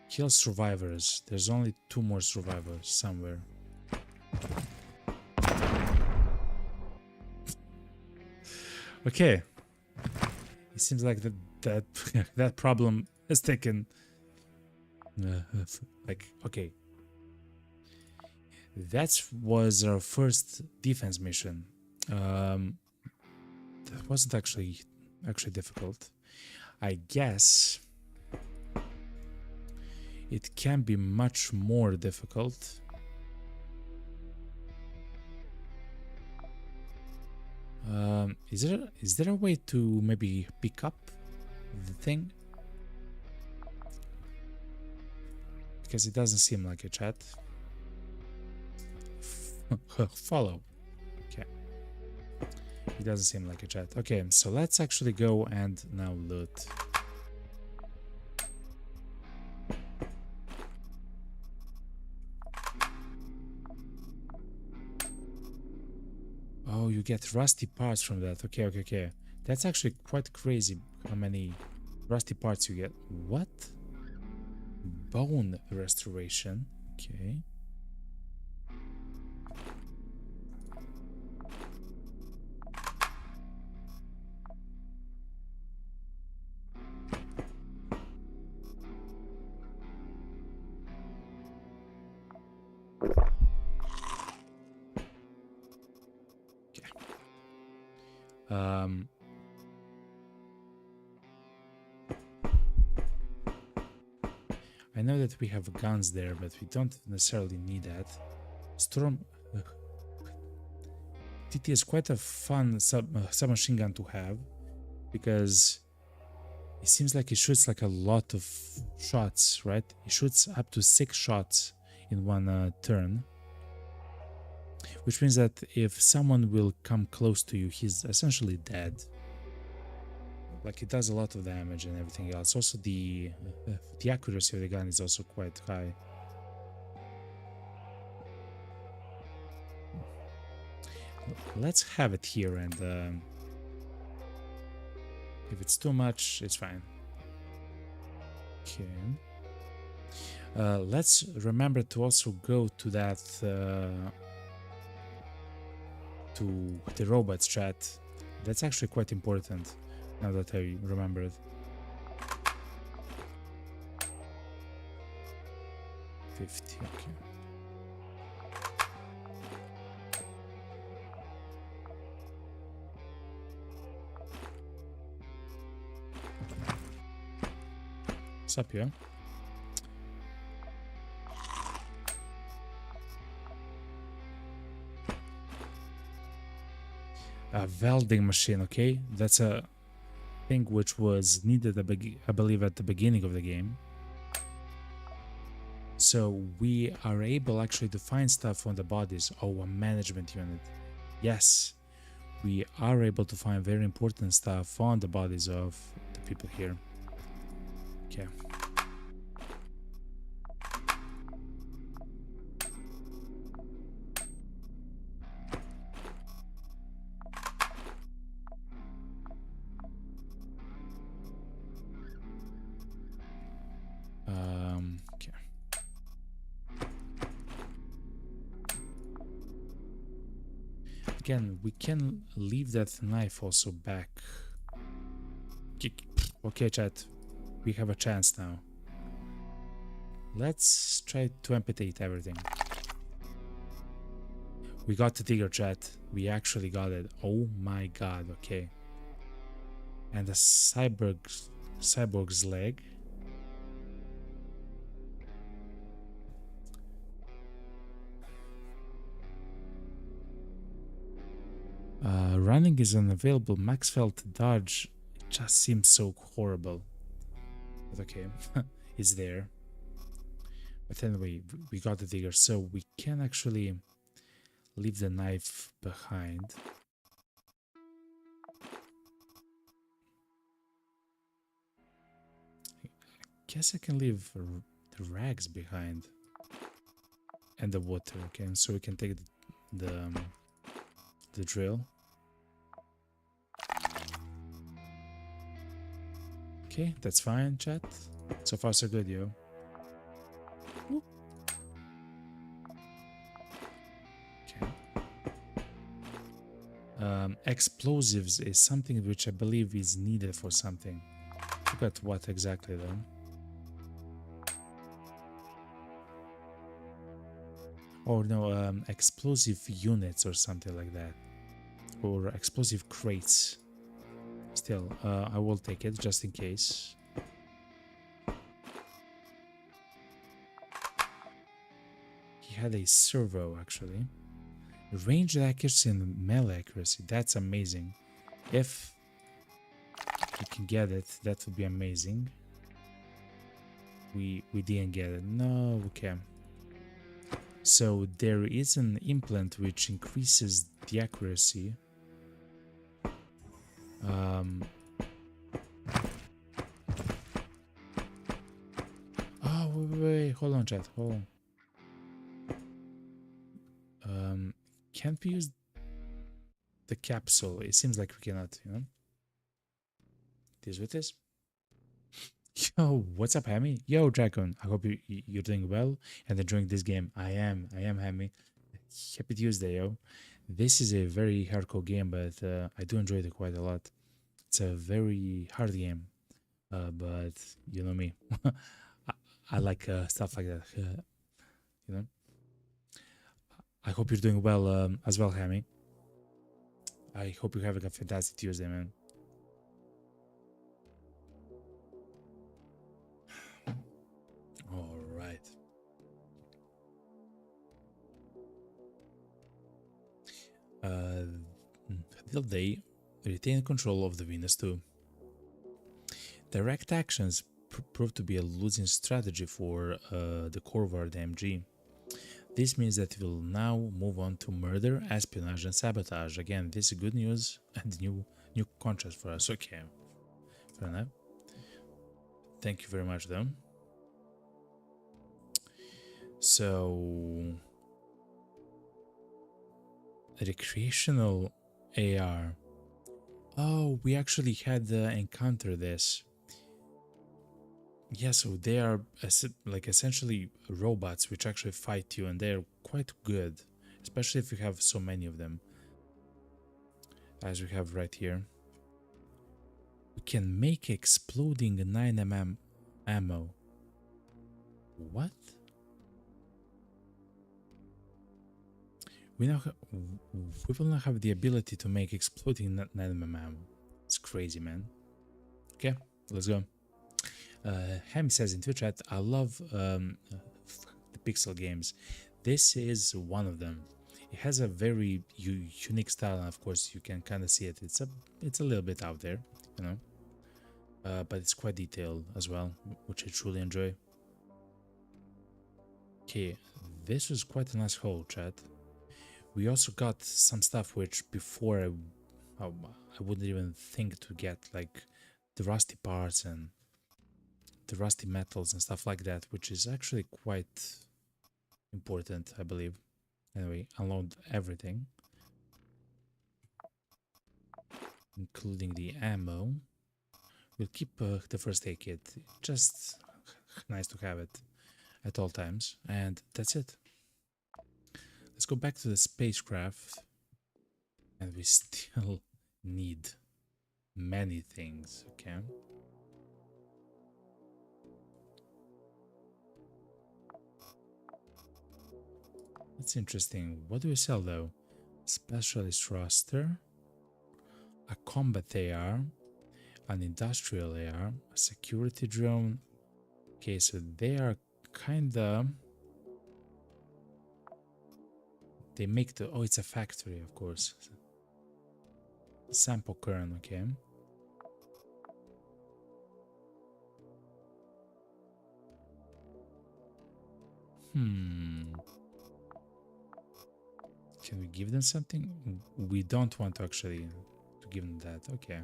Kill survivors. There's only 2 more survivors somewhere. Okay. It seems like that problem is taken. Like, okay. That was our first defense mission. That wasn't actually difficult. I guess it can be much more difficult. Is there a way to maybe pick up the thing? Because it doesn't seem like a chat. Follow. Okay. It doesn't seem like a chat. Okay, so let's actually go and now loot. Oh, you get rusty parts from that. Okay. That's actually quite crazy how many rusty parts you get. What? Bone restoration. Okay. I know that we have guns there, but we don't necessarily need that. Storm TT is quite a fun submachine gun to have, because it seems like it shoots like a lot of shots, right? It shoots up to 6 shots in one turn, which means that if someone will come close to you, he's essentially dead. Like, it does a lot of damage and everything else. Also, the accuracy of the gun is also quite high. Let's have it here, and if it's too much, it's fine. Okay. Let's remember to also go to that to the robots chat. That's actually quite important now that I remember it. 50, okay. What's up here? A welding machine, okay? That's a thing which was needed, I believe, at the beginning of the game. So we are able actually to find stuff on the bodies. Oh, a management unit. Yes, we are able to find very important stuff on the bodies of the people here. Okay. Okay. Again, we can leave that knife also back. Okay, chat. We have a chance now. Let's try to amputate everything. We got the digger, chat. We actually got it. Oh my god, okay. And the cyborg's leg. Running is unavailable. Max felt dodge. It just seems so horrible. But okay, it's there. But anyway, we got the digger, so we can actually leave the knife behind. I guess I can leave the rags behind. And the water, okay, and so we can take the drill. Okay, that's fine, chat. So far so good, yo. Whoop. Okay. Explosives is something which I believe is needed for something. I forgot what exactly though. Or no, explosive units or something like that. Or explosive crates. Still, I will take it just in case. He had a servo actually. Range accuracy and melee accuracy. That's amazing. If we can get it, that would be amazing. We didn't get it. No, okay. So there is an implant which increases the accuracy. Oh, wait, hold on, chat, hold on. Can't we use the capsule? It seems like we cannot, you know? This with this. Yo, what's up, Hammy? Yo, Dragon, I hope you're doing well and enjoying this game. I am, Hammy. Happy Tuesday, yo. This is a very hardcore game, but I do enjoy it quite a lot. It's a very hard game, but you know me. I like stuff like that, you know. I hope you're doing well as well, Hammy. I hope you're having a fantastic Tuesday, man. All right. Until they retain control of the Venus 2. Direct actions proved to be a losing strategy for the Corvard MG. This means that we'll now move on to murder, espionage, and sabotage. Again, this is good news and new contract for us. Okay, fair enough. Thank you very much, though. So, recreational AR. Oh, we actually had encountered this. Yeah, so they are like essentially robots which actually fight you, and they're quite good, especially if you have so many of them, as we have right here. We can make exploding 9mm ammo. What? We will now have the ability to make exploding 9mm ammo. It's crazy, man. Okay, let's go. Ham says in Twitch chat, I love the pixel games. This is one of them. It has a very unique style, and of course you can kind of see it. It's a little bit out there, you know, but it's quite detailed as well, which I truly enjoy. Okay, this was quite a nice haul, chat. We also got some stuff which before I wouldn't even think to get, like the rusty parts and the rusty metals and stuff like that, which is actually quite important, I believe. Anyway, unload everything, including the ammo. We'll keep the first aid kit, just nice to have it at all times, and that's it. Let's go back to the spacecraft, and we still need many things, okay? That's interesting. What do we sell though? Specialist roster, a combat AR, an industrial AR, a security drone. Okay, so they are kinda... They make the... Oh, it's a factory, of course. Sample kern, okay. Can we give them something? We don't want to actually to give them that. Okay.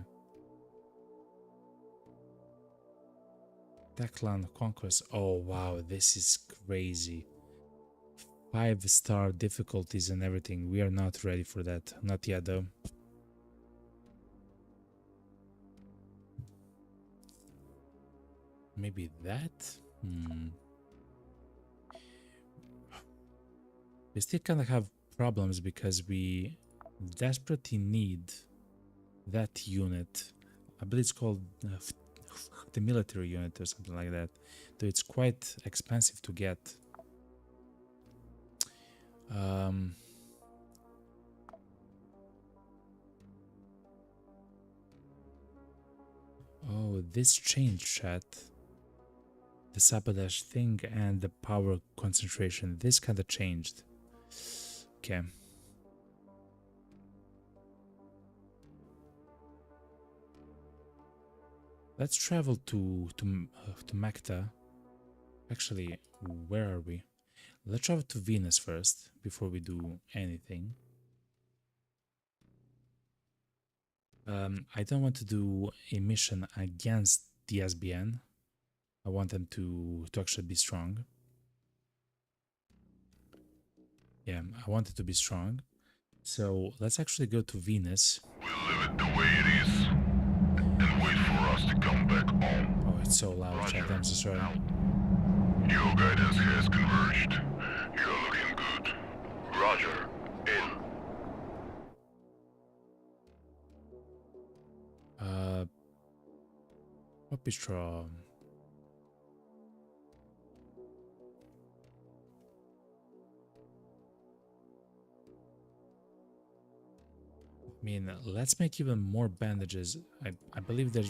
Techland Conquest. Oh wow, this is crazy. 5-star difficulties and everything. We are not ready for that. Not yet though. Maybe that? We still kind of have problems because we desperately need that unit. I believe it's called the military unit or something like that. Though it's quite expensive to get. Oh, this changed, chat. The sabotage thing and the power concentration. This kind of changed. Okay. Let's travel to Macta. Actually, where are we? Let's travel to Venus first before we do anything. I don't want to do a mission against the SBN. I want them to actually be strong. Yeah, I want it to be strong. So let's actually go to Venus. We'll leave it the way it is and wait for us to come back home. Oh, it's so loud, chat. I'm so sorry. Your guidance has converged. You're looking good. Roger. In. Puppy straw. I mean, let's make even more bandages. I believe there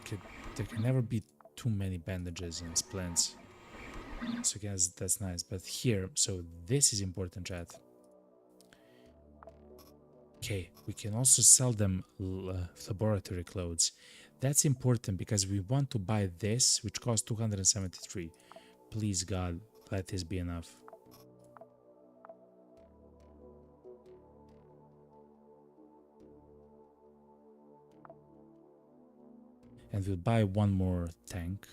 can never be too many bandages in splints. So yes, that's nice. But here, so this is important, chat. Okay, we can also sell them laboratory clothes. That's important because we want to buy this, which costs 273. Please God, let this be enough. And we'll buy one more tank.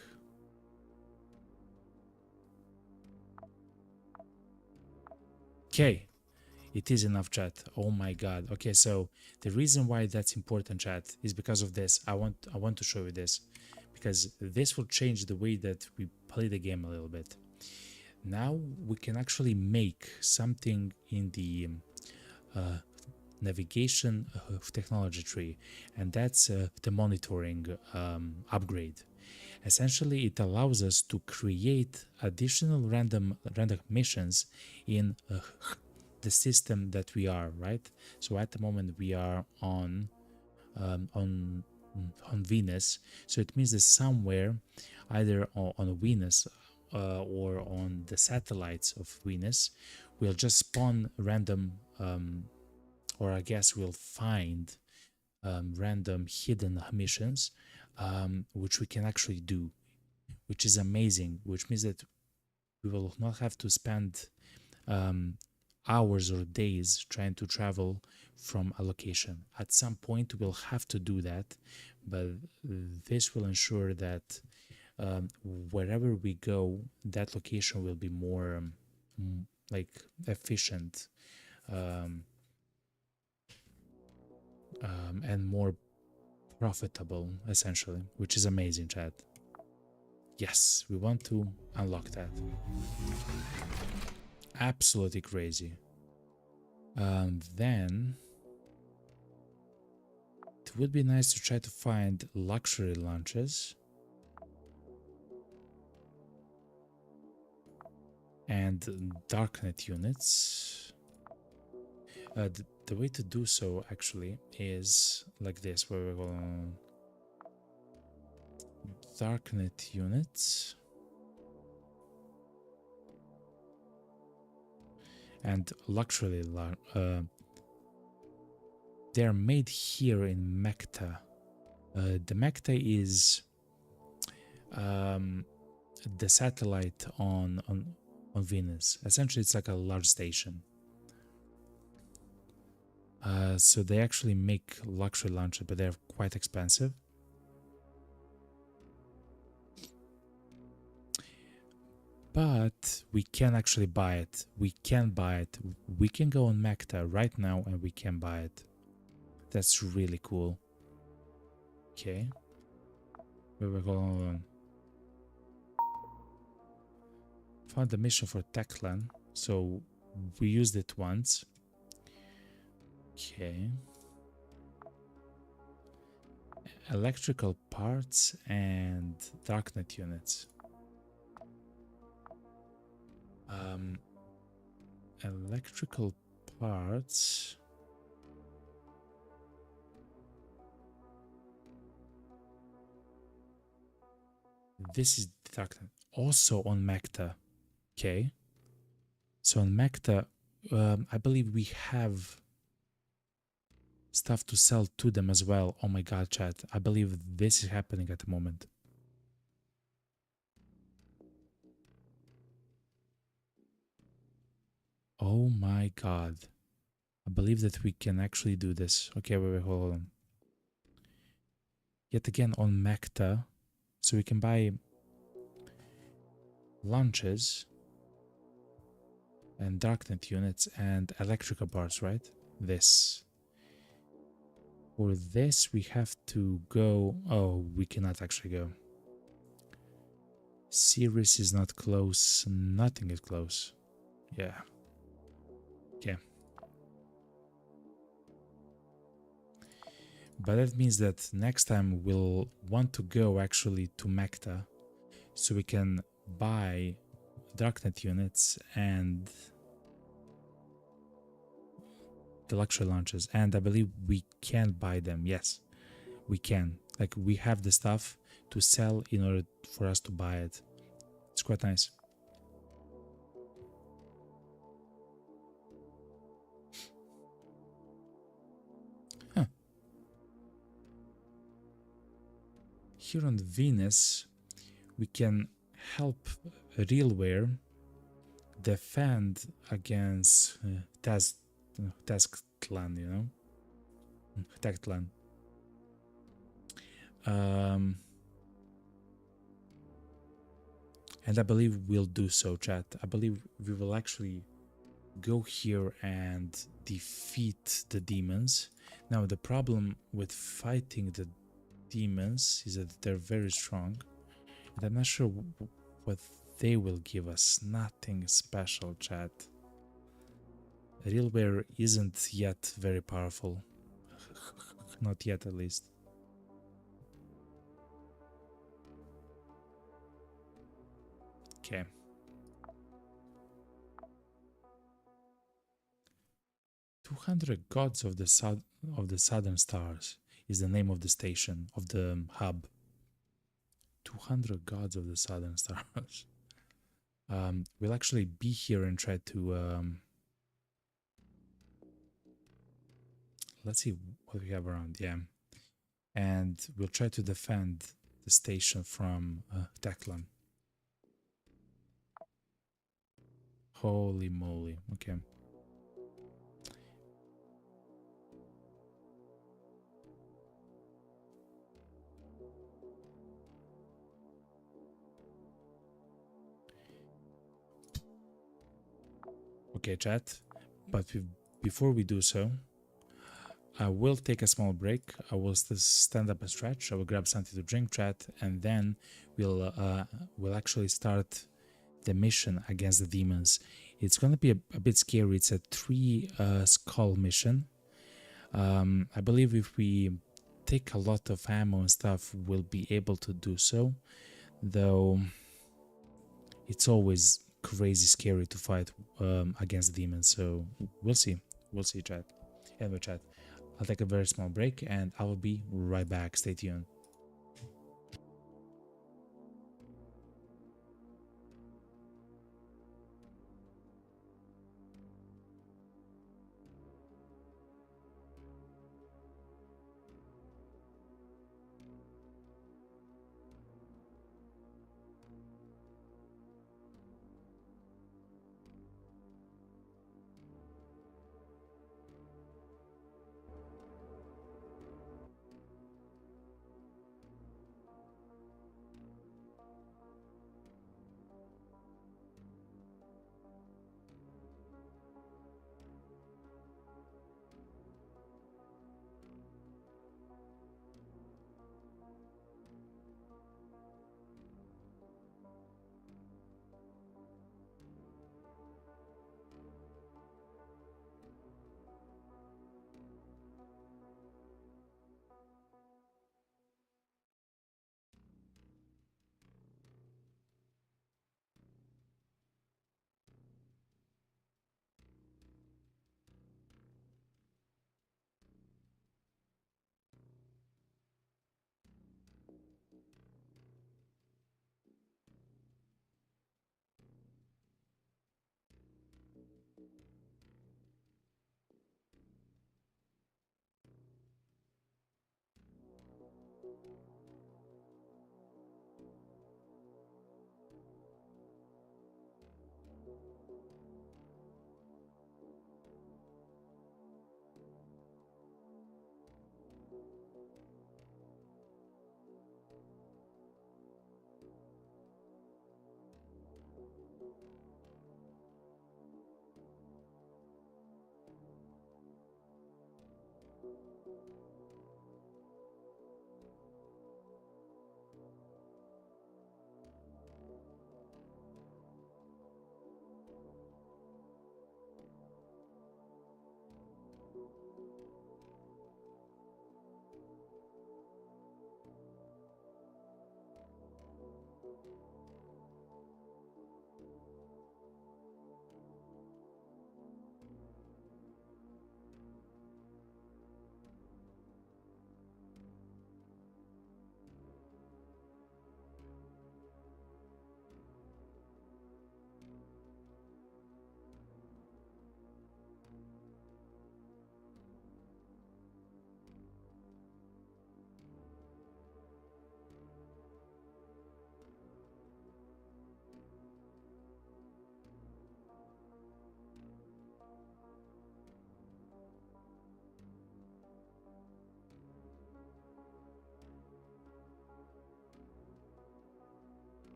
Okay, it is enough, chat. Oh my god. Okay, so the reason why that's important, chat, is because of this. I want to show you this because this will change the way that we play the game a little bit. Now we can actually make something in the navigation of technology tree, and that's the monitoring upgrade. Essentially, it allows us to create additional random missions in the system that we are, right? So at the moment we are on Venus, so it means that somewhere, either on Venus or on the satellites of Venus, we'll just spawn random, or I guess we'll find random hidden missions, which we can actually do, which is amazing, which means that we will not have to spend hours or days trying to travel from a location. At some point, we'll have to do that, but this will ensure that wherever we go, that location will be more like efficient and more profitable, essentially, which is amazing, chat. Yes, we want to unlock that. Absolutely crazy. Then it would be nice to try to find luxury launches and darknet units. The way to do so actually is like this, where we're going darknet units and luxury they're made here in Mecta. The Mecta is the satellite on Venus. Essentially, it's like a large station. So they actually make luxury launches, but they're quite expensive. But we can actually buy it. We can buy it. We can go on Mecta right now and we can buy it. That's really cool. Okay. Hold on. Found the mission for Techland. So we used it once. Okay. Electrical parts and darknet units. Electrical parts. This is darknet. Also on Mecta. Okay. So on Mecta, I believe we have stuff to sell to them as well. Oh my god, chat. I believe this is happening at the moment. Oh my god. I believe that we can actually do this. Okay, wait, hold on. Yet again on Mecta. So we can buy launches and darknet units and electrical parts, right? This. For this, we have to go. Oh, we cannot actually go. Series is not close. Nothing is close. Yeah. Okay. But that means that next time we'll want to go actually to Mecta so we can buy darknet units and the luxury launches. And I believe we can buy them. Yes, we can. Like, we have the stuff to sell in order for us to buy it. It's quite nice. Huh. Here on Venus, we can help Realware defend against Taskland, you know? Taskland. And I believe we'll do so, chat. I believe we will actually go here and defeat the demons. Now, the problem with fighting the demons is that they're very strong. And I'm not sure what they will give us. Nothing special, chat. Real bear isn't yet very powerful. Not yet, at least. Okay. "200 Gods of the Southern Stars" is the name of the station, of the hub. 200 Gods of the Southern Stars. We'll actually be here and try to... let's see what we have around, yeah. And we'll try to defend the station from Teklan. Holy moly, okay. Okay, chat, but before we do so, I will take a small break. I will stand up and stretch. I will grab something to drink, chat, and then we'll actually start the mission against the demons. It's going to be a bit scary. It's a 3 skull mission. I believe if we take a lot of ammo and stuff, we'll be able to do so, though it's always crazy scary to fight against demons, so we'll see. We'll see, chat. Anyway, chat, I'll take a very small break and I will be right back. Stay tuned.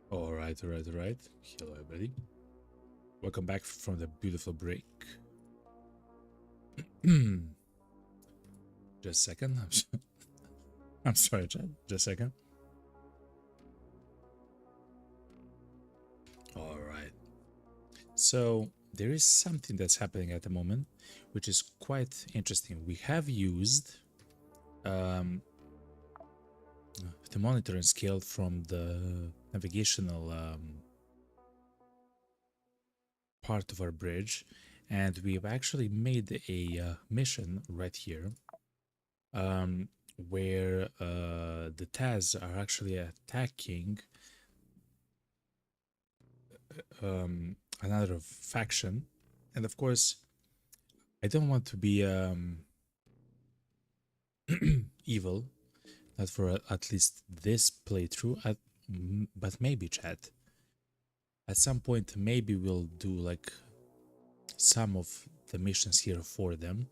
All right. Hello, everybody. Welcome back from the beautiful break. Just a second. I'm sorry, Chad. Just a second. All right. So there is something that's happening at the moment, which is quite interesting. We have used the monitoring scale from the navigational part of our bridge, and we've actually made a mission right here where the Taz are actually attacking another faction. And of course, I don't want to be evil, not for at least this playthrough, but maybe, chat. At some point, maybe we'll do like some of the missions here for them,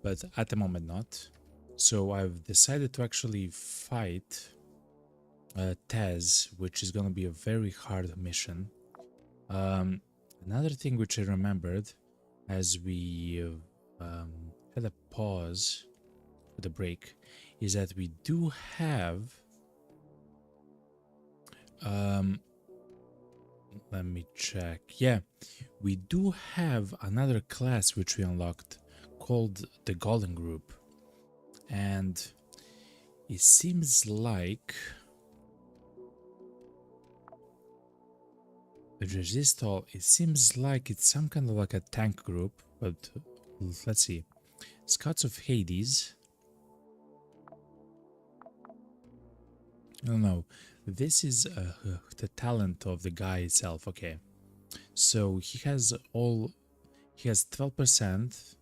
but at the moment not. So I've decided to actually fight Taz, which is going to be a very hard mission. Another thing which I remembered as we had a pause for the break is that we do have let me check. Yeah, we do have another class which we unlocked called the Golden Group, and it seems like resist all. It seems like it's some kind of like a tank group, but let's see. Scouts of Hades. No, this is the talent of the guy itself. Okay, so he has 12%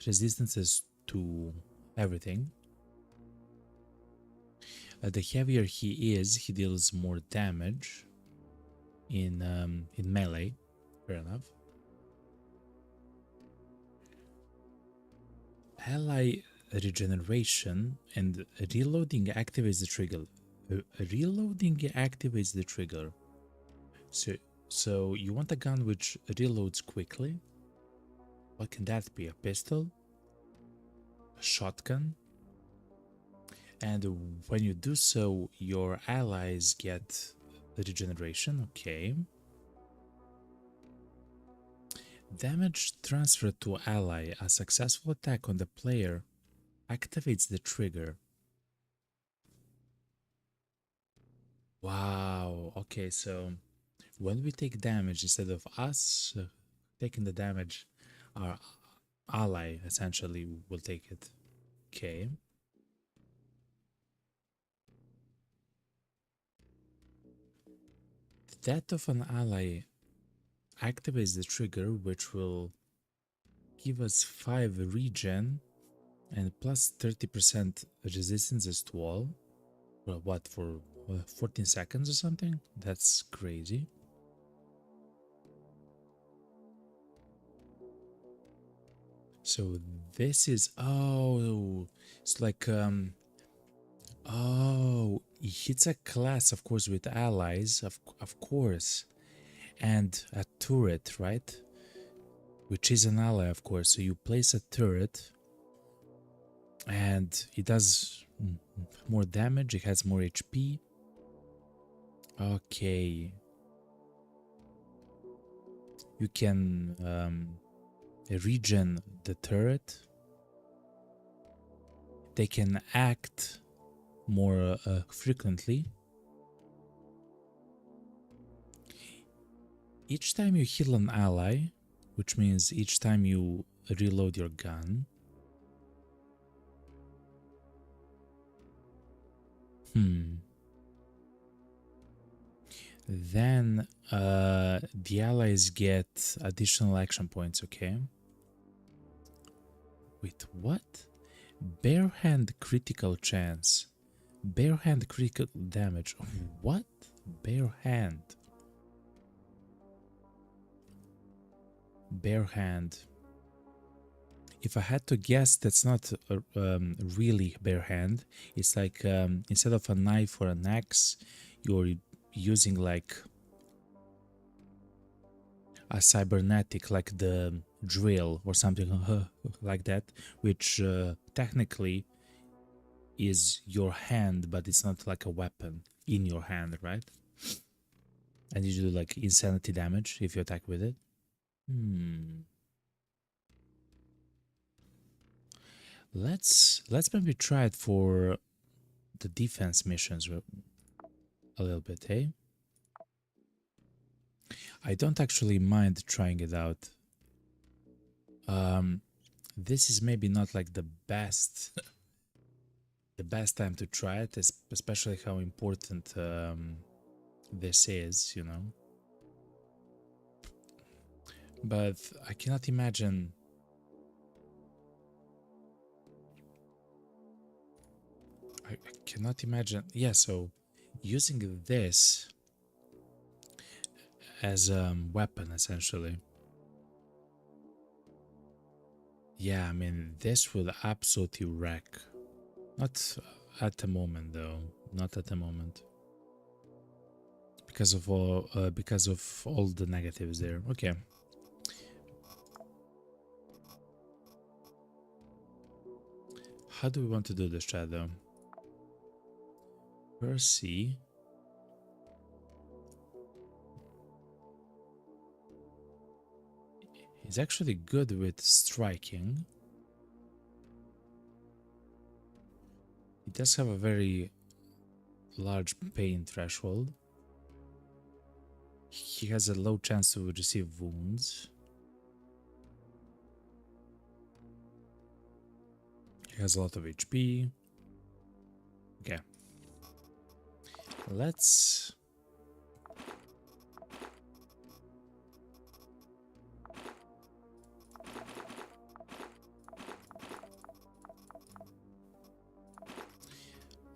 resistances to everything. The heavier he is, he deals more damage in melee. Fair enough. Ally regeneration and reloading activates the trigger. Reloading activates the trigger. So you want a gun which reloads quickly? What can that be? A pistol? A shotgun? And when you do so, your allies get regeneration. Okay. Damage transferred to ally. A successful attack on the player activates the trigger. Wow. Okay, so when we take damage, instead of us taking the damage, our ally essentially will take it. Okay. The death of an ally activates the trigger, which will give us 5 regen and plus 30% resistances to all. Well, what, for 14 seconds or something? That's crazy. So this is, oh, it's like oh, it hits a class, of course, with allies, of course, and a turret, right? Which is an ally, of course. So you place a turret and it does more damage, it has more HP. Okay. You can regen the turret. they can act more frequently. Each time you heal an ally, which means each time you reload your gun. Then the allies get additional action points, okay? Wait, what? Bare hand critical chance. Bare hand critical damage. What? Bare hand. Bare hand. If I had to guess, that's not really bare hand. It's like instead of a knife or an axe, you're using like a cybernetic, like the drill or something like that, which technically is your hand, but it's not like a weapon in your hand, right? And you do like insanity damage if you attack with it. Let's maybe try it for the defense missions a little bit, hey? I don't actually mind trying it out. This is maybe not like the best the best time to try it, especially how important this is, you know. But I cannot imagine. I cannot imagine. Yeah, so using this as a weapon, essentially. Yeah, I mean, this would absolutely wreck. Not at the moment, though. Not at the moment. Because of all the negatives there. Okay. How do we want to do this, chat, though? Percy. He's actually good with striking. He does have a very large pain threshold. He has a low chance to receive wounds. He has a lot of HP. Okay. Let's...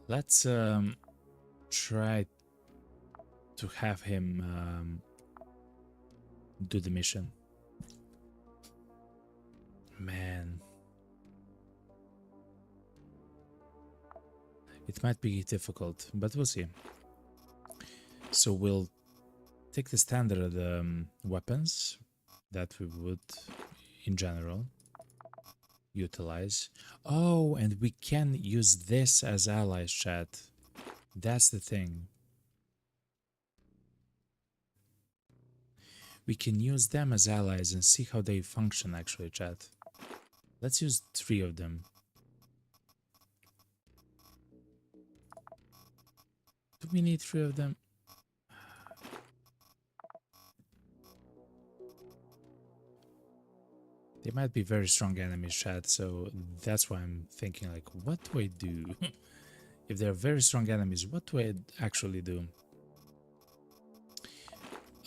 Let's try to have him do the mission. Man. It might be difficult, but we'll see. So we'll take the standard weapons that we would, in general, utilize. Oh, and we can use this as allies, chat. That's the thing. We can use them as allies and see how they function, actually, chat. Let's use 3 of them. Do we need 3 of them? They might be very strong enemies, chat, so that's why I'm thinking, like, what do I do? If they're very strong enemies, what do I actually do?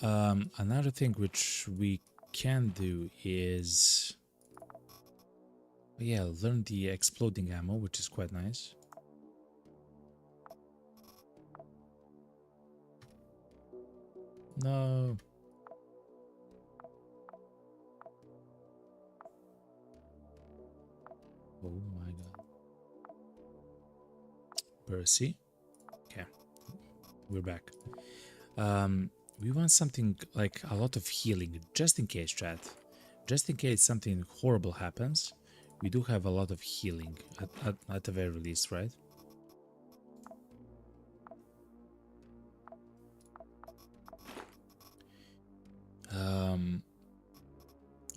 Another thing which we can do is... yeah, learn the exploding ammo, which is quite nice. No. Oh my god. Percy. Okay. We're back. We want something like a lot of healing, just in case, chat. Just in case something horrible happens, we do have a lot of healing, at the very least, right?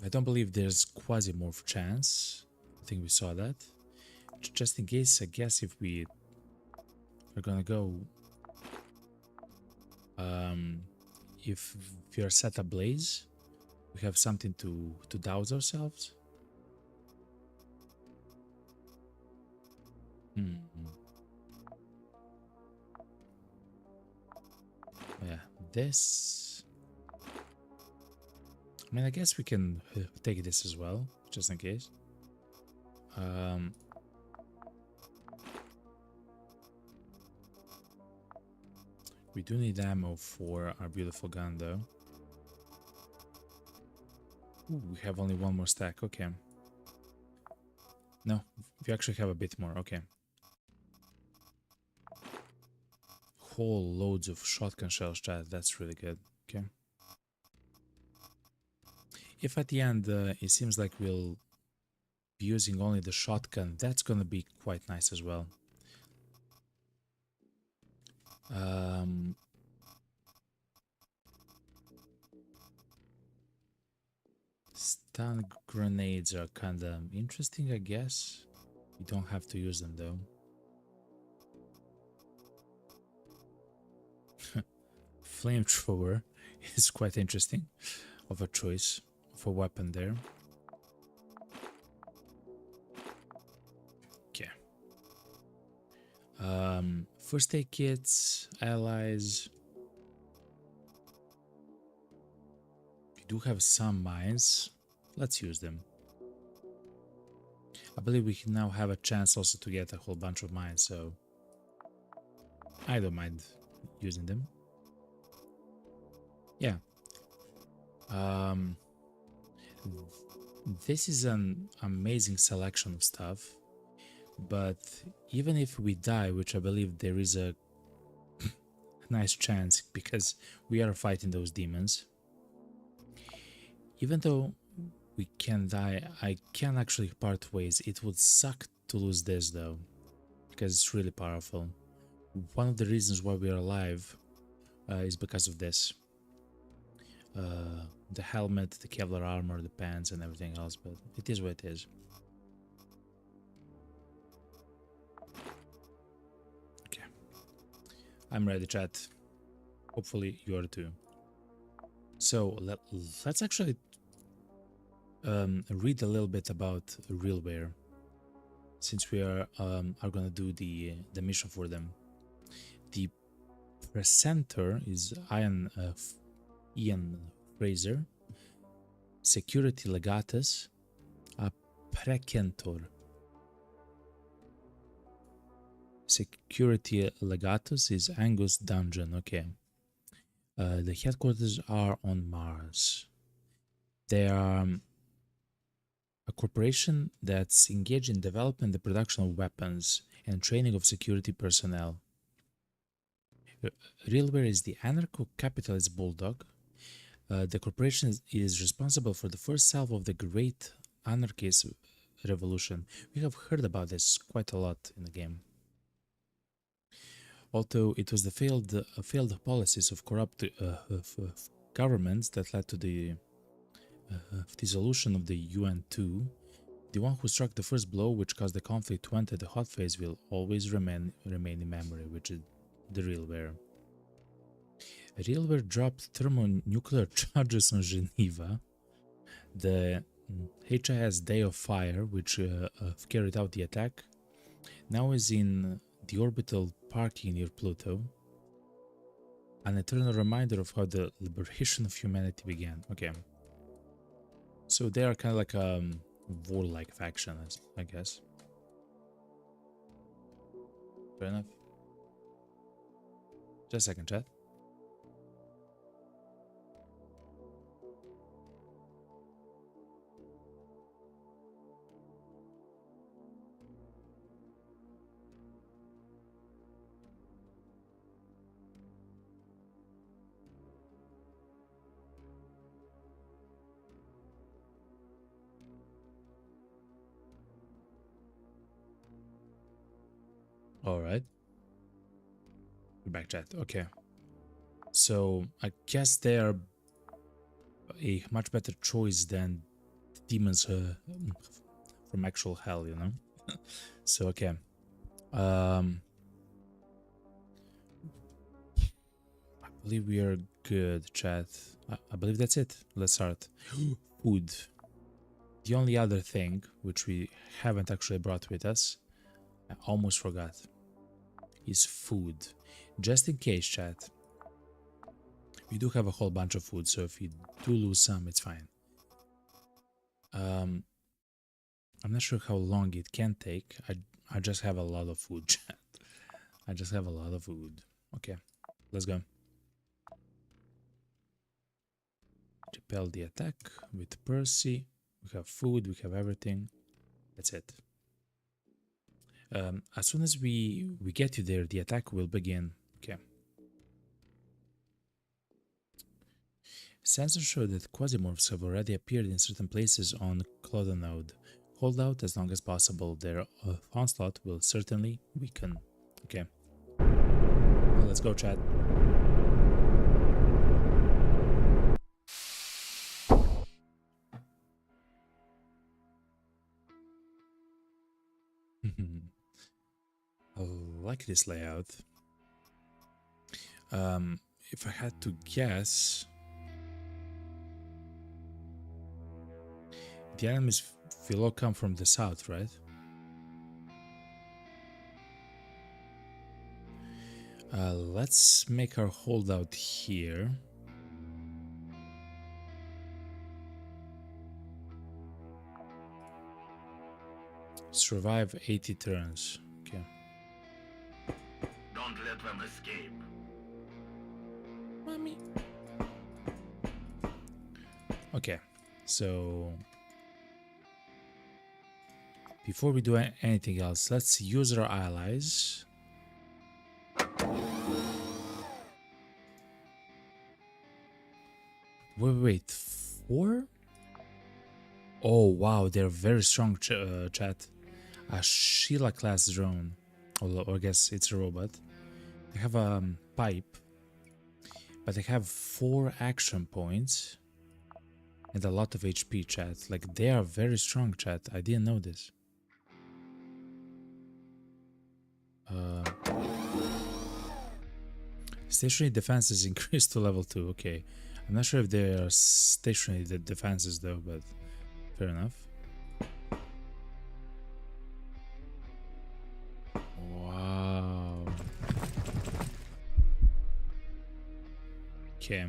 I don't believe there's Quasimorph chance. I think we saw that. just in case, I guess if we are gonna go, if we are set ablaze, we have something to douse ourselves. Yeah, this. I mean, I guess we can take this as well, just in case. We do need ammo for our beautiful gun, though. Ooh, we have only one more stack. Okay. No, we actually have a bit more. Okay. Whole loads of shotgun shells, chat. That's really good. Okay. If at the end it seems like we'll be using only the shotgun, that's gonna be quite nice as well. Stun grenades are kinda interesting, I guess. We don't have to use them though. Flamethrower is quite interesting of a choice of a weapon there. Okay. First aid kits, allies. We do have some mines. Let's use them. I believe we can now have a chance also to get a whole bunch of mines, so I don't mind using them. Yeah. This is an amazing selection of stuff, but even if we die, which I believe there is a nice chance because we are fighting those demons, even though we can die, I can actually part ways. It would suck to lose this though, because it's really powerful. One of the reasons why we are alive is because of this. The helmet, the Kevlar armor, the pants and everything else, but it is what it is. Okay. I'm ready, chat. Hopefully you are too. So let's actually read a little bit about Realware, since we are gonna do the mission for them. The presenter is Ian Fraser, security legatus, a precentor. Security legatus is Angus Dungeon. Okay. The headquarters are on Mars. They are a corporation that's engaged in development and the production of weapons and training of security personnel. Realware is the anarcho-capitalist bulldog. The corporation is responsible for the first salvo of the Great Anarchist Revolution. We have heard about this quite a lot in the game. Although it was the failed policies of corrupt governments that led to the dissolution of the UN-2, the one who struck the first blow which caused the conflict to enter the hot phase will always remain in memory, which is the Realware. Realware dropped thermonuclear charges on Geneva. The HIS Day of Fire, which carried out the attack, now is in the orbital parking near Pluto. An eternal reminder of how the liberation of humanity began. Okay. So they are kind of like a warlike faction, I guess. Fair enough. Just a second, chat. All right. We're back, chat. Okay. So I guess they are a much better choice than demons from actual hell, you know? So okay. I believe we are good, chat. I believe that's it. Let's start. Food. The only other thing which we haven't actually brought with us, I almost forgot, is food. Just in case, chat. We do have a whole bunch of food, so if we do lose some, it's fine. I'm not sure how long it can take. I just have a lot of food, chat. I just have a lot of food. Okay, let's go. Repel the attack with Percy. We have food, we have everything. That's it. As soon as we get you there, the attack will begin. Okay. Sensors show that Quasimorphs have already appeared in certain places on Cloudonode. Hold out as long as possible. Their onslaught will certainly weaken. Okay. Well, let's go, chat. I like this layout. If I had to guess, the enemies will all come from the south, right? Let's make our holdout here. Survive 80 turns. Okay. Don't let them escape. Mommy. Okay, so before we do anything else, let's use our allies. Wait, 4? Oh wow, they're very strong, chat. A Sheila class drone, or I guess it's a robot. They have a pipe, but they have 4 action points and a lot of HP, chat. Like, they are very strong, chat. I didn't know this. Stationary defenses increased to level 2. Okay, I'm not sure if they are stationary defenses though, but fair enough. Wow. Okay.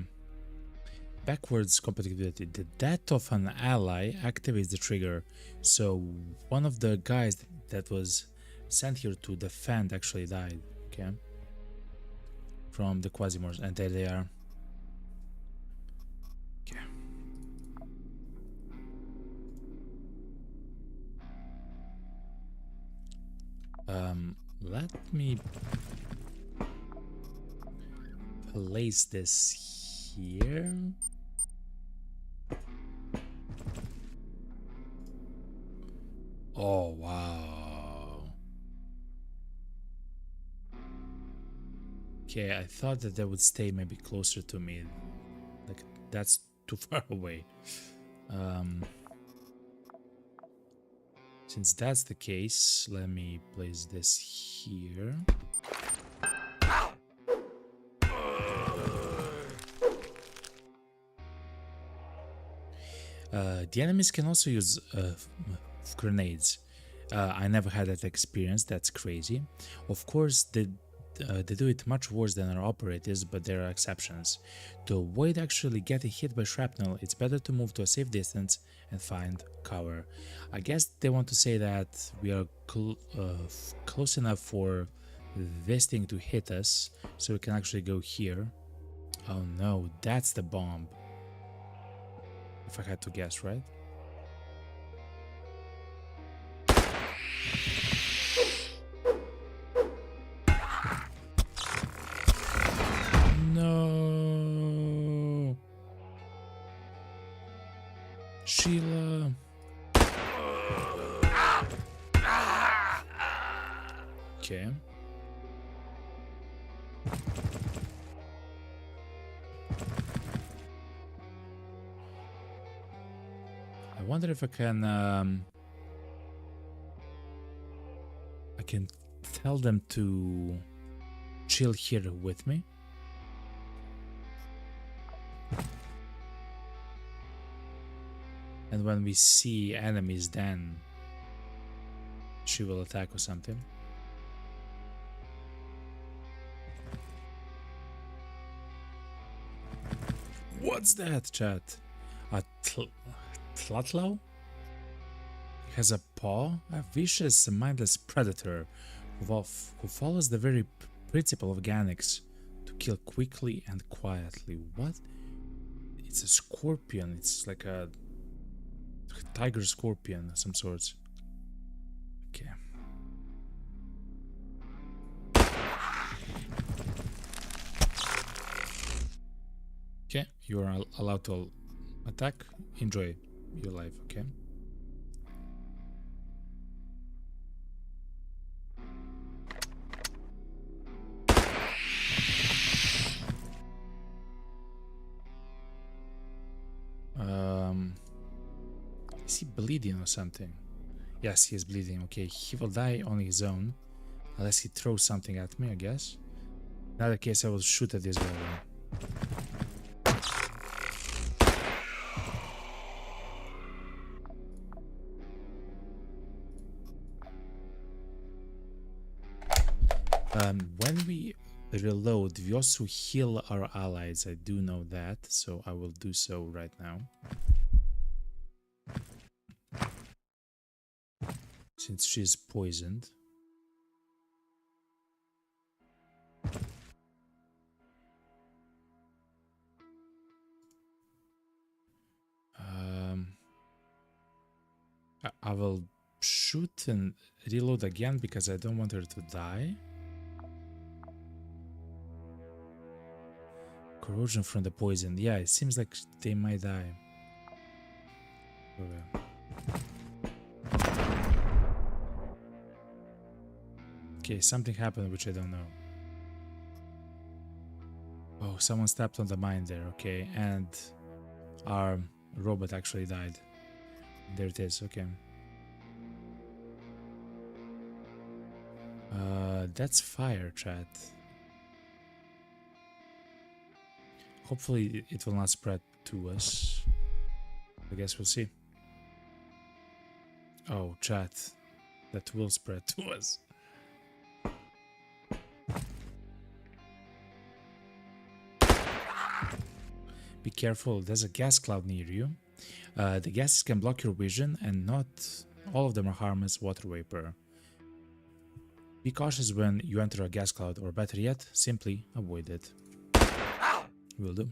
Backwards compatibility. The death of an ally activates the trigger. So one of the guys that was sent here to defend actually died. Okay. From the Quasimorphs, and there they are. Okay. Let me place this here. Oh wow. Okay, I thought that they would stay maybe closer to me. Like, that's too far away. Since that's the case, let me place this here. The enemies can also use grenades. I never had that experience. That's crazy. Of course, they do it much worse than our operatives, but there are exceptions. To avoid actually getting hit by shrapnel, it's better to move to a safe distance and find cover. I guess they want to say that we are close enough for this thing to hit us, so we can actually go here. Oh no, that's the bomb. If I had to guess, right? No, Sheila. Okay. I wonder if I can can tell them to chill here with me. And when we see enemies, then she will attack or something. What's that, chat? A Tlotlo? He has a paw? A vicious, mindless predator who follows the very principle of organics to kill quickly and quietly. What? It's a scorpion. It's like a tiger scorpion of some sorts. Okay. Okay, you are allowed to attack. Enjoy your life, okay? Is he bleeding or something? Yes, he is bleeding. Okay, he will die on his own unless he throws something at me, I guess. In that case, I will shoot at this guy. When we reload, we also heal our allies. I do know that, so I will do so right now. Since she's poisoned. I will shoot and reload again because I don't want her to die. Corrosion from the poison. Yeah, it seems like they might die. Okay, something happened which I don't know. Oh, someone stepped on the mine there, okay, and our robot actually died. There it is, okay. That's fire, chat. Hopefully it will not spread to us. I guess we'll see. Oh, chat. That will spread to us. Be careful, there's a gas cloud near you. The gases can block your vision and not all of them are harmless water vapor. Be cautious when you enter a gas cloud, or better yet, simply avoid it. Will do.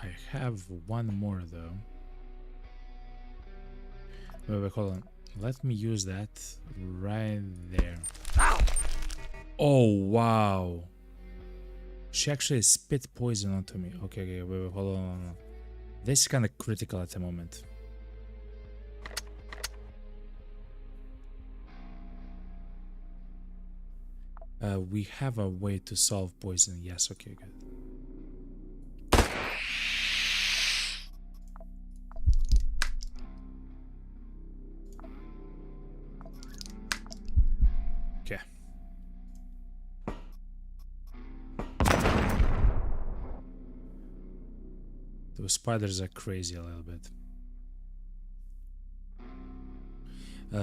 I have one more though. Wait, hold on. Let me use that right there. Oh, wow. She actually spit poison onto me. Okay, wait, hold on. This is kind of critical at the moment. We have a way to solve poison. Yes, okay, good. Okay. Those spiders are crazy a little bit.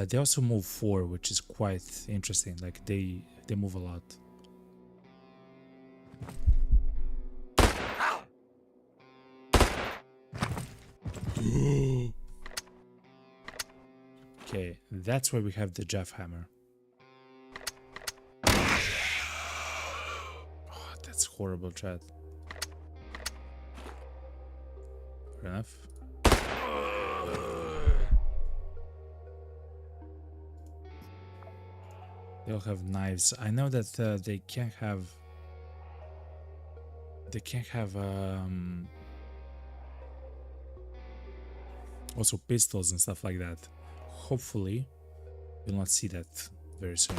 They also move forward, which is quite interesting. Like they move a lot. Okay, that's where we have the Jeff hammer. Oh, that's horrible, chat. Fair enough. They all have knives. I know that they can't have. They can't have also pistols and stuff like that. Hopefully, we'll not see that very soon.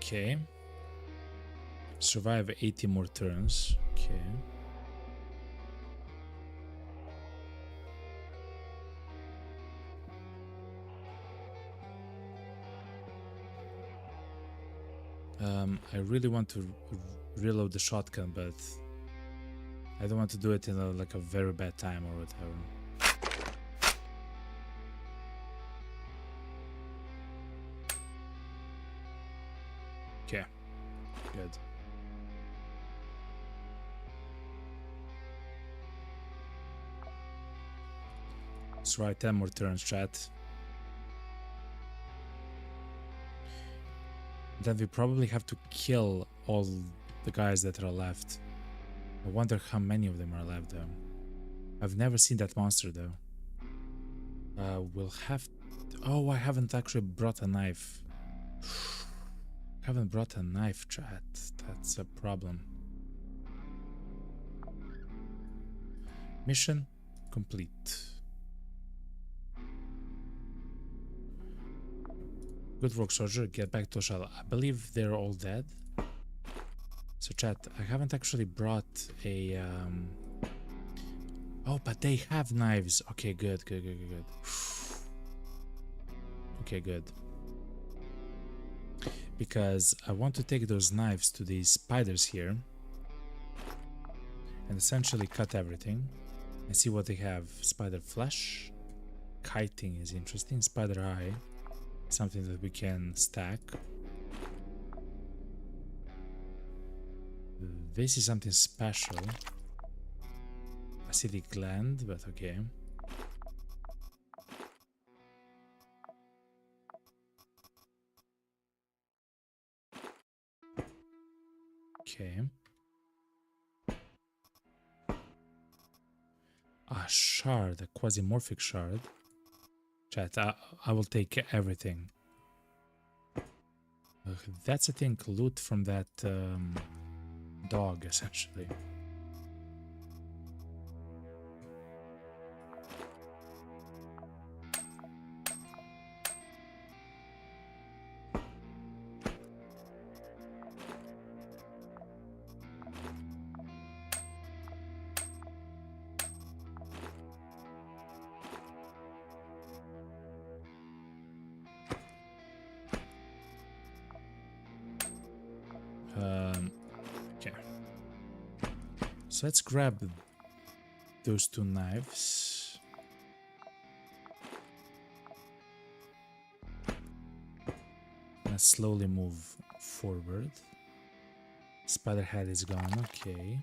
Okay. Survive 80 more turns. Okay. I really want to reload the shotgun, but I don't want to do it in like a very bad time or whatever. Okay, good. That's right, 10 more turns, chat. Then we probably have to kill all the guys that are left. I wonder how many of them are left though. I've never seen that monster though. We'll have... Oh, I haven't actually brought a knife. Haven't brought a knife, chat. That's a problem. Mission complete. Good work, soldier. Get back to Shell. I believe they're all dead. So chat, I haven't actually brought a... Oh, but they have knives. Okay, good. Okay, good. Because I want to take those knives to these spiders here and essentially cut everything and see what they have. Spider flesh, kiting is interesting, spider eye, something that we can stack. This is something special. Acidic gland, but okay. Okay. A shard, a quasimorphic shard. Chat, I will take everything. That's, I think, loot from that dog, essentially. Okay. So let's grab those two knives. And slowly move forward. Spider head is gone, okay.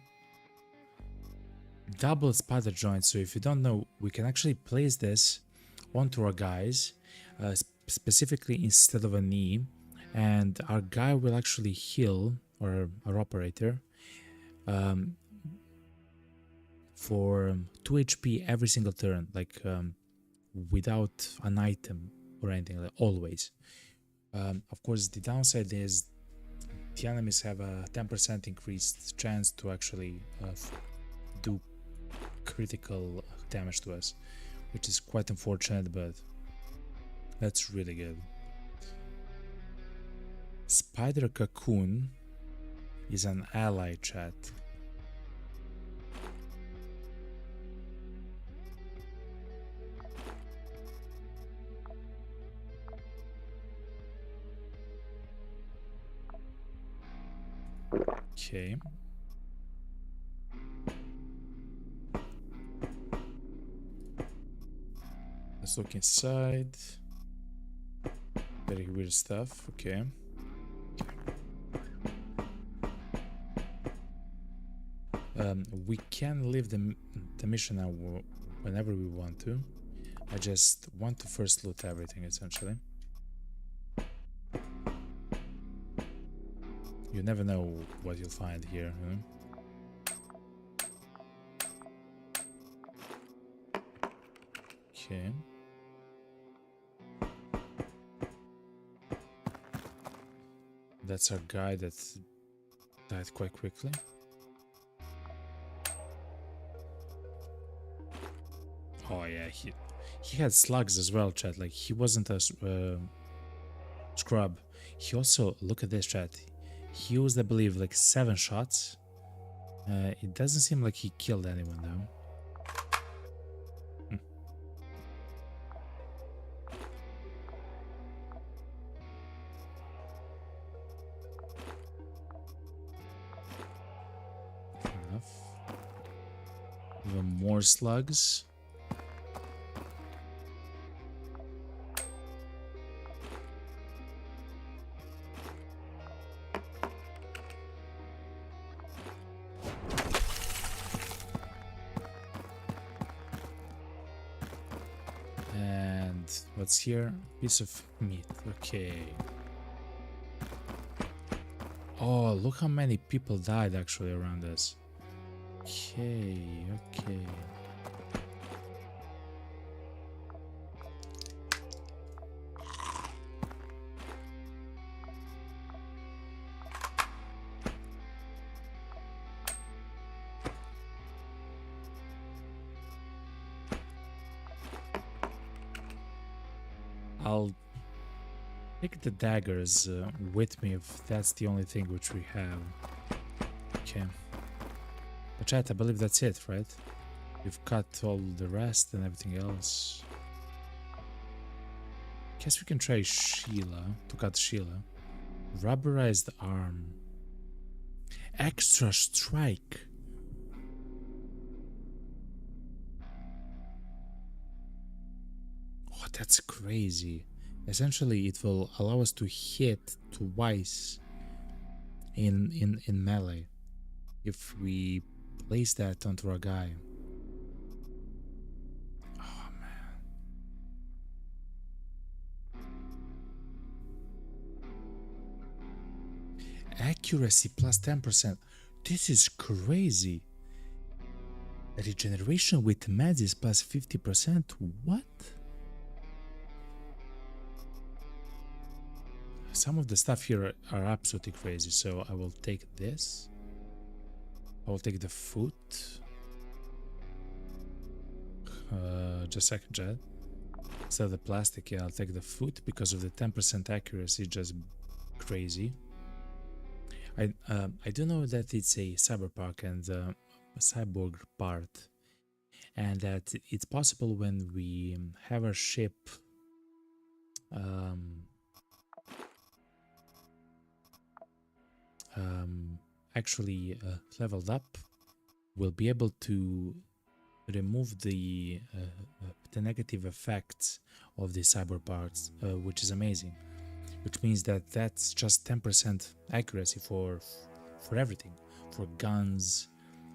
Double spider joint, so if you don't know, we can actually place this onto our guys, specifically instead of a knee, and our guy will actually heal, or our operator, for 2 HP every single turn, like without an item or anything, like always. Of course, the downside is the enemies have a 10% increased chance to actually do critical damage to us, which is quite unfortunate, but that's really good. Spider cocoon is an ally, chat. Okay. Let's look inside. Very weird stuff. Okay. We can leave the mission now whenever we want to. I just want to first loot everything, essentially. You never know what you'll find here, huh? Okay. That's our guy that died quite quickly. Oh yeah, he had slugs as well, chat. Like, he wasn't a scrub. He also, look at this, chat. He used, I believe, like 7 shots. It doesn't seem like he killed anyone though. Enough. Even more slugs. And what's here? Piece of meat. Okay. Oh, look how many people died actually around us. Okay, okay. I'll take the daggers with me if that's the only thing which we have. Okay. But chat, I believe that's it, right? We've cut all the rest and everything else. Guess we can try Sheila, to cut Sheila. Rubberized arm. Extra strike. Oh, that's crazy. Essentially, it will allow us to hit twice in melee if we place that onto our guy. Oh man. Accuracy plus 10%. This is crazy. Regeneration with meds is plus 50%. What? Some of the stuff here are absolutely crazy, so I will take this. I will take the foot. Just a second, Jed. Instead of the plastic, yeah, I'll take the foot because of the 10% accuracy, just crazy. I do know that it's a cyberpunk and a cyborg part, and that it's possible when we have our ship actually leveled up, we'll be able to remove the negative effects of the cyber parts, which is amazing. Which means that that's just 10% accuracy for everything, for guns,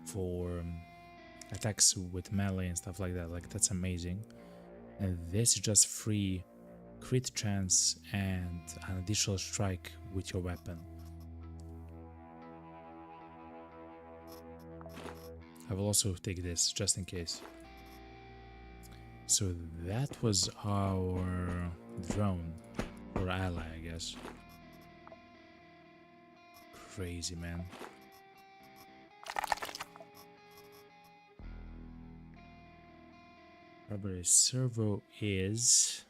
for attacks with melee and stuff like that. Like, that's amazing. And this is just free crit chance and an additional strike with your weapon. I will also take this just in case. So that was our drone, or ally, I guess. Crazy, man. Rubber servo is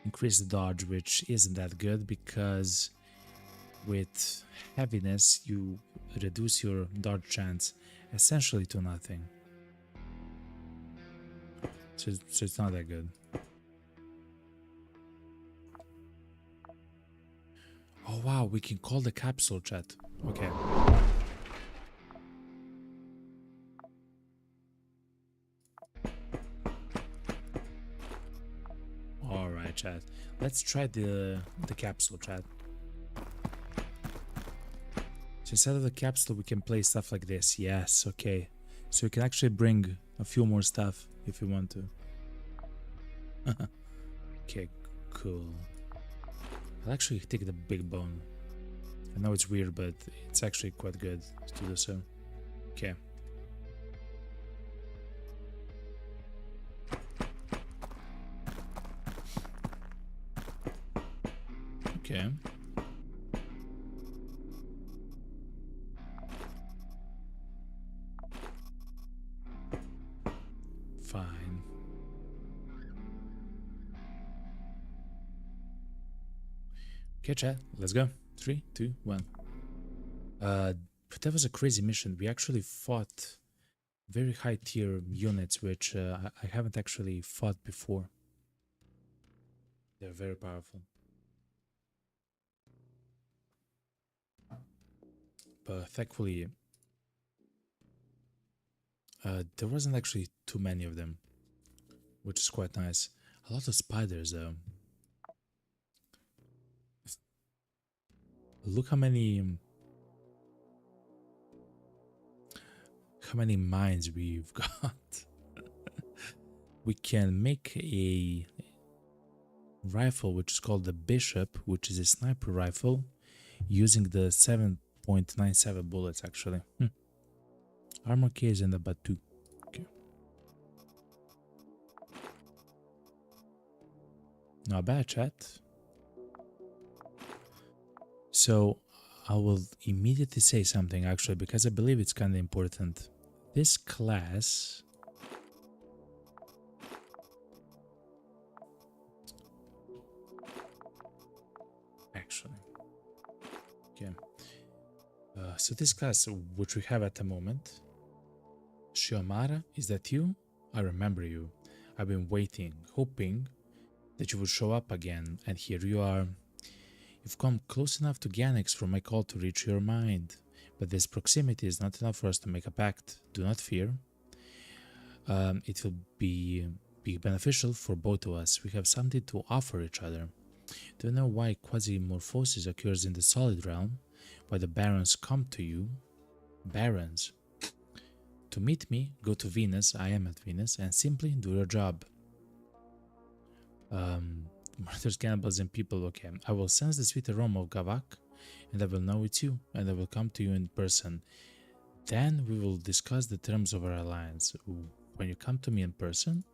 increased dodge, which isn't that good because with heaviness you reduce your dodge chance essentially to nothing. So it's not that good. Oh wow, we can call the capsule, chat. Okay. Alright, chat. Let's try the capsule, chat. So instead of the capsule, we can play stuff like this. Yes, okay. So we can actually bring a few more stuff if we want to. Okay, cool. I'll actually take the big bone. I know it's weird, but it's actually quite good to do so. Okay. Okay. Fine. Okay, chat, let's go. 3, 2, 1. But that was a crazy mission. We actually fought very high tier units, which I haven't actually fought before. They're very powerful. But thankfully, there wasn't actually too many of them, which is quite nice. A lot of spiders, though. Look how many mines we've got. We can make a rifle which is called the Bishop, which is a sniper rifle using the 7.97 bullets actually. Armor case and a batu. Okay. Not bad, chat. So I will immediately say something actually because I believe it's kind of important. This class actually, okay. So this class which we have at the moment, Shiomara, is that you? I remember you. I've been waiting, hoping that you would show up again, and here you are. You've come close enough to Ganex for my call to reach your mind, but this proximity is not enough for us to make a pact. Do not fear. It will be beneficial for both of us. We have something to offer each other. Do you know why quasimorphosis occurs in the solid realm? Why the barons come to you? Barons. To meet me, go to Venus, I am at Venus, and simply do your job. Murders, cannibals, and people, okay. I will sense the sweet aroma of Gavak, and I will know it's you, and I will come to you in person. Then we will discuss the terms of our alliance. When you come to me in person,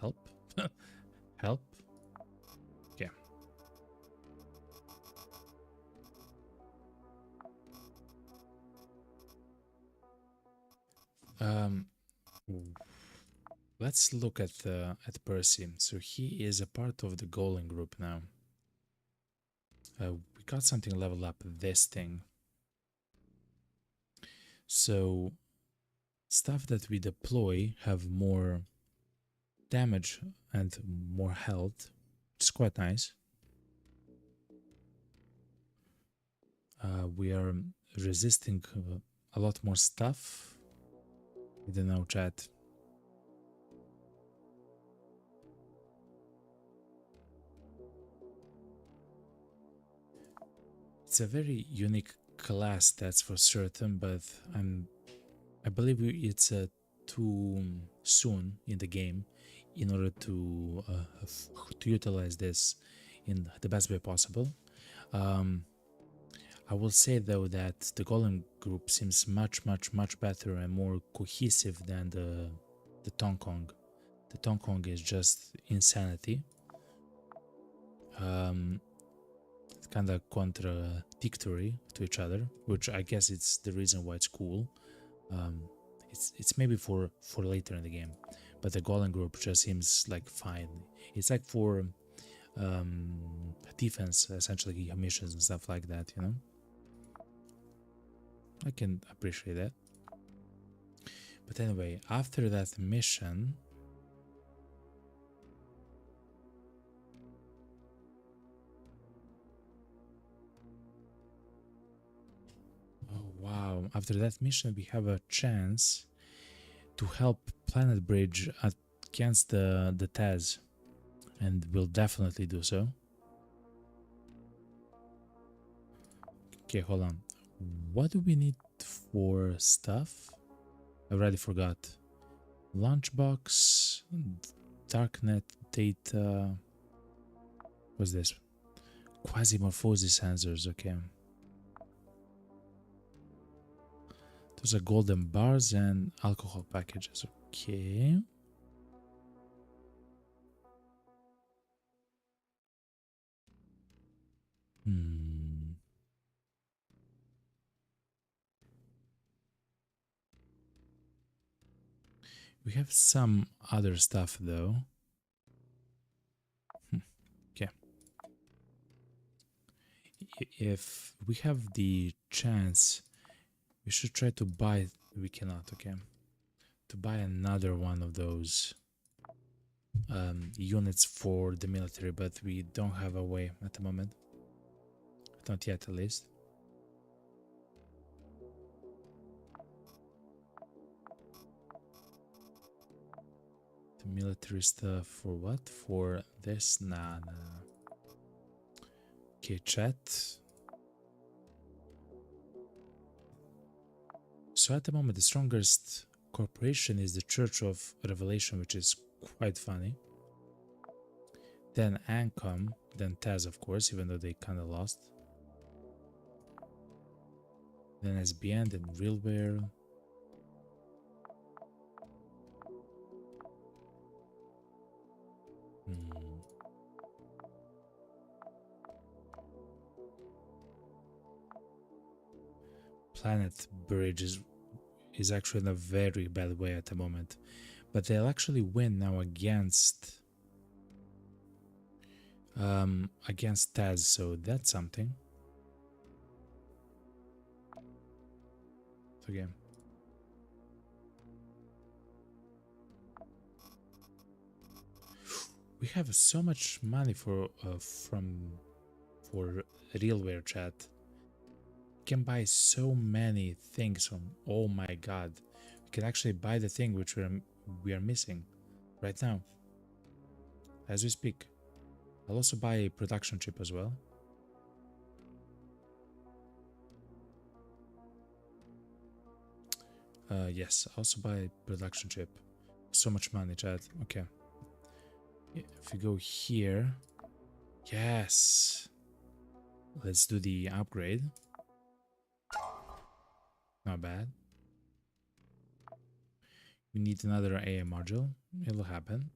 help? Help? Okay. Let's look at Percy. So he is a part of the Golem group now. We got something leveled up. This thing. So stuff that we deploy have more damage and more health, which is quite nice. We are resisting a lot more stuff. I don't know, chat. It's a very unique class, that's for certain, but I believe it's too soon in the game in order to utilize this in the best way possible. I will say though that the Golem group seems much better and more cohesive than the Tongkong. The Tongkong is just insanity. It's kind of contradictory to each other, which I guess it's the reason why it's cool. It's maybe for later in the game, but the Golem group just seems like fine. It's like for defense, essentially missions and stuff like that, you know. I can appreciate that. But anyway, after that mission, oh wow, after that mission we have a chance to help Planet Bridge against the Taz, and we'll definitely do so. Okay, hold on. What do we need for stuff? I already forgot. Launchbox, darknet data. What's this? Quasimorphosis sensors, okay. Those are golden bars and alcohol packages, okay. We have some other stuff though. Okay. if we have the chance, we should try to buy. We cannot, okay. To buy another one of those units for the military, but we don't have a way at the moment. Not yet, at least. The military stuff for what? For this? Nah. Okay, chat. So at the moment, the strongest corporation is the Church of Revelation, which is quite funny. Then Ancom, then Taz, of course, even though they kind of lost. Then SBN, then Realware. Planet Bridge is actually in a very bad way at the moment, but they'll actually win now against Taz, so that's something. So yeah. We have so much money for Realware, chat. We can buy so many things from. Oh my god, we can actually buy the thing which we are missing right now as we speak. I'll also buy a production chip as well. Yes, I'll also buy a production chip. So much money, chat. Okay. If we go here, yes, let's do the upgrade. Not bad. We need another AI module. It'll happen.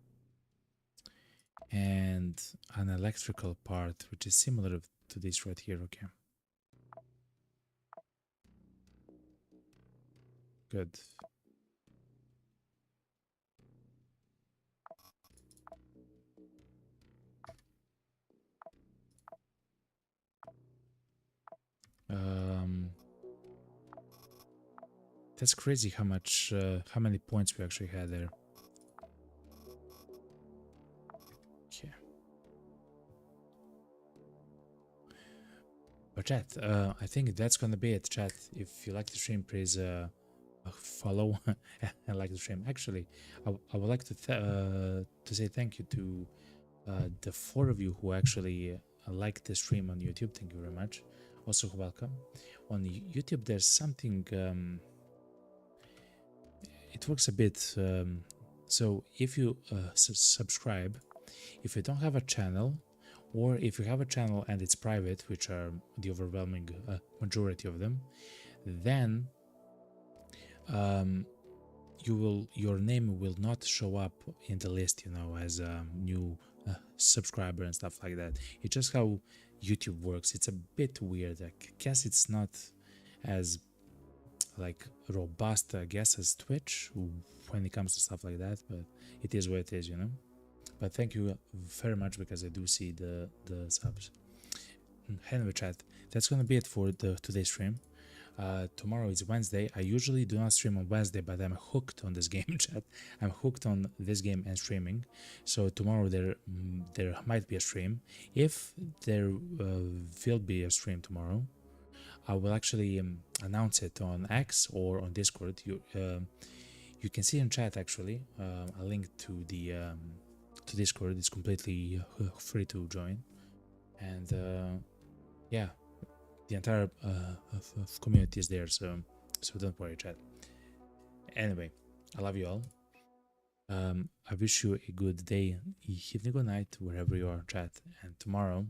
And an electrical part, which is similar to this right here. Okay. Good. That's crazy how many points we actually had there. Okay. But chat, I think that's gonna be it, chat. If you like the stream, please follow and like the stream. Actually, I would like to say thank you to the 4 of you who actually liked the stream on YouTube. Thank you very much. Also, welcome. On YouTube, there's something. It works a bit. So if you subscribe, if you don't have a channel, or if you have a channel and it's private, which are the overwhelming majority of them, then your name will not show up in the list, you know, as a new subscriber and stuff like that. It's just how YouTube works. It's a bit weird. I guess it's not as like robust, I guess, as Twitch when it comes to stuff like that, but it is what it is, you know. But thank you very much, because I do see the subs. Anyway, chat, that's gonna be it for today's stream. Tomorrow is Wednesday. I usually do not stream on Wednesday, but I'm hooked on this game, chat. I'm hooked on this game and streaming. So tomorrow there might be a stream. If there will be a stream tomorrow, I will actually announce it on X or on Discord. You can see in chat actually a link to the to Discord. It's completely free to join, and yeah, the entire community is there. So don't worry, chat. Anyway, I love you all. I wish you a good day, evening, good night, wherever you are, chat. And tomorrow,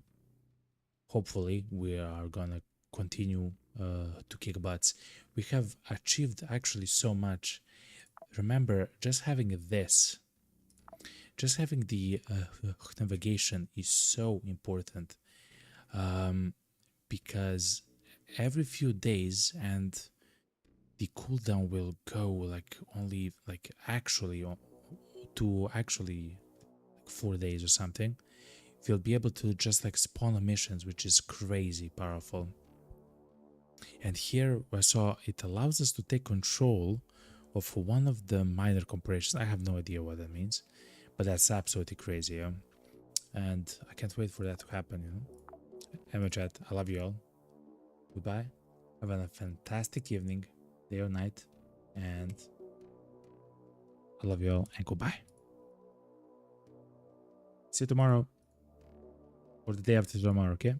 hopefully, we are gonna continue to kick butts. We have achieved actually so much. Remember, just having this, just having the navigation is so important, because every few days, and the cooldown will go like only like actually to 4 days or something. we'll be able to just like spawn missions, which is crazy powerful. And here I saw it allows us to take control of one of the minor corporations. I have no idea what that means, but that's absolutely crazy, yeah? And I can't wait for that to happen, you know. Anyway, chat, I love you all. Goodbye. Have a fantastic evening, day or night, and I love you all, and goodbye. See you tomorrow, or the day after tomorrow, okay?